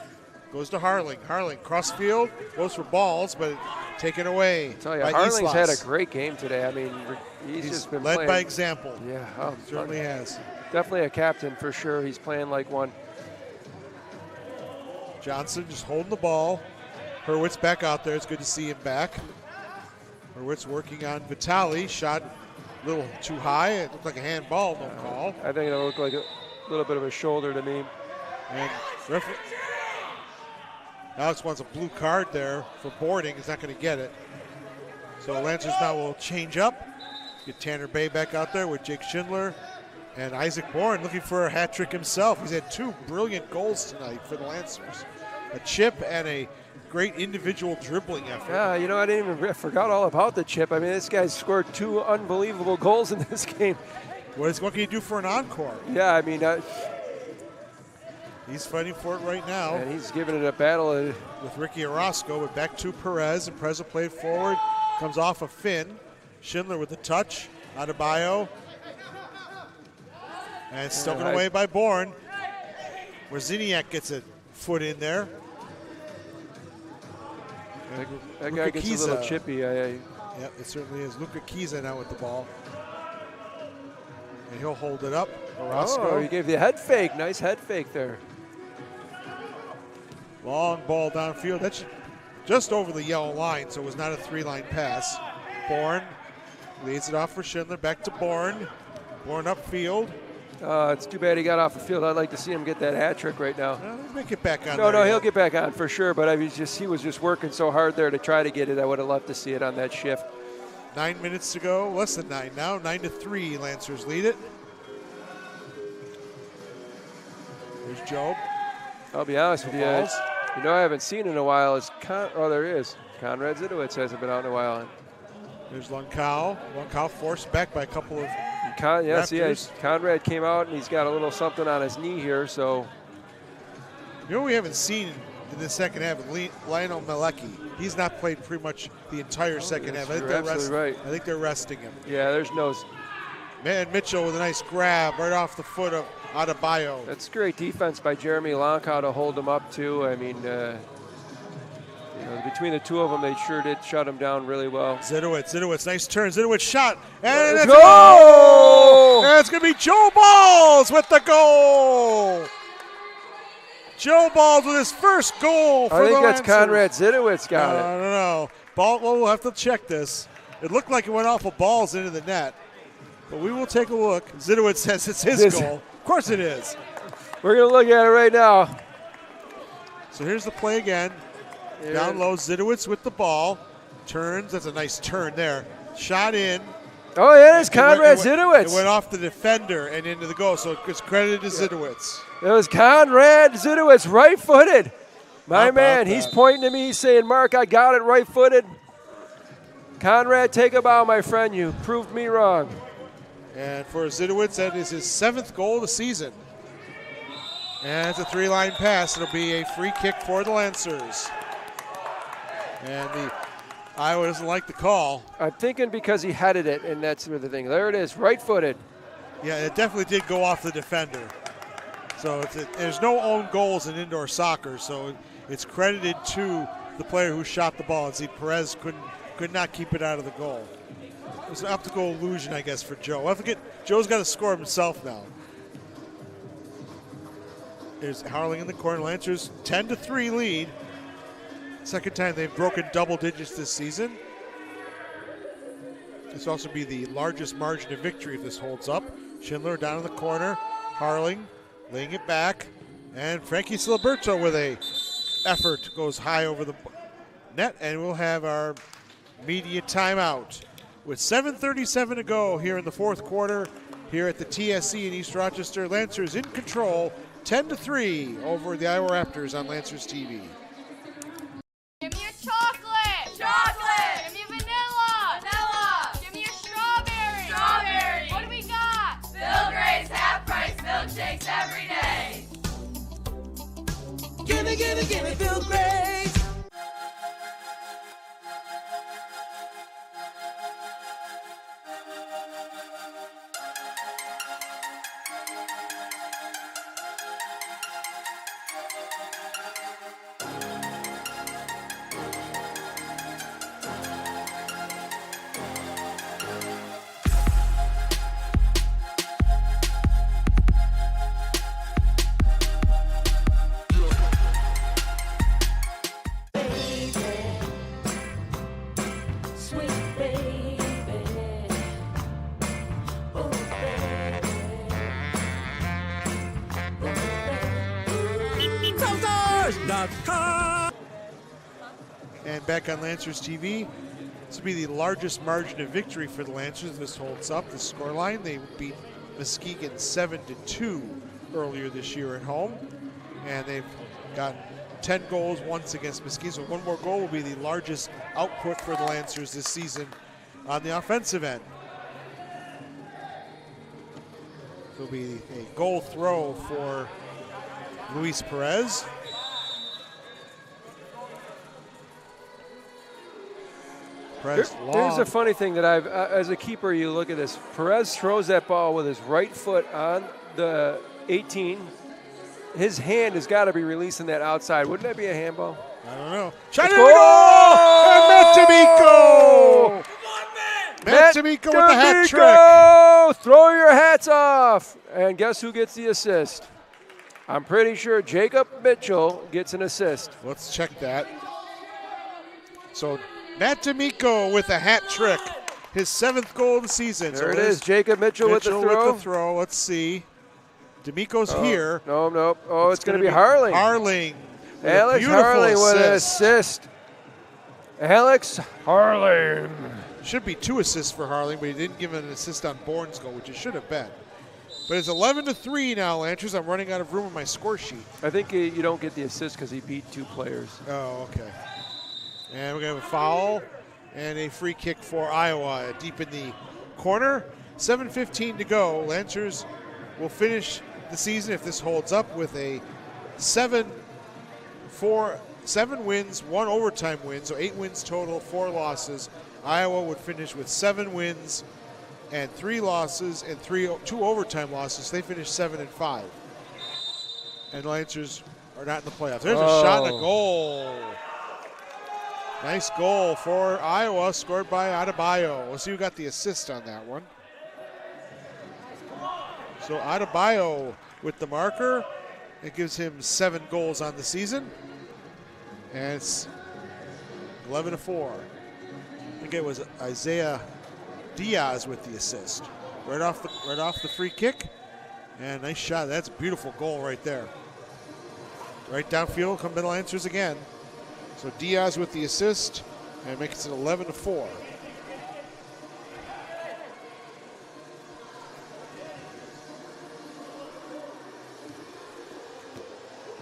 Speaker 1: Goes to Harling. Harling crossfield, goes for balls, but taken away.
Speaker 2: I tell you,
Speaker 1: by
Speaker 2: Harling's
Speaker 1: Islas.
Speaker 2: had a great game today. I mean, he's just been
Speaker 1: led
Speaker 2: playing.
Speaker 1: by example.
Speaker 2: Yeah,
Speaker 1: certainly has.
Speaker 2: Definitely a captain for sure. He's playing like one.
Speaker 1: Johnson just holding the ball. Hurwitz back out there. It's good to see him back. Hurwitz working on Vitali. Shot a little too high. It looked like a handball, no call.
Speaker 2: I think it looked like a little bit of a shoulder to me.
Speaker 1: And Alex wants a blue card there for boarding. He's not going to get it. So Lancers now will change up. Get Tanner Bay back out there with Jake Schindler. And Isaac Bourne looking for a hat trick himself. He's had 2 brilliant goals tonight for the Lancers. A chip and a great individual dribbling effort.
Speaker 2: Yeah, you know, I forgot all about the chip. I mean, this guy's scored 2 unbelievable goals in this game.
Speaker 1: What can he do for an encore?
Speaker 2: Yeah, I mean,
Speaker 1: he's fighting for it right now.
Speaker 2: And he's giving it a battle.
Speaker 1: With Ricky Orozco, but back to Perez, and Perez will play it forward. Comes off of Finn. Schindler with the touch. Adebayo. And it's stolen away by Bourne. Where Ziniak gets a foot in there.
Speaker 2: That guy gets a little chippy.
Speaker 1: Yep, it certainly is. Luka Kiza now with the ball. And he'll hold it up. Orozco.
Speaker 2: Oh, he gave the head fake. Nice head fake there.
Speaker 1: Long ball downfield. That's just over the yellow line, so it was not a 3-line pass. Bourne leads it off for Schindler. Back to Bourne. Bourne upfield.
Speaker 2: It's too bad he got off the field. I'd like to see him get that hat trick right now.
Speaker 1: Well, he'll get back on.
Speaker 2: No, he'll get back on for sure. But he was just working so hard there to try to get it. I would have loved to see it on that shift.
Speaker 1: 9 minutes to go, less than 9 now. 9-3, Lancers lead it. There's Job.
Speaker 2: I'll be honest with you. You know, I haven't seen in a while. There is. Conrad Zidowitz hasn't been out in a while.
Speaker 1: There's Lunkau. Lunkau forced back by a couple of
Speaker 2: Yes, Conrad came out and he's got a little something on his knee here. So,
Speaker 1: you know, we haven't seen in the second half of Lionel Malecki. He's not played pretty much the entire second half. I think
Speaker 2: You're absolutely right.
Speaker 1: I think they're resting him.
Speaker 2: Yeah, there's no.
Speaker 1: Man, Mitchell with a nice grab right off the foot of Adebayo.
Speaker 2: That's great defense by Jeremy Lunkau to hold him up too. I mean, between the two of them, they sure did shut him down really well.
Speaker 1: Zidowitz, nice turn. Zidowitz shot. And
Speaker 2: Let's
Speaker 1: it's
Speaker 2: go!
Speaker 1: And it's going to be Joe Balls with the goal. Joe Balls with his first goal for the Lancers.
Speaker 2: I think that's Conrad Zidowitz got it.
Speaker 1: I don't know. Well, we'll have to check this. It looked like it went off of Balls into the net. But we will take a look. Zidowitz says it's his goal. Of course it is.
Speaker 2: We're going to look at it right now.
Speaker 1: So here's the play again. Down low, Zidowitz with the ball. Turns. That's a nice turn there. Shot in.
Speaker 2: Oh, yeah, it's Conrad
Speaker 1: It
Speaker 2: Zidowitz.
Speaker 1: went off the defender and into the goal, so it's credited to Zidowitz.
Speaker 2: It was Conrad Zidowitz, right-footed. My
Speaker 1: How about
Speaker 2: man, he's
Speaker 1: that?
Speaker 2: pointing to me, he's saying, Mark, I got it right-footed. Conrad, take a bow, my friend. You proved me wrong.
Speaker 1: And for Zidowitz, that is his 7th goal of the season. And it's a 3-line pass. It'll be a free kick for the Lancers. And the Iowa doesn't like the call.
Speaker 2: I'm thinking because he headed it, and that's the thing. There it is, right-footed.
Speaker 1: Yeah, it definitely did go off the defender. So there's no own goals in indoor soccer, so it's credited to the player who shot the ball. And see, Perez could not keep it out of the goal. It was an optical illusion, I guess, for Joe. I forget, Joe's got to score himself now. There's Harling in the corner. Lancers 10-3 lead. Second time they've broken double digits this season. This will also be the largest margin of victory if this holds up. Schindler down in the corner. Harling laying it back. And Frankie Siliberto with a effort goes high over the net. And we'll have our media timeout. With 7:37 to go here in the fourth quarter here at the TSC in East Rochester. Lancers in control, 10-3 over the Iowa Raptors on Lancers TV.
Speaker 7: Give me a chocolate. Chocolate. Give me vanilla. Vanilla. Give me a strawberry. Strawberry. What do we got? Bill Gray's half-price milkshakes every day.
Speaker 6: Gimme Bill Gray's. Sweet baby. Oh,
Speaker 1: And back on Lancers TV, this will be the largest margin of victory for the Lancers. This holds up the scoreline. They beat Muskegon 7-2 earlier this year at home. And they've got 10 goals once against Muskegon. So one more goal will be the largest output for the Lancers this season on the offensive end. It'll be a goal throw for Luis Perez. Perez
Speaker 2: Here's a funny thing that as a keeper, you look at this. Perez throws that ball with his right foot on the 18. His hand has got to be releasing that outside. Wouldn't that be a handball?
Speaker 1: I don't know.
Speaker 2: Let's
Speaker 1: Shot
Speaker 2: go!
Speaker 1: And Matt D'Amico! Matt D'Amico with the hat trick.
Speaker 2: D'Amico! Throw your hats off. And guess who gets the assist? I'm pretty sure Jacob Mitchell gets an assist.
Speaker 1: Let's check that. So Matt D'Amico with a hat trick. His 7th goal of the season.
Speaker 2: There it is. Jacob Mitchell with the throw.
Speaker 1: Let's see. D'Amico's here.
Speaker 2: No. Oh, it's going to be Harling.
Speaker 1: Harling.
Speaker 2: Alex Harling with an assist. Alex Harling.
Speaker 1: Should be 2 assists for Harling, but he didn't give an assist on Bourne's goal, which it should have been. But it's 11-3 now, Lancers. I'm running out of room on my score sheet.
Speaker 2: I think you don't get the assist because he beat 2 players.
Speaker 1: Oh, okay. And we're going to have a foul and a free kick for Iowa deep in the corner. 7:15 to go. Lancers will finish the season, if this holds up, with a 7 wins, 1 overtime win, so 8 wins total, 4 losses. Iowa would finish with 7 wins and 3 losses and 2 overtime losses. They finished 7-5. And the Lancers are not in the playoffs. There's a shot and a goal. Nice goal for Iowa, scored by Adebayo. We'll see who got the assist on that one. So Adebayo with the marker. It gives him 7 goals on the season. And it's 11-4. I think it was Isaiah Diaz with the assist. Right off the free kick. And nice shot. That's a beautiful goal right there. Right downfield, come to the Lancers again. So Diaz with the assist, and makes it 11-4.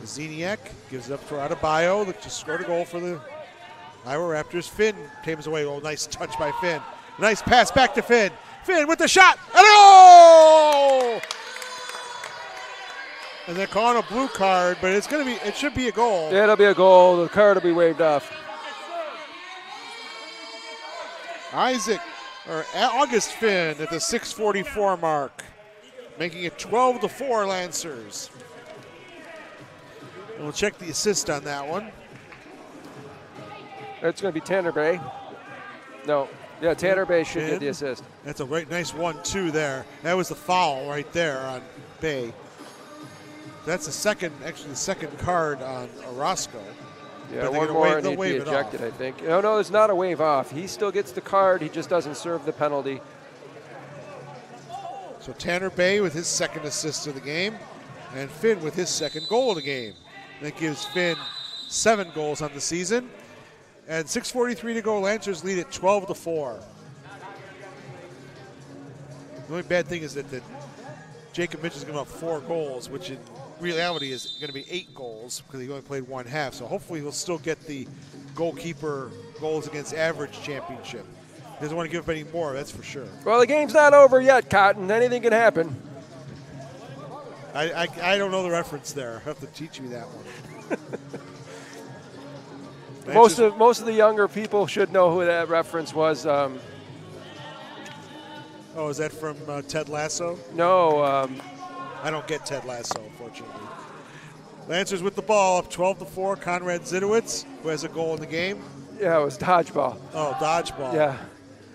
Speaker 1: Zeniak gives it up for Adebayo, that just scored a goal for the Iowa Raptors. Finn tames away. Oh, nice touch by Finn. Nice pass back to Finn. Finn with the shot. And oh! And they're calling a blue card, but it should be a goal.
Speaker 2: Yeah, it'll be a goal. The card will be waved off.
Speaker 1: August Finn at the 6:44 mark, making it 12-4 Lancers. And we'll check the assist on that one.
Speaker 2: It's going to be Tanner Bay. No. Yeah, Tanner Bay should get the assist.
Speaker 1: That's a right nice 1-2 there. That was the foul right there on Bay. That's the second card on Orozco.
Speaker 2: Yeah, one more and he'd be ejected, I think. No, it's not a wave off. He still gets the card. He just doesn't serve the penalty.
Speaker 1: So Tanner Bay with his second assist of the game, and Finn with his second goal of the game. That gives Finn 7 goals on the season. And 6:43 to go. Lancers lead at 12-4. The only bad thing is that Jacob Mitchell is going to have 4 goals, which in reality is going to be 8 goals because he only played one half. So hopefully he'll still get the goalkeeper goals against average championship. He doesn't want to give up any more, that's for sure.
Speaker 2: Well, the game's not over yet, Cotton. Anything can happen.
Speaker 1: I don't know the reference there. You'll have to teach me that one.
Speaker 2: Most of the younger people should know who that reference was.
Speaker 1: Oh, is that from Ted Lasso?
Speaker 2: No.
Speaker 1: I don't get Ted Lasso, unfortunately. Lancers with the ball up 12-4. Conrad Zidowitz, who has a goal in the game.
Speaker 2: Yeah, it was dodgeball.
Speaker 1: Oh, dodgeball.
Speaker 2: Yeah.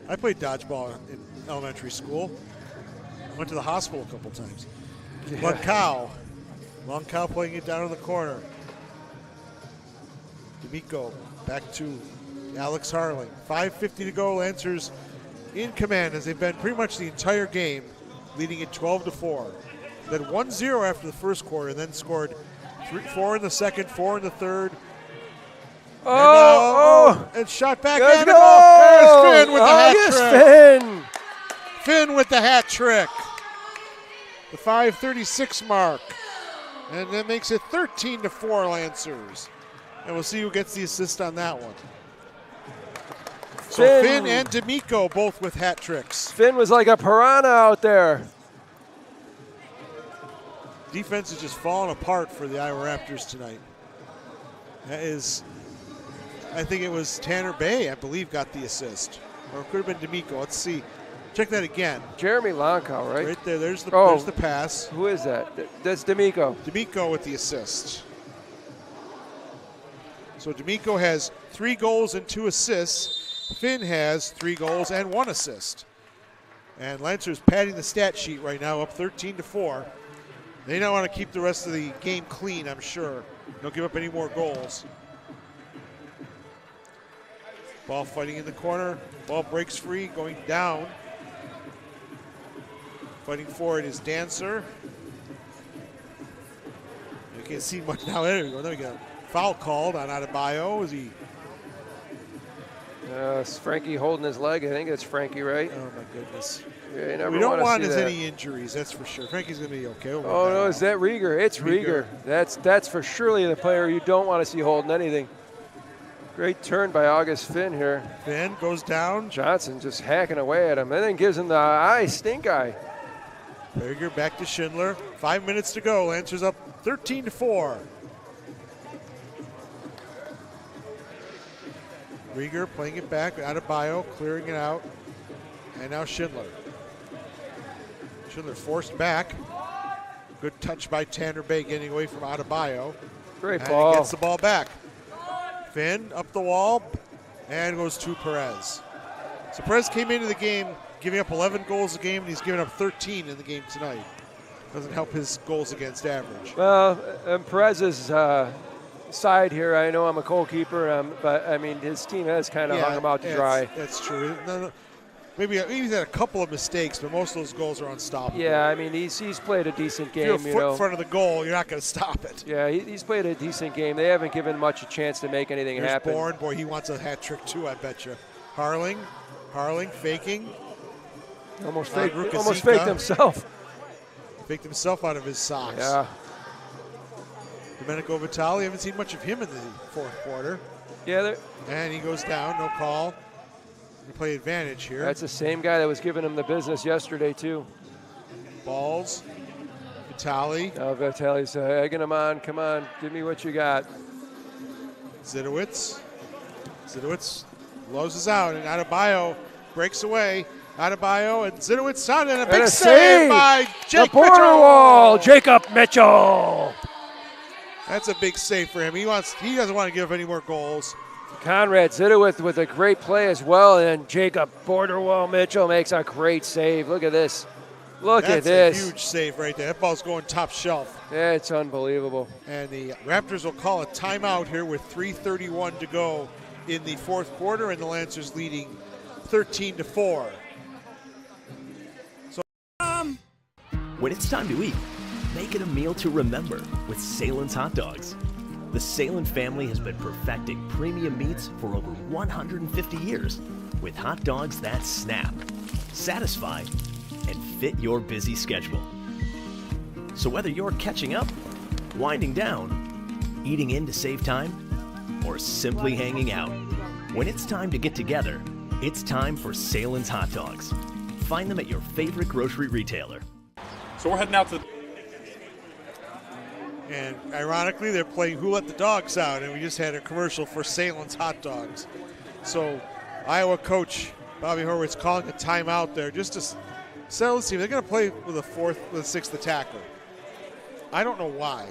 Speaker 1: I played dodgeball in elementary school. Went to the hospital a couple times. Yeah. Long Cow playing it down in the corner. D'Amico back to Alex Harling. 5:50 to go. Lancers in command as they've been pretty much the entire game, leading it 12-4. Then 1-0 after the first quarter, and then scored 4 in the second, 4 in the third. And shot back in. There's Finn with the hat trick. Finn with the hat trick. The 5:36 mark. And that makes it 13-4 Lancers. And we'll see who gets the assist on that one. So Finn and D'Amico both with hat tricks.
Speaker 2: Finn was like a piranha out there.
Speaker 1: Defense is just falling apart for the Iowa Raptors tonight. That is, I think it was Tanner Bay, I believe, got the assist. Or it could have been D'Amico. Let's see. Check that again.
Speaker 2: Jeremy Lonkow, right?
Speaker 1: Right there. There's the pass.
Speaker 2: Who is that? That's D'Amico.
Speaker 1: D'Amico with the assist. So D'Amico has 3 goals and 2 assists. Finn has 3 goals and 1 assist. And Lancers padding the stat sheet right now, up 13-4. They now want to keep the rest of the game clean, I'm sure. Don't give up any more goals. Ball fighting in the corner. Ball breaks free, going down. Fighting for it is Dancer. You can't see much now. There we go. There we go. Foul called on Adebayo. Is he?
Speaker 2: It's Frankie holding his leg. I think it's Frankie, right?
Speaker 1: Oh, my goodness.
Speaker 2: Yeah,
Speaker 1: we don't want any injuries, that's for sure. Frankie's going to be okay.
Speaker 2: No, is that Rieger? It's Rieger. That's for surely the player you don't want to see holding anything. Great turn by August Finn here.
Speaker 1: Finn goes down.
Speaker 2: Johnson just hacking away at him and then gives him the stink eye.
Speaker 1: Rieger back to Schindler. 5 minutes to go. Lancers up 13-4. Rieger playing it back. Adebayo clearing it out. And now Schindler. Schindler forced back. Good touch by Tanner Bay getting away from Adebayo.
Speaker 2: Great ball.
Speaker 1: He gets the ball back. Finn up the wall and goes to Perez. So Perez came into the game giving up 11 goals a game, and he's given up 13 in the game tonight. Doesn't help his goals against average.
Speaker 2: Well, Perez's side here, I know I'm a goalkeeper, but I mean his team has kind of hung him out to dry.
Speaker 1: That's true. No. Maybe he's had a couple of mistakes, but most of those goals are unstoppable.
Speaker 2: Yeah, I mean he's played a decent game.
Speaker 1: If you're a foot in front of the goal, you're not going to stop it.
Speaker 2: Yeah, he's played a decent game. They haven't given much a chance to make anything happen.
Speaker 1: Bourne, boy, he wants a hat trick too, I bet you. Harling faking.
Speaker 2: Almost faked himself. Faked himself
Speaker 1: out of his socks.
Speaker 2: Yeah.
Speaker 1: Domenico Vitale, haven't seen much of him in the fourth quarter.
Speaker 2: Yeah,
Speaker 1: and he goes down, no call. We play advantage here.
Speaker 2: That's the same guy that was giving him the business yesterday, too.
Speaker 1: Balls. Vitale.
Speaker 2: Now Vitale's egging him on. Come on, give me what you got.
Speaker 1: Zidowitz loses out, and Adebayo breaks away. Adebayo and Zidowitz on, and a big save by Jake
Speaker 2: Mitchell. Wall, Jacob Mitchell.
Speaker 1: That's a big save for him. He doesn't want to give any more goals.
Speaker 2: Conrad Zidowitz with a great play as well, and Jacob Borderwall Mitchell makes a great save. Look at this. Look at this.
Speaker 1: That's a huge save right there. That ball's going top shelf.
Speaker 2: Yeah, it's unbelievable.
Speaker 1: And the Raptors will call a timeout here with 3:31 to go in the fourth quarter, and the Lancers leading 13-4. So,
Speaker 11: when it's time to eat, make it a meal to remember with Salen's Hot Dogs. The Salen family has been perfecting premium meats for over 150 years with hot dogs that snap, satisfy, and fit your busy schedule. So whether you're catching up, winding down, eating in to save time, or simply hanging out, when it's time to get together, it's time for Salen's Hot Dogs. Find them at your favorite grocery retailer.
Speaker 12: So we're heading out to...
Speaker 1: And ironically, they're playing Who Let the Dogs Out, and we just had a commercial for Salen's Hot Dogs. So Iowa coach Bobby Horwitz calling a timeout there just to settle the team. They're going to play with a sixth attacker. I don't know why,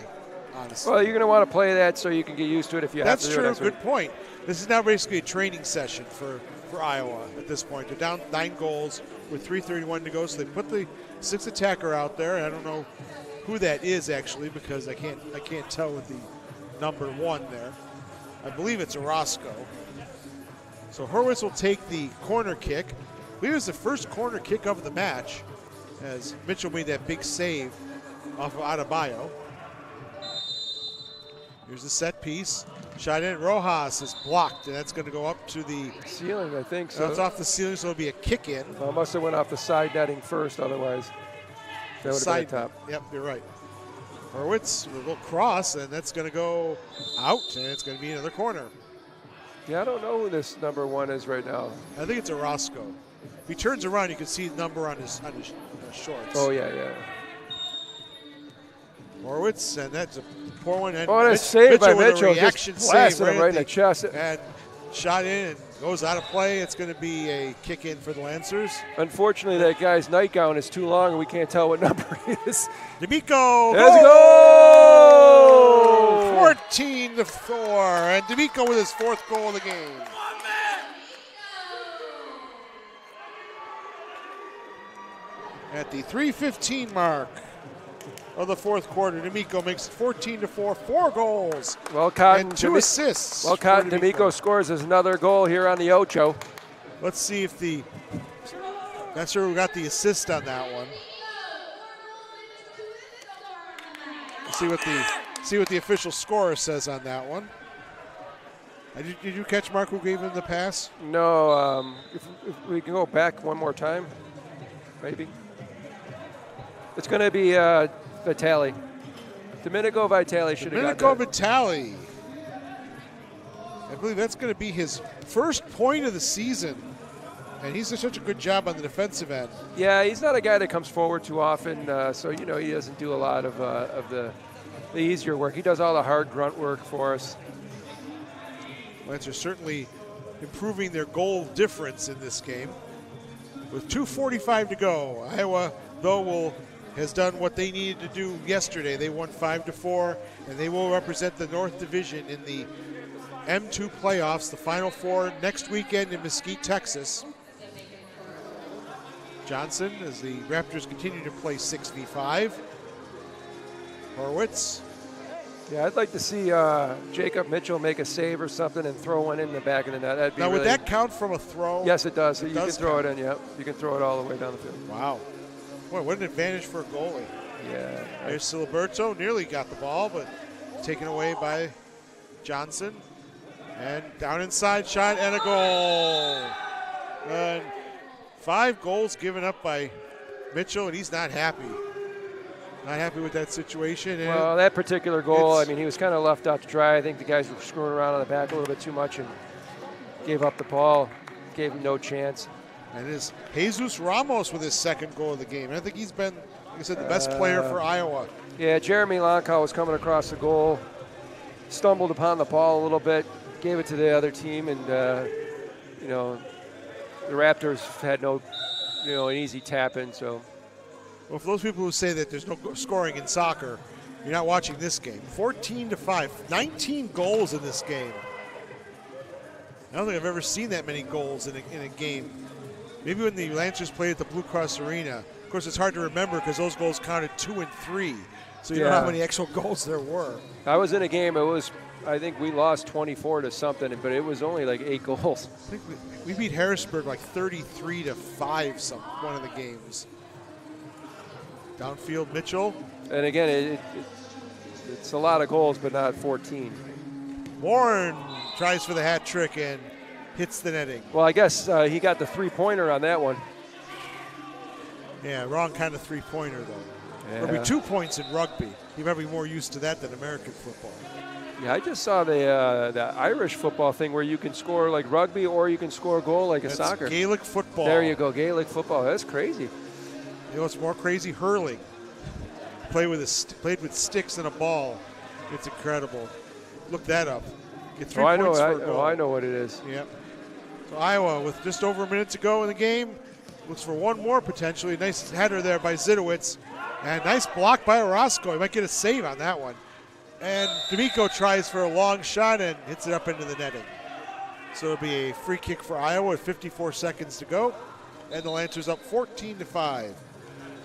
Speaker 1: honestly.
Speaker 2: Well, you're going to want to play that so you can get used to it if you have to do it.
Speaker 1: That's true. Good point. This is now basically a training session for Iowa at this point. They're down 9 goals with 3:31 to go, so they put the sixth attacker out there. And I don't know who that is actually, because I can't tell with the number 1 there. I believe it's Orozco. So Horwitz will take the corner kick. I believe it was the first corner kick of the match, as Mitchell made that big save off of Adebayo. Here's the set piece. Shot in. Rojas is blocked, and that's going to go up to the
Speaker 2: ceiling, I think. So
Speaker 1: it's off the ceiling, so it'll be a kick in.
Speaker 2: Well, must have went off the side netting first, otherwise that would have been top.
Speaker 1: Yep, you're right. Horwitz with a little cross, and that's going to go out, and it's going to be another corner.
Speaker 2: Yeah, I don't know who this number 1 is right now.
Speaker 1: I think it's Orozco. If he turns around, you can see the number on his shorts.
Speaker 2: Oh, yeah.
Speaker 1: Horwitz, and that's a poor one. And
Speaker 2: that's saved by Mitchell.
Speaker 1: Reaction
Speaker 2: just blasted
Speaker 1: save
Speaker 2: him right in the chest.
Speaker 1: And shot in and goes out of play. It's going to be a kick in for the Lancers.
Speaker 2: Unfortunately, that guy's nightgown is too long, and we can't tell what number he is.
Speaker 1: D'Amico.
Speaker 2: Let's go!
Speaker 1: 14-4, and D'Amico with his 4th goal of the game. At the 3:15 mark of the fourth quarter, D'Amico makes it 14-4, 4 goals, and 2 assists.
Speaker 2: Well, Cotton D'Amico scores another goal here on the Ocho.
Speaker 1: Let's see if not sure who got the assist on that one. Let's see what the official scorer says on that one. Did you catch, Mark, who gave him the pass?
Speaker 2: No. If we can go back one more time, maybe. It's going to be Vitale. Domenico Vitale should have got that.
Speaker 1: Domenico Vitale. I believe that's going to be his first point of the season. And he's done such a good job on the defensive end.
Speaker 2: Yeah, he's not a guy that comes forward too often, so he doesn't do a lot of the easier work. He does all the hard grunt work for us.
Speaker 1: Lancers certainly improving their goal difference in this game. With 2:45 to go, Iowa, though, has done what they needed to do yesterday. They won 5-4, and they will represent the North Division in the M2 playoffs, the Final Four next weekend in Mesquite, Texas. Johnson, as the Raptors continue to play 6v5. Horwitz.
Speaker 2: Yeah, I'd like to see Jacob Mitchell make a save or something and throw one in the back of the net. That'd be
Speaker 1: now,
Speaker 2: would
Speaker 1: that count from a throw?
Speaker 2: Yes, it does. You can throw
Speaker 1: count.
Speaker 2: it in, yeah. You can throw it all the way down the field.
Speaker 1: Wow. Boy, what an advantage for a goalie.
Speaker 2: Yeah.
Speaker 1: There's Siliberto, nearly got the ball, but taken away by Johnson. And down inside, shot and a goal. And 5 goals given up by Mitchell, and he's not happy. Not happy with that situation.
Speaker 2: Well, that particular goal, I mean, he was kind of left out to dry. I think the guys were screwing around on the back a little bit too much and gave up the ball, gave him no chance.
Speaker 1: And it is Jesus Ramos with his second goal of the game. And I think he's been, like I said, the best player for Iowa.
Speaker 2: Yeah, Jeremy Lonkow was coming across the goal, stumbled upon the ball a little bit, gave it to the other team, and, you know, the Raptors had no, you know, an easy tap in, so.
Speaker 1: Well, for those people who say that there's no scoring in soccer, you're not watching this game. 14-5, 19 goals in this game. I don't think I've ever seen that many goals in a game. Maybe when the Lancers played at the Blue Cross Arena. Of course, it's hard to remember because those goals counted 2 and 3. So you don't know how many actual goals there were.
Speaker 2: I was in a game, it was, I think we lost 24 to something, but it was only like 8 goals.
Speaker 1: I think we beat Harrisburg like 33-5 one of the games. Downfield, Mitchell.
Speaker 2: And again, it's a lot of goals, but not 14.
Speaker 1: Warren tries for the hat trick and hits the netting.
Speaker 2: Well, I guess he got the three-pointer on that one.
Speaker 1: Yeah, wrong kind of three-pointer, though.
Speaker 2: Yeah.
Speaker 1: There'll be 2 points in rugby. He might be more used to that than American football.
Speaker 2: Yeah, I just saw the Irish football thing where you can score like rugby or you can score a goal like a soccer.
Speaker 1: Gaelic football.
Speaker 2: There you go, Gaelic football. That's crazy.
Speaker 1: You know what's more crazy? Hurling. Played with sticks and a ball. It's incredible. Look that up. Get 3 points for a goal.
Speaker 2: I know what it is.
Speaker 1: Yep. So Iowa, with just over a minute to go in the game, looks for one more potentially. Nice header there by Zidowitz. And nice block by Orozco. He might get a save on that one. And D'Amico tries for a long shot and hits it up into the netting. So it'll be a free kick for Iowa with 54 seconds to go. And the Lancers up 14-5.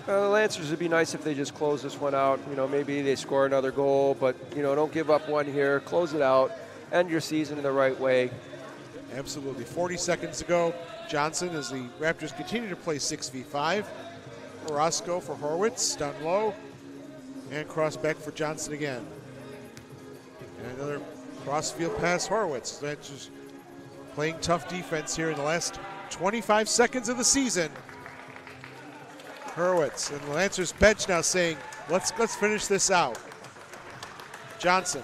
Speaker 2: The Lancers, would be nice if they just close this one out. You know, maybe they score another goal, but, you know, don't give up one here. Close it out. End your season in the right way.
Speaker 1: Absolutely. 40 seconds to go. Johnson, as the Raptors continue to play 6v5. Orozco for Horwitz, down low. And cross back for Johnson again. And another cross-field pass, Horwitz. That's just playing tough defense here in the last 25 seconds of the season. Hurwitz and the Lancers bench now saying, let's finish this out. Johnson,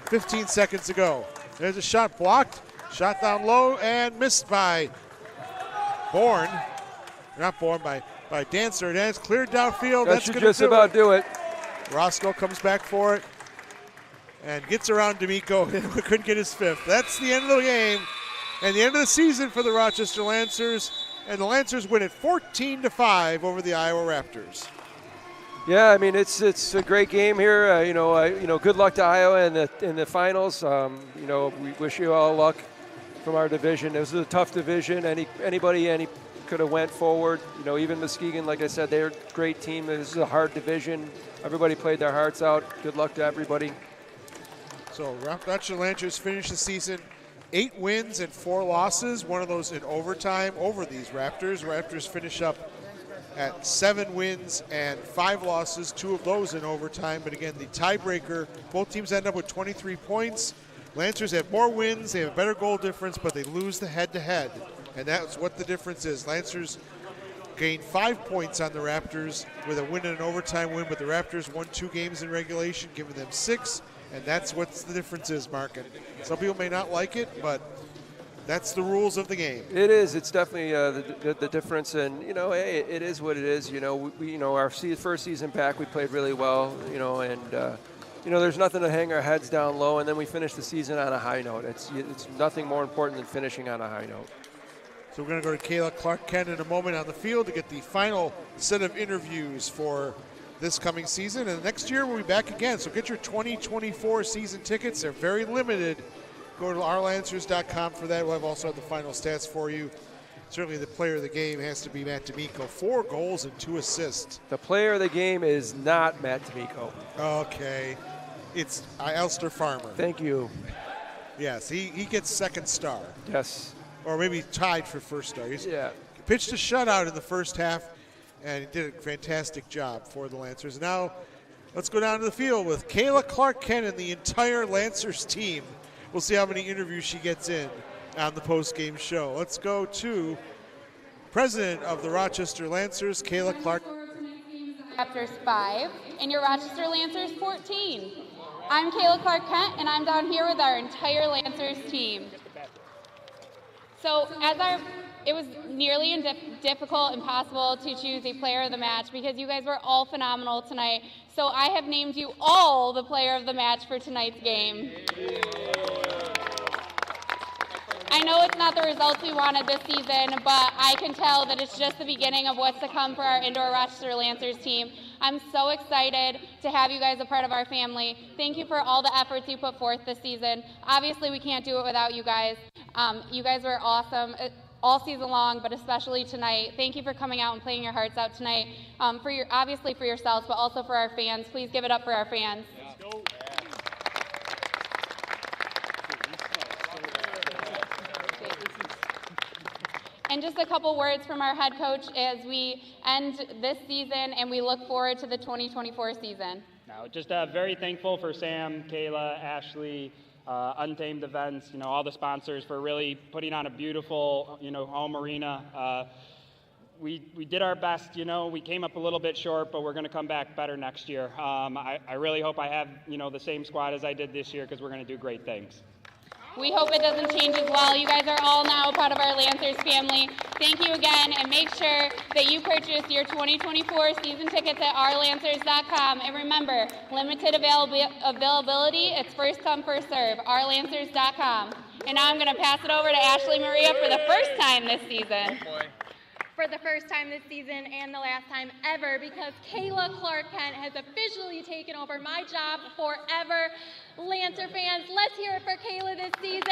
Speaker 1: 15 seconds to go. There's a shot blocked, shot down low and missed by Bourne. Not Bourne, by Dancer. And it's cleared downfield.
Speaker 2: That should just about do it.
Speaker 1: Roscoe comes back for it and gets around D'Amico and couldn't get his fifth. That's the end of the game and the end of the season for the Rochester Lancers. And the Lancers win it 14-5 over the Iowa Raptors.
Speaker 2: Yeah, I mean it's a great game here. Good luck to Iowa in the finals. We wish you all luck from our division. This is a tough division. Anybody could have went forward. You know, even Muskegon, like I said, they're a great team. This is a hard division. Everybody played their hearts out. Good luck to everybody.
Speaker 1: So Rochester Lancers finish the season 8 wins and 4 losses, one of those in overtime over these Raptors. Raptors finish up at 7 wins and 5 losses, 2 of those in overtime. But again, the tiebreaker, both teams end up with 23 points. Lancers have more wins, they have a better goal difference, but they lose the head-to-head. And that's what the difference is. Lancers gained 5 points on the Raptors with a win and an overtime win, but the Raptors won 2 games in regulation, giving them 6. And that's what the difference is, Mark. And some people may not like it, but that's the rules of the game.
Speaker 2: It is. It's definitely the difference. And, hey, it is what it is. Our first season back, we played really well, and, there's nothing to hang our heads down low. And then we finish the season on a high note. It's nothing more important than finishing on a high note.
Speaker 1: So we're going to go to Kayla Clark-Kent in a moment on the field to get the final set of interviews for this coming season, and next year we'll be back again. So get your 2024 season tickets. They're very limited. Go to ourlancers.com for that. We'll also have the final stats for you. Certainly the player of the game has to be Matt D'Amico. 4 goals and 2 assists.
Speaker 2: The player of the game is not Matt D'Amico.
Speaker 1: Okay. It's Elster Farmer.
Speaker 2: Thank you.
Speaker 1: Yes, he gets second star.
Speaker 2: Yes.
Speaker 1: Or maybe tied for first star. He pitched a shutout in the first half, and he did a fantastic job for the Lancers. Now, let's go down to the field with Kayla Clark-Kent and the entire Lancers team. We'll see how many interviews she gets in on the post-game show. Let's go to president of the Rochester Lancers, Kayla Clark.
Speaker 3: Raptors 5 and your Rochester Lancers 14. I'm Kayla Clark-Kent, and I'm down here with our entire Lancers team. So it was nearly difficult, impossible to choose a player of the match because you guys were all phenomenal tonight. So I have named you all the player of the match for tonight's game. I know it's not the results we wanted this season, but I can tell that it's just the beginning of what's to come for our indoor Rochester Lancers team. I'm so excited to have you guys a part of our family. Thank you for all the efforts you put forth this season. Obviously, we can't do it without you guys. You guys were awesome all season long, but especially tonight. Thank you for coming out and playing your hearts out tonight, obviously for yourselves, but also for our fans. Please give it up for our fans. Let's go. And just a couple words from our head coach as we end this season and we look forward to the 2024 season.
Speaker 14: No, just very thankful for Sam, Kayla, Ashley, Untamed Events, all the sponsors for really putting on a beautiful, home arena. We did our best, we came up a little bit short, but we're going to come back better next year. I really hope I have, the same squad as I did this year because we're going to do great things.
Speaker 3: We hope it doesn't change as well. You guys are all now a part of our Lancers family. Thank you again, and make sure that you purchase your 2024 season tickets at ourlancers.com. And remember, limited availability, it's first come, first serve, ourlancers.com. And now I'm going to pass it over to Ashley Maria for the first time this season.
Speaker 15: For the first time this season and the last time ever, because Kayla Clark-Kent has officially taken over my job forever. Lancer fans, let's hear it for Kayla this season.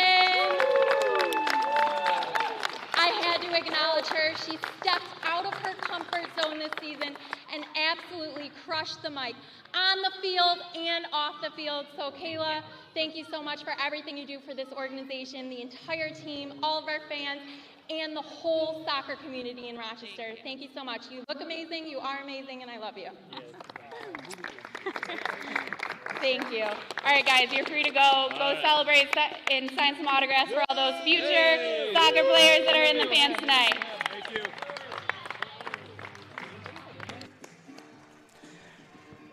Speaker 15: I had to acknowledge her. She stepped out of her comfort zone this season and absolutely crushed the mic on the field and off the field. So Kayla, thank you so much for everything you do for this organization, the entire team, all of our fans, and the whole soccer community in Rochester. Thank you so much. You look amazing, you are amazing, and I love you.
Speaker 3: Thank you. All right, guys, you're free to go. Go celebrate and sign some autographs for all those future soccer players that are in the fans tonight.
Speaker 1: Thank you.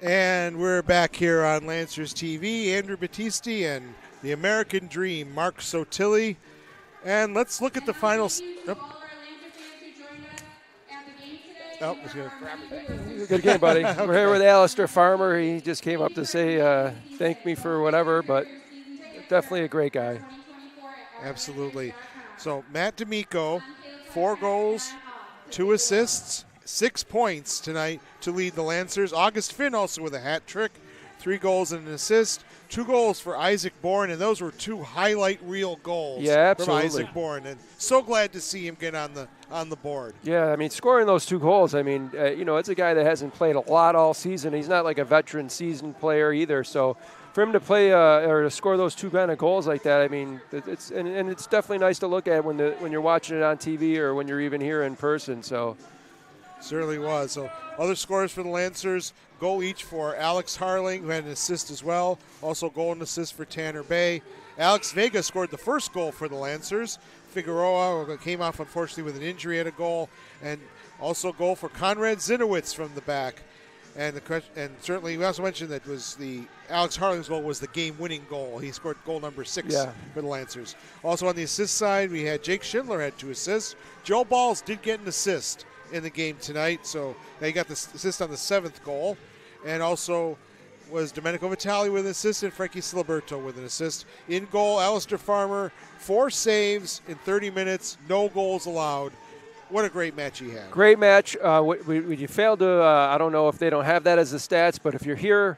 Speaker 1: And we're back here on Lancers TV. Andrew Battisti and the American Dream, Mark Sotilli. And let's look at the finals.
Speaker 2: Good game, buddy. Okay. We're here with Alistair Farmer. He just came up to say thank me for whatever, but definitely a great guy.
Speaker 1: Absolutely. So Matt D'Amico, 4 goals, 2 assists, 6 points tonight to lead the Lancers. August Finn also with a hat trick, 3 goals and an assist. 2 goals for Isaac Bourne, and those were 2 highlight reel goals from Isaac Bourne. And so glad to see him get on the board.
Speaker 2: Yeah, I mean, scoring those 2 goals, I mean, it's a guy that hasn't played a lot all season. He's not like a veteran seasoned player either. So for him to play or to score those 2 kind of goals like that, I mean, it's definitely nice to look at when you're watching it on TV or when you're even here in person. So
Speaker 1: certainly was. So other scores for the Lancers, goal each for Alex Harling, who had an assist as well. Also goal and assist for Tanner Bay. Alex Vega scored the first goal for the Lancers. Figueroa came off, unfortunately, with an injury at a goal. And also goal for Conrad Zinowitz from the back. And certainly we also mentioned that was the Alex Harling's goal was the game-winning goal. He scored goal number 6 for the Lancers. Also on the assist side, we had Jake Schindler had 2 assists. Joe Balls did get an assist in the game tonight, so he got the assist on the 7th goal. And also was Domenico Vitale with an assist and Frankie Siliberto with an assist. In goal, Alistair Farmer, 4 saves in 30 minutes, no goals allowed. What a great match he had.
Speaker 2: Great match. You failed to, I don't know if they don't have that as the stats, but if you're here,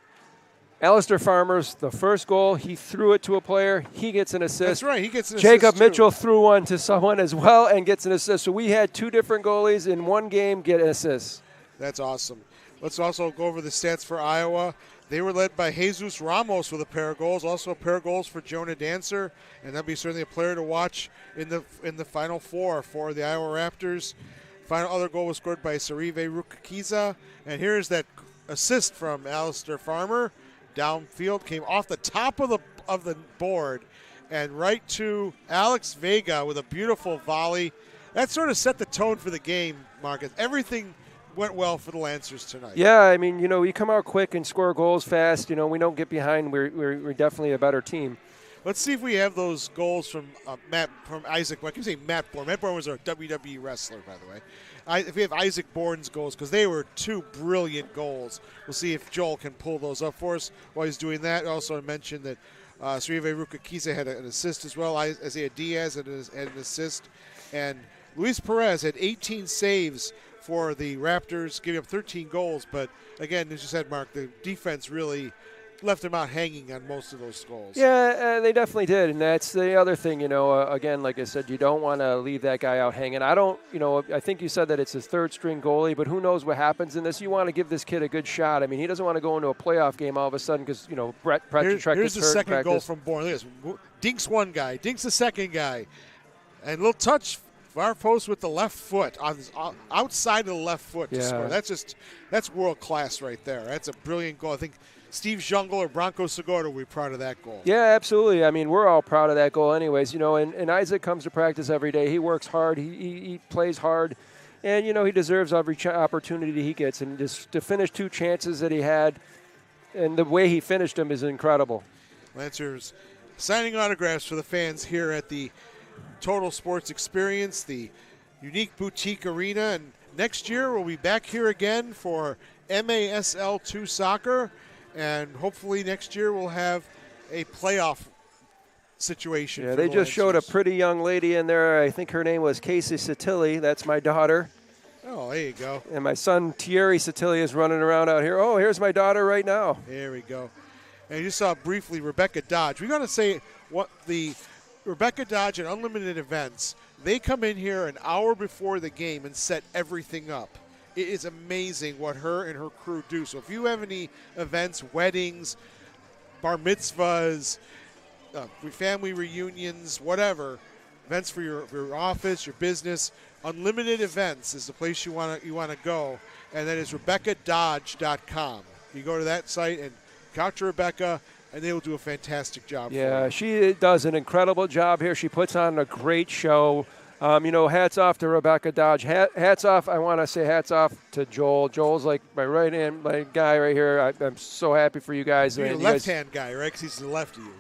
Speaker 2: Alistair Farmer's the first goal, he threw it to a player, he gets an assist.
Speaker 1: That's right, he gets an
Speaker 2: Jacob
Speaker 1: assist
Speaker 2: Mitchell
Speaker 1: too.
Speaker 2: threw one to someone as well and gets an assist. So we had 2 different goalies in one game get assists.
Speaker 1: That's awesome. Let's also go over the stats for Iowa. They were led by Jesus Ramos with a pair of goals, also a pair of goals for Jonah Dancer, and that'll be certainly a player to watch in the Final Four for the Iowa Raptors. Final other goal was scored by Sarive Rukakiza, and here's that assist from Alistair Farmer. Downfield, came off the top of the board and right to Alex Vega with a beautiful volley. That sort of set the tone for the game, Marcus. Everything went well for the Lancers tonight.
Speaker 2: Yeah, I mean, we come out quick and score goals fast. We don't get behind. We're definitely a better team.
Speaker 1: Let's see if we have those goals from Isaac. I can say Matt Bourne. Matt Bourne was our WWE wrestler, by the way. If we have Isaac Bourne's goals, because they were 2 brilliant goals. We'll see if Joel can pull those up for us while he's doing that. Also, I mentioned that Srive Rukakiza had an assist as well. Isaiah Diaz had an assist. And Luis Perez had 18 saves for the Raptors, giving up 13 goals. But, again, as you said, Mark, the defense really left them out hanging on most of those goals.
Speaker 2: Yeah, they definitely did, and that's the other thing. Again, like I said, you don't want to leave that guy out hanging. I think you said that it's his third-string goalie, but who knows what happens in this? You want to give this kid a good shot. I mean, he doesn't want to go into a playoff game all of a sudden because Brett Petrarch
Speaker 1: Here's the
Speaker 2: gets hurt
Speaker 1: second goal from Bourne. Look at this. Dinks one guy, dinks the second guy, and a little touch. Far post with the left foot outside of the left foot to score. That's world class right there. That's a brilliant goal. I think Steve Jungle or Bronco Segura will be proud of that goal.
Speaker 2: Yeah, absolutely. I mean, we're all proud of that goal anyways. And Isaac comes to practice every day. He works hard. He plays hard. And, he deserves every opportunity he gets. And just to finish 2 chances that he had and the way he finished them is incredible.
Speaker 1: Lancers signing autographs for the fans here at the Total Sports Experience, the unique boutique arena. And next year we'll be back here again for MASL 2 soccer. And hopefully next year we'll have a playoff situation.
Speaker 2: Yeah, they just showed a pretty young lady in there. I think her name was Casey Satilli. That's my daughter.
Speaker 1: Oh, there you go.
Speaker 2: And my son Thierry Satilli is running around out here. Oh, here's my daughter right now.
Speaker 1: There we go. And you saw briefly Rebecca Dodge. We got to say what the Rebecca Dodge and Unlimited Events, they come in here an hour before the game and set everything up. It is amazing what her and her crew do. So if you have any events, weddings, bar mitzvahs, family reunions, whatever, events for your office, your business, Unlimited Events is the place you want to go, and that is RebeccaDodge.com. You go to that site and talk to Rebecca, and they will do a fantastic job.
Speaker 2: Yeah,
Speaker 1: for you.
Speaker 2: she does an incredible job here. She puts on a great show. Hats off to Rebecca Dodge. Hats off, I want to say hats off to Joel. Joel's like my right-hand guy right here. I'm so happy for you guys.
Speaker 1: You're your left-hand guy, right? Because he's to the left of you.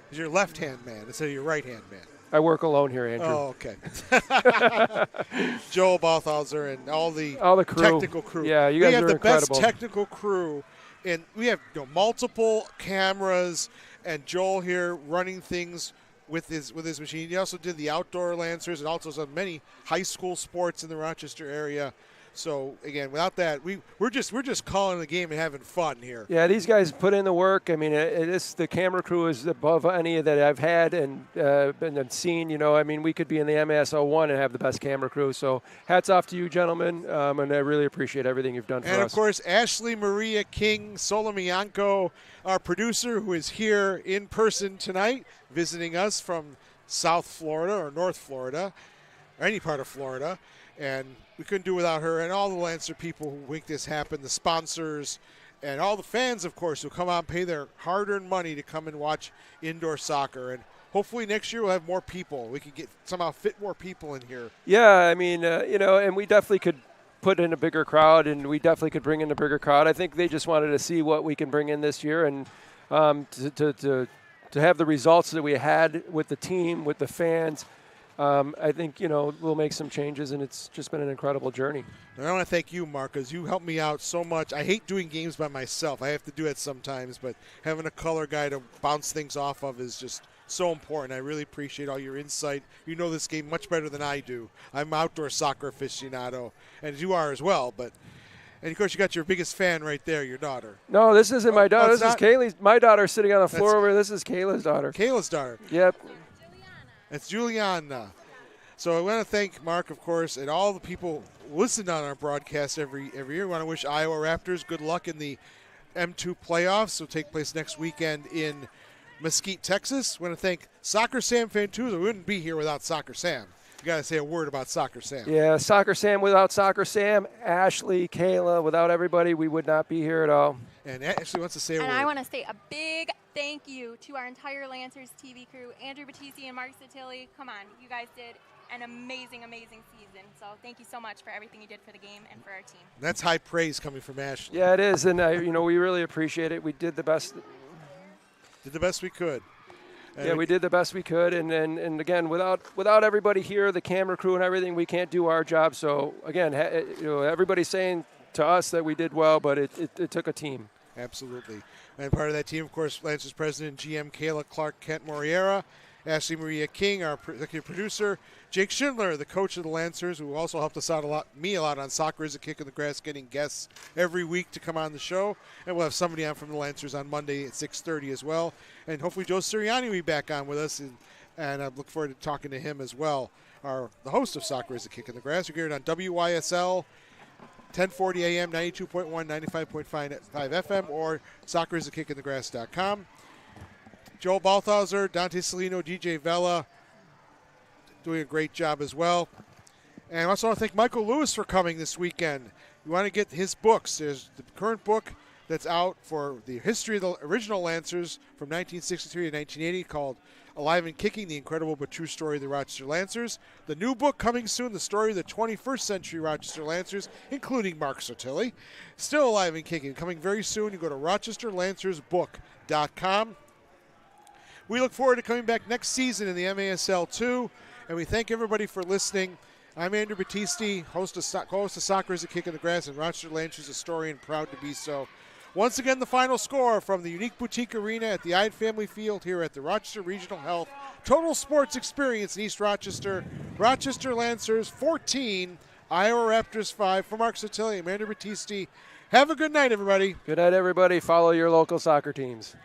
Speaker 1: He's your left-hand man instead of your right-hand man.
Speaker 2: I work alone here, Andrew.
Speaker 1: Oh, okay. Joel Balthauser and all the
Speaker 2: crew.
Speaker 1: Technical crew.
Speaker 2: Yeah, you guys are incredible.
Speaker 1: We have the best technical crew, and we have multiple cameras, and Joel here running things with his machine. He also did the outdoor Lancers and also some many high school sports in the Rochester area. So again, without that, we're just calling the game and having fun here.
Speaker 2: Yeah, these guys put in the work. I mean, the camera crew is above any that I've had and seen. We could be in the MASL 1 and have the best camera crew. So hats off to you, gentlemen, and I really appreciate everything you've done for us.
Speaker 1: And of course, Ashley Maria King Solomianco, our producer, who is here in person tonight, visiting us from South Florida or North Florida, or any part of Florida. And we couldn't do without her, and all the Lancer people who make this happen, the sponsors, and all the fans, of course, who come out and pay their hard-earned money to come and watch indoor soccer. And hopefully next year we'll have more people. We can somehow fit more people in here.
Speaker 2: Yeah, and we definitely could put in a bigger crowd, and we definitely could bring in a bigger crowd. I think they just wanted to see what we can bring in this year, and to have the results that we had with the team, with the fans. I think, we'll make some changes, and it's just been an incredible journey.
Speaker 1: And I want to thank you, Mark, because you helped me out so much. I hate doing games by myself. I have to do it sometimes, but having a color guy to bounce things off of is just so important. I really appreciate all your insight. You know this game much better than I do. I'm an outdoor soccer aficionado, and you are as well. And, of course, you got your biggest fan right there, your daughter.
Speaker 2: No, this isn't my daughter. This is Kaylee's. My daughter sitting on the floor over. This is Kayla's daughter.
Speaker 1: Kayla's daughter.
Speaker 2: Yep.
Speaker 1: It's Juliana. So I want to thank Mark, of course, and all the people listening on our broadcast every year. We want to wish Iowa Raptors good luck in the M2 playoffs. Will take place next weekend in Mesquite, Texas. We want to thank Soccer Sam Fantuza. We wouldn't be here without Soccer Sam. You got to say a word about Soccer Sam.
Speaker 2: Yeah, Soccer Sam. Without Soccer Sam, Ashley, Kayla, without everybody, we would not be here at all.
Speaker 1: And Ashley wants to say a word.
Speaker 15: And I want to say a big thank you to our entire Lancers TV crew, Andrew Battisi and Mark Satilli. Come on, you guys did
Speaker 16: an amazing, amazing season. So thank you so much for everything you did for the game and for our team.
Speaker 1: That's high praise coming from Ashley.
Speaker 2: Yeah, it is, and we really appreciate it. We did the best.
Speaker 1: Did the best we could.
Speaker 2: Yeah, we did the best we could, and again, without everybody here, the camera crew and everything, we can't do our job. So again, everybody's saying to us that we did well, but it took a team.
Speaker 1: Absolutely. And part of that team, of course, Lancers president and GM Kayla Clark Kent Moriera, Ashley Maria King, our executive producer, Jake Schindler, the coach of the Lancers, who also helped us out a lot on Soccer is a Kick in the Grass, getting guests every week to come on the show. And we'll have somebody on from the Lancers on Monday at 6:30 as well. And hopefully Joe Sirianni will be back on with us, and I look forward to talking to him as well. The host of Soccer is a Kick in the Grass. You're hearing on WYSL, 1040 AM, 92.1, 95.5 FM, or soccerisakickinthegrass.com. Joel Balthauser, Dante Salino, DJ Vella, doing a great job as well. And I also want to thank Michael Lewis for coming this weekend. You want to get his books. There's the current book that's out for the history of the original Lancers from 1963 to 1980 called Alive and Kicking, The Incredible But True Story of the Rochester Lancers. The new book coming soon, The Story of the 21st Century Rochester Lancers, including Mark Sotilli. Still alive and kicking, coming very soon. You go to rochesterlancersbook.com. We look forward to coming back next season in the MASL 2, and we thank everybody for listening. I'm Andrew Battisti, co-host of Soccer is a Kick in the Grass, and Rochester Lancers historian, proud to be so. Once again, the final score from the Unique Boutique Arena at the Ide Family Field here at the Rochester Regional Health Total Sports Experience in East Rochester. Rochester Lancers 14, Iowa Raptors 5. For Mark Sotilli, I'm Andrew Battisti. Have a good night, everybody.
Speaker 2: Good night, everybody. Follow your local soccer teams.